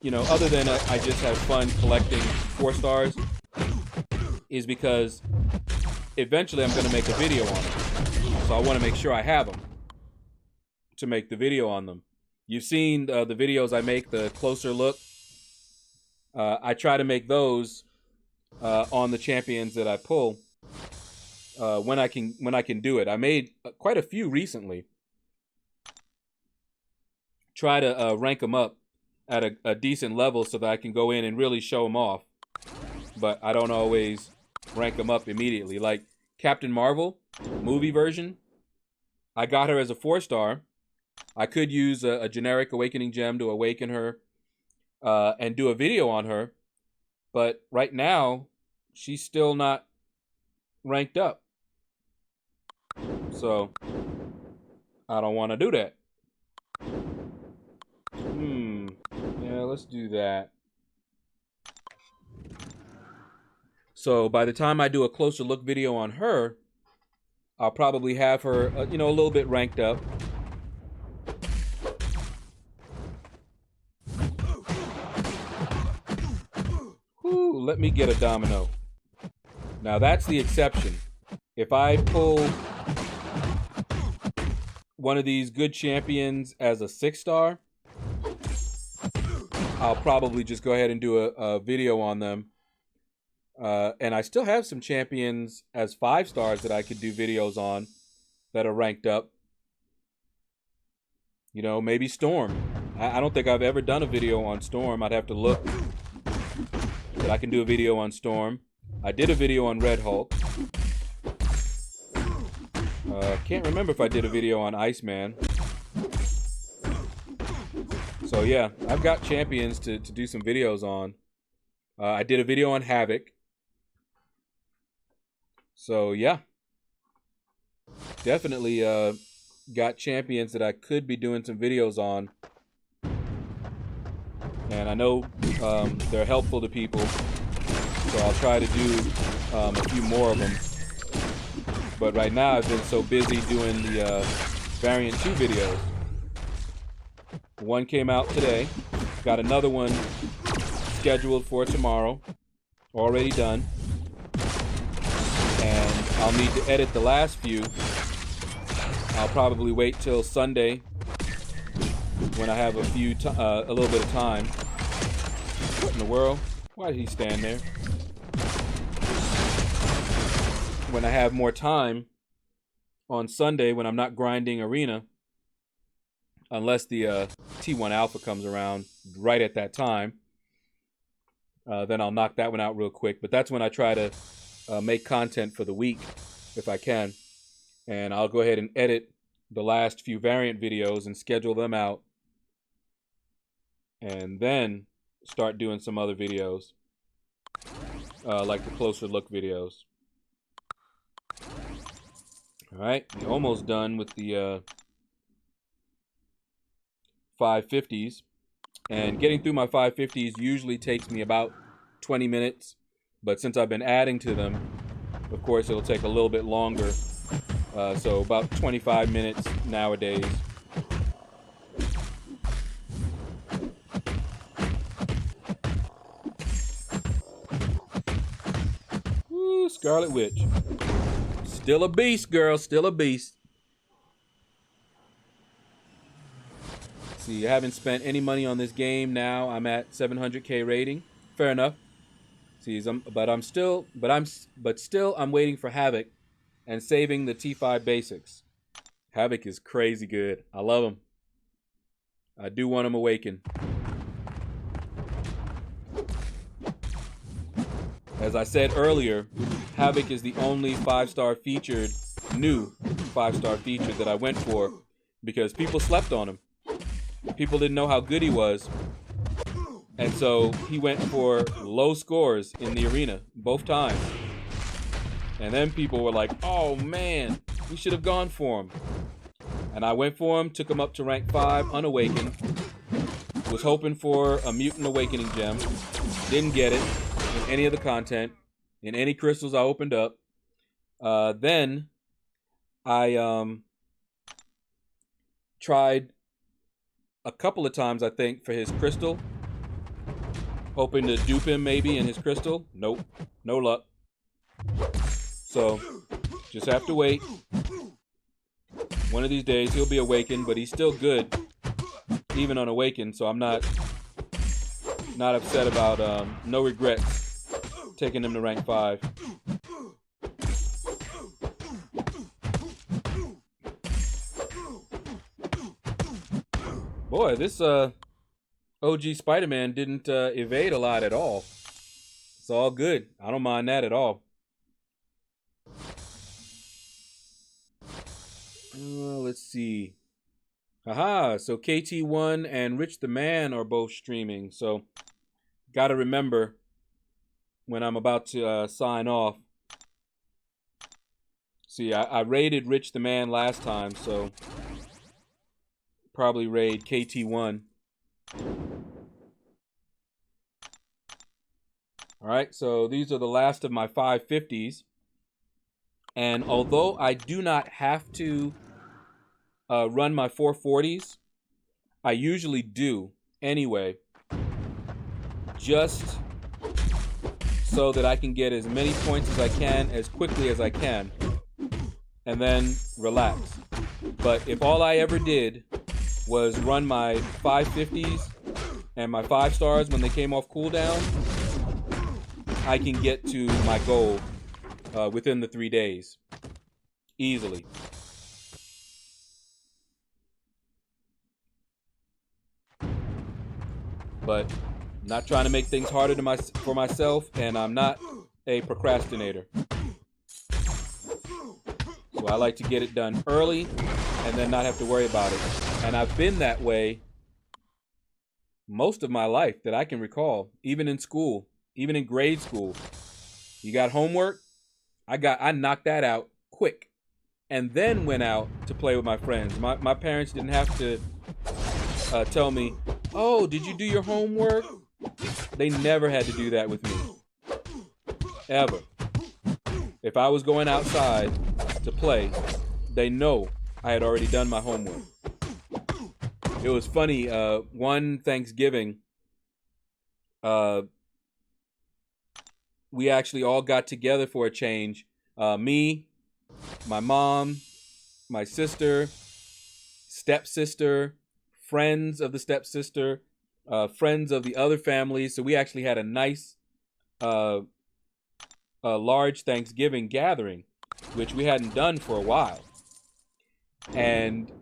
you know, other than I just have fun collecting 4 stars, is because eventually I'm going to make a video on them. So I want to make sure I have them to make the video on them. You've seen the videos I make, the closer look. I try to make those on the champions that I pull when I can do it. I made quite a few recently. Try to rank them up at a decent level so that I can go in and really show them off. But I don't always rank them up immediately. Like Captain Marvel, movie version, I got her as a 4-star, I could use a generic awakening gem to awaken her and do a video on her. But right now, she's still not ranked up. So I don't want to do that. Yeah, let's do that. So by the time I do a closer look video on her, I'll probably have her, a little bit ranked up. Whew, let me get a domino. Now that's the exception. If I pull one of these good champions as a 6-star, I'll probably just go ahead and do a video on them. And I still have some champions as 5-stars that I could do videos on that are ranked up. Maybe Storm. I don't think I've ever done a video on Storm. I'd have to look. But I can do a video on Storm. I did a video on Red Hulk. Can't remember if I did a video on Iceman. So yeah, I've got champions to do some videos on. I did a video on Havoc. So yeah, definitely got champions that I could be doing some videos on. And I know they're helpful to people, so I'll try to do a few more of them. But right now I've been so busy doing the Variant 2 videos. One came out today. Got another one scheduled for tomorrow. Already done. And I'll need to edit the last few. I'll probably wait till Sunday when I have a little bit of time. What in the world? Why did he stand there? When I have more time on Sunday, when I'm not grinding Arena, unless the T1 Alpha comes around right at that time, then I'll knock that one out real quick. But that's when I try to make content for the week, if I can. And I'll go ahead and edit the last few variant videos and schedule them out. And then start doing some other videos, like the closer look videos. All right, we're almost done with the 550s. And getting through my 550s usually takes me about 20 minutes. But since I've been adding to them, of course, it'll take a little bit longer. So about 25 minutes nowadays. Woo, Scarlet Witch. Still a beast, girl. Still a beast. See, I haven't spent any money on this game now. I'm at 700k rating. Fair enough. See, but still I'm waiting for Havoc and saving the T5 basics. Havoc is crazy good. I love him. I do want him awakened. As I said earlier, Havoc is the only 5-star featured, new 5-star feature that I went for because people slept on him. People didn't know how good he was. And so he went for low scores in the arena both times. And then people were like, oh man, we should have gone for him. And I went for him, took him up to rank 5, unawakened. Was hoping for a mutant awakening gem. Didn't get it in any of the content, in any crystals I opened up. Then I tried a couple of times, I think, for his crystal. Hoping to dupe him maybe in his crystal. Nope. No luck. So, just have to wait. One of these days he'll be awakened, but he's still good, even unawakened. So I'm not upset about no regrets taking him to rank 5. Boy, this OG Spider-Man didn't evade a lot at all. It's all good. I don't mind that at all. Let's see. Haha, so KT1 and Rich the Man are both streaming. So, got to remember when I'm about to sign off. See, I raided Rich the Man last time, so probably raid KT1. All right, so these are the last of my 550s. And although I do not have to run my 440s, I usually do anyway, just so that I can get as many points as I can as quickly as I can, and then relax. But if all I ever did was run my 550s and my 5 stars when they came off cooldown, I can get to my goal within the 3 days easily. But I'm not trying to make things harder for myself, and I'm not a procrastinator. So I like to get it done early and then not have to worry about it. And I've been that way most of my life that I can recall, even in school, even in grade school. You got homework? I knocked that out quick, and then went out to play with my friends. My parents didn't have to tell me, "Oh, did you do your homework?" They never had to do that with me, ever. If I was going outside to play, they know I had already done my homework. It was funny. One Thanksgiving, we actually all got together for a change. Me, my mom, my sister, stepsister, friends of the stepsister, friends of the other families. So we actually had a nice, large Thanksgiving gathering, which we hadn't done for a while. And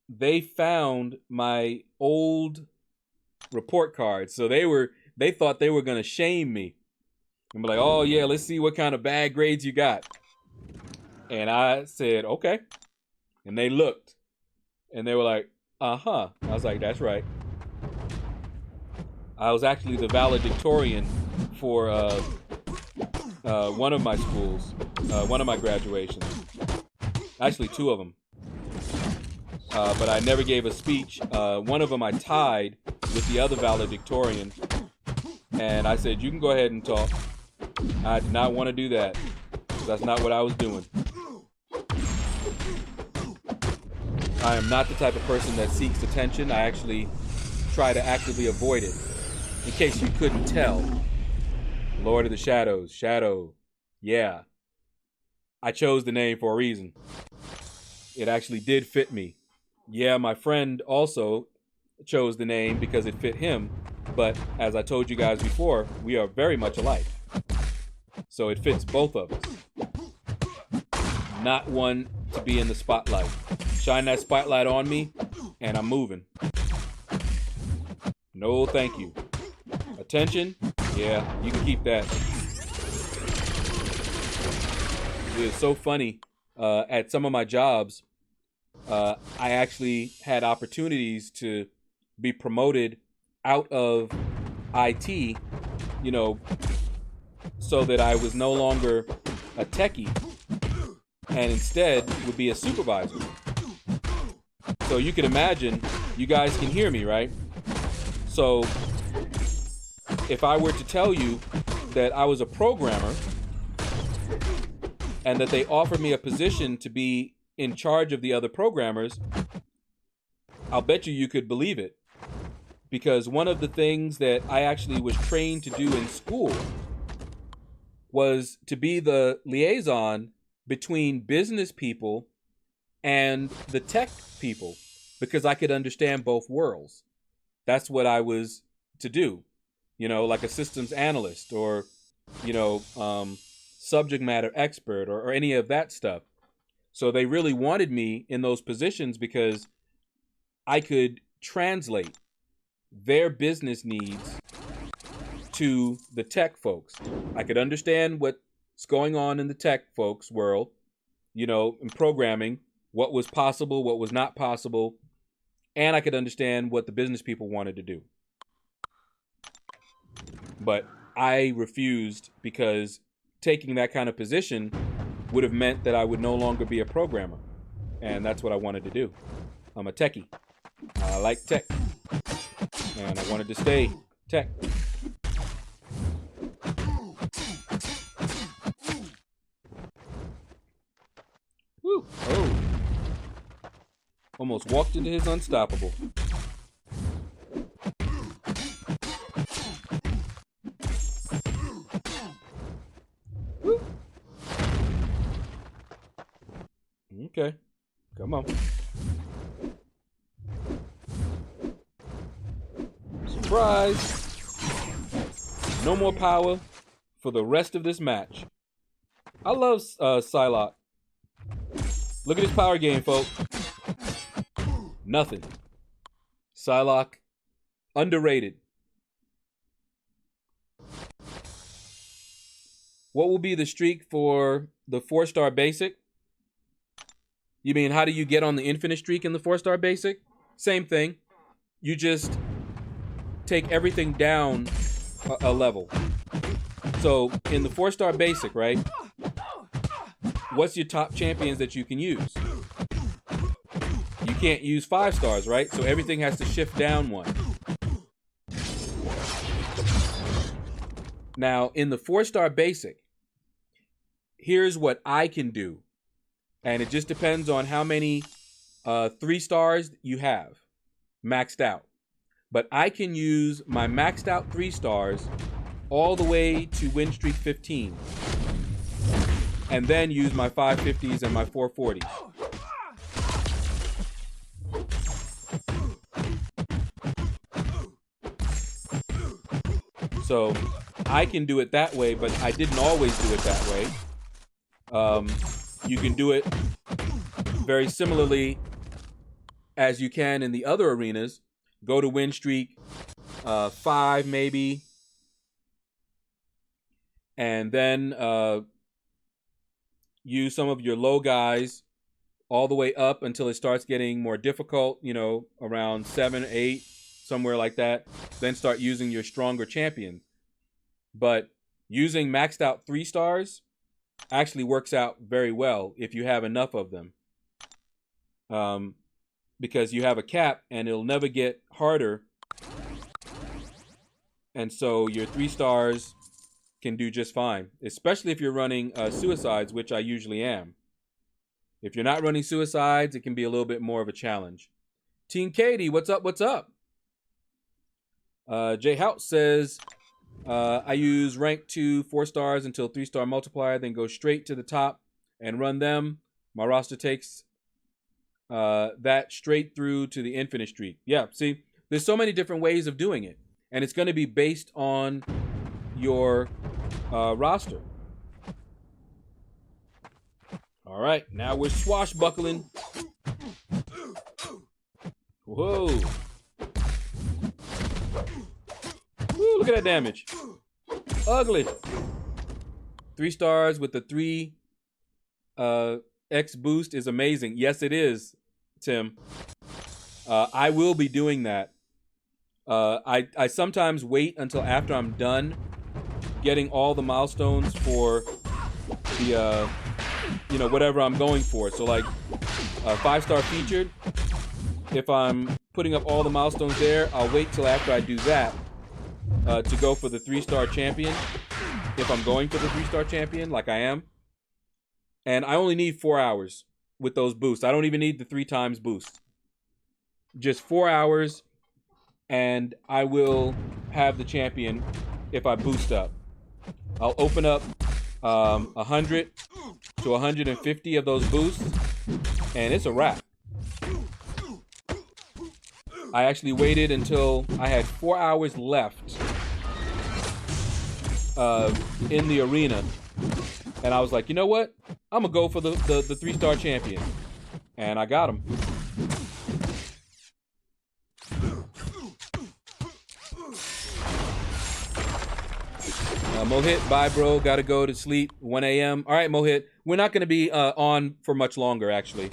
they found my old report cards. So they thought they were going to shame me and be like, "Oh yeah, let's see what kind of bad grades you got." And I said, "Okay." And they looked and they were like, "Uh-huh." I was like, "That's right." I was actually the valedictorian for one of my schools, one of my graduations. Actually, 2 of them. But I never gave a speech. One of them I tied with the other valedictorian. And I said, "You can go ahead and talk." I did not want to do that. That's not what I was doing. I am not the type of person that seeks attention. I actually try to actively avoid it. In case you couldn't tell. Lord of the Shadows. Shadow. Yeah. I chose the name for a reason. It actually did fit me. Yeah, my friend also chose the name because it fit him. But as I told you guys before, we are very much alike. So it fits both of us. Not one to be in the spotlight. Shine that spotlight on me, and I'm moving. No, thank you. Attention? Yeah, you can keep that. It was so funny. At some of my jobs, I actually had opportunities to be promoted out of IT, so that I was no longer a techie and instead would be a supervisor. So you can imagine, you guys can hear me, right? So if I were to tell you that I was a programmer and that they offered me a position to be in charge of the other programmers, I'll bet you could believe it. Because one of the things that I actually was trained to do in school was to be the liaison between business people and the tech people, because I could understand both worlds. That's what I was to do, like a systems analyst or, subject matter expert or any of that stuff. So they really wanted me in those positions because I could translate their business needs to the tech folks. I could understand what's going on in the tech folks world, in programming, what was possible, what was not possible, and I could understand what the business people wanted to do. But I refused because taking that kind of position would have meant that I would no longer be a programmer. And that's what I wanted to do. I'm a techie. I like tech. And I wanted to stay tech. Woo. Oh. Almost walked into his unstoppable. Woo. Okay. Come on. Surprise. No more power for the rest of this match. I love Psylocke. Look at his power game, folks. Nothing. Psylocke, underrated. What will be the streak for the 4-star basic? You mean, how do you get on the infinite streak in the 4-star basic? Same thing. You just take everything down a level. So in the 4-star basic, right? What's your top champions that you can use? You can't use 5 stars, right? So everything has to shift down one. Now, in the 4-star basic, here's what I can do. And it just depends on how many 3 stars you have maxed out. But I can use my maxed out 3 stars all the way to win streak 15. And then use my 550s and my 440s. So I can do it that way, but I didn't always do it that way. You can do it very similarly as you can in the other arenas. Go to win streak 5 maybe. And then use some of your low guys all the way up until it starts getting more difficult, you know, around 7, 8, somewhere like that. Then start using your stronger champions. But using maxed out 3 stars actually works out very well if you have enough of them. Because you have a cap and it'll never get harder. And so your 3 stars can do just fine, especially if you're running suicides, which I usually am. If you're not running suicides, it can be a little bit more of a challenge. Team Katie, what's up? What's up? Jay Hout says, I use rank 2 4 stars until 3-star multiplier, then go straight to the top and run them. My roster takes that straight through to the infinite streak. Yeah, see, there's so many different ways of doing it, and it's going to be based on your roster. All right, now we're swashbuckling. Whoa. Woo, look at that damage. Ugly. 3 stars with the 3 X boost is amazing. Yes, it is, Tim. I will be doing that. I sometimes wait until after I'm done getting all the milestones for the you know, whatever I'm going for. So like 5-star featured, if I'm putting up all the milestones there, I'll wait till after I do that to go for the 3-star champion, if I'm going for the 3-star champion like I am. And I only need 4 hours with those boosts. I don't even need the 3 times boost. Just 4 hours and I will have the champion if I boost up. I'll open up 100 to 150 of those boosts, and it's a wrap. I actually waited until I had 4 hours left in the arena, and I was like, you know what? I'm gonna go for the 3-star champion, and I got him. Mohit, bye, bro. Gotta go to sleep. 1 a.m. All right, Mohit. We're not going to be on for much longer, actually.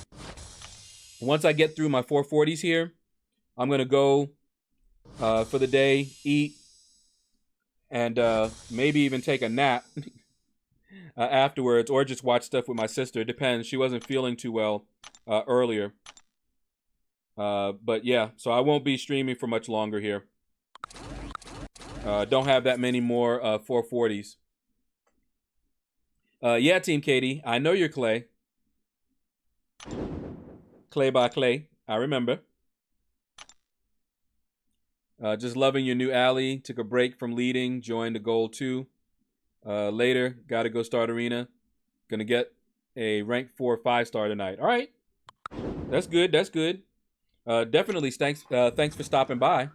Once I get through my 440s here, I'm going to go for the day, eat, and maybe even take a nap afterwards, or just watch stuff with my sister. It depends. She wasn't feeling too well earlier. But yeah, so I won't be streaming for much longer here. Don't have that many more 440s. Yeah, Team Katie, I know you're Clay. Clay by Clay, I remember. Just loving your new alley. Took a break from leading. Joined the goal 2. Later, got to go start arena. Gonna get a rank 4 5-star tonight. All right, that's good. That's good. Definitely thanks for stopping by.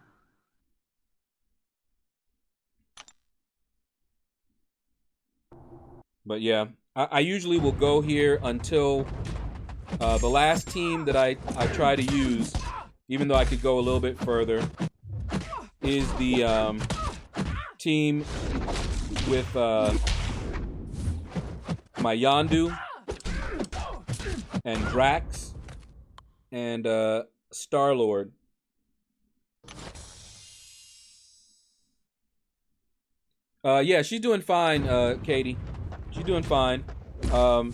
But yeah, I usually will go here until the last team that I try to use, even though I could go a little bit further, is the team with my Yondu and Drax and Star-Lord. Yeah, she's doing fine, Katie. She's doing fine.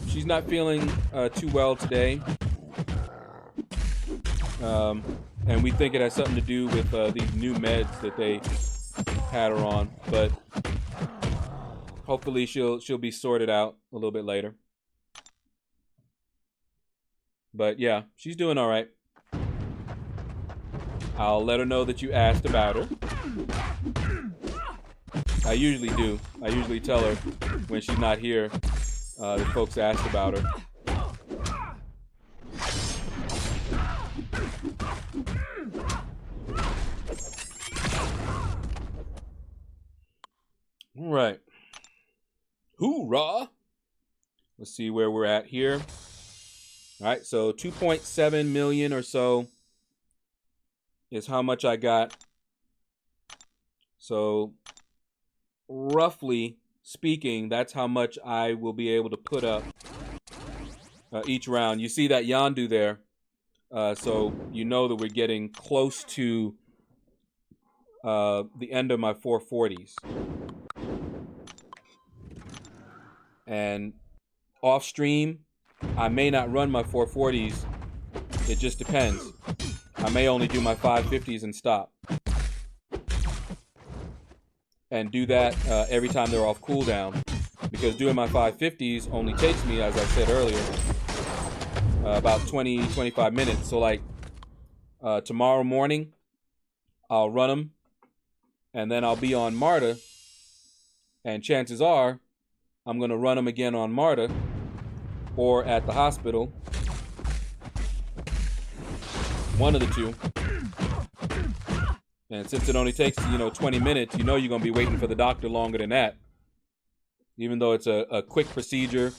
She's not feeling too well today. And we think it has something to do with these new meds that they had her on. But hopefully she'll be sorted out a little bit later. But yeah, she's doing all right. I'll let her know that you asked about her. I usually do. I usually tell her when she's not here that folks asked about her. All right. Hoorah! Let's see where we're at here. All right, so 2.7 million or so is how much I got. So roughly speaking, that's how much I will be able to put up each round. You see that Yondu there, so you know that we're getting close to the end of my 440s. And off stream, I may not run my 440s. It just depends. I may only do my 550s and stop. And do that every time they're off cooldown. Because doing my 550s only takes me, as I said earlier, about 20-25 minutes. So like tomorrow morning, I'll run them. And then I'll be on Marta. And chances are, I'm going to run them again on Marta or at the hospital. One of the two. And since it only takes, 20 minutes, you're going to be waiting for the doctor longer than that. Even though it's a quick procedure,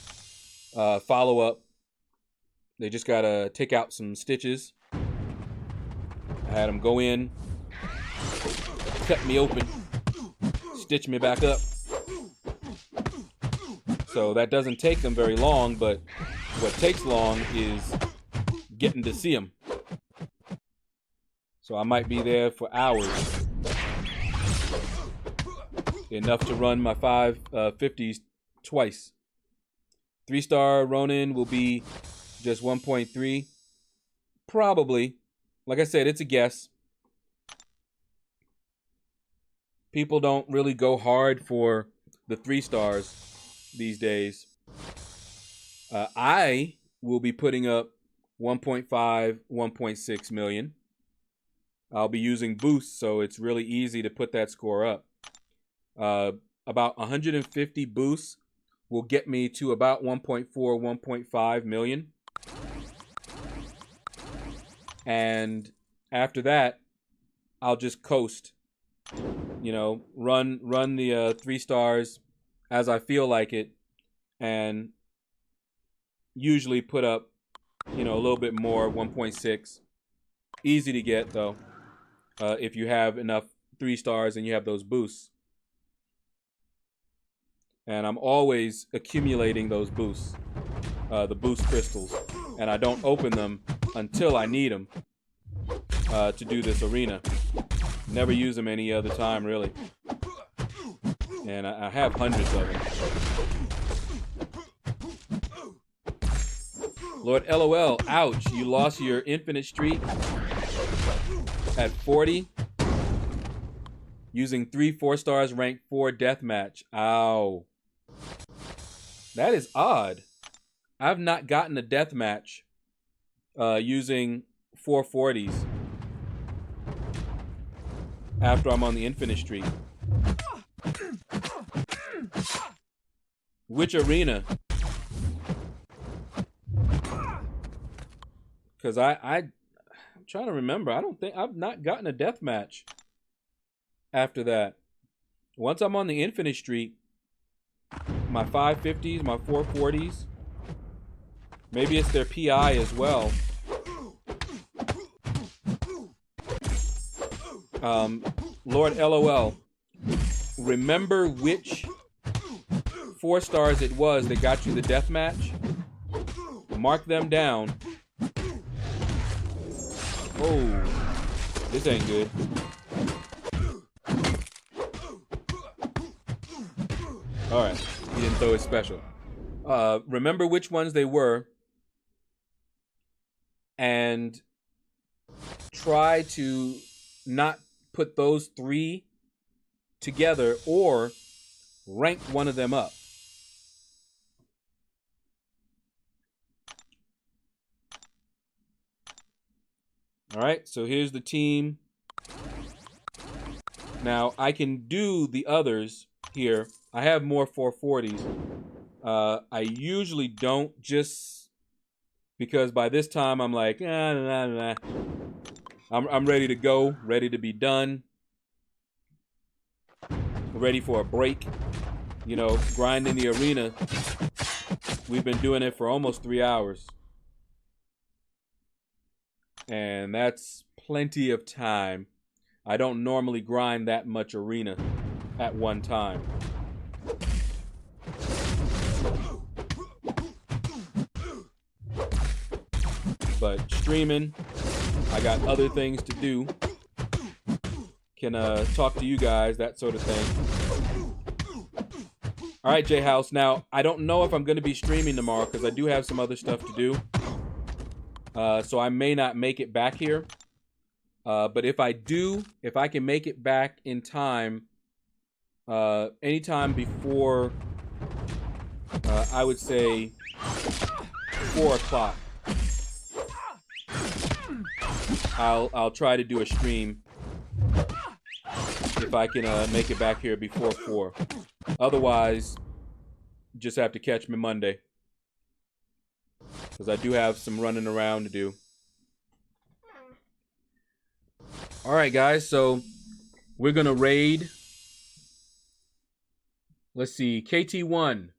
follow-up. They just got to take out some stitches. I had them go in, cut me open, stitch me back up. So that doesn't take them very long, but what takes long is getting to see them. So I might be there for hours. Enough to run my 550s twice. 3-star Ronin will be just 1.3. Probably. Like I said, it's a guess. People don't really go hard for the 3 stars these days. I will be putting up 1.5, 1.6 million. I'll be using boosts, so it's really easy to put that score up. About 150 boosts will get me to about 1.4, 1.5 million. And after that, I'll just coast. Run the 3 stars as I feel like it, and usually put up, a little bit more, 1.6. Easy to get, though, if you have enough 3 stars and you have those boosts. And I'm always accumulating those boosts, the boost crystals, and I don't open them until I need them. to do this arena. Never use them any other time, really. And I have hundreds of them. Lord LOL, ouch, you lost your infinite streak at 40 using 3 4-stars rank 4 deathmatch. Ow. That is odd. I've not gotten a deathmatch using 440s after I'm on the infinite streak. Which arena? Because I'm trying to remember. I don't think I've not gotten a death match after that. Once I'm on the infinite streak, my 550s, my 440s, maybe it's their PI as well. Lord LOL, remember which 4 stars it was that got you the death match? Mark them down. Oh, this ain't good. All right, he didn't throw his special. Remember which ones they were, and try to not put those 3 together or rank one of them up. All right, so here's the team. Now I can do the others here. I have more 440s. I usually don't, just because by this time I'm like, nah. I'm ready to go, ready to be done, ready for a break. You know, grinding the arena. We've been doing it for almost 3 hours. And that's plenty of time. I don't normally grind that much arena at one time. But streaming, I got other things to do. Can talk to you guys, that sort of thing. All right, J House. Now, I don't know if I'm going to be streaming tomorrow because I do have some other stuff to do. So I may not make it back here. But if I do, if I can make it back in time, anytime before, I would say 4 o'clock, I'll try to do a stream if I can make it back here before 4. Otherwise, just have to catch me Monday, because I do have some running around to do. All right, guys, so we're going to raid. Let's see, KT1.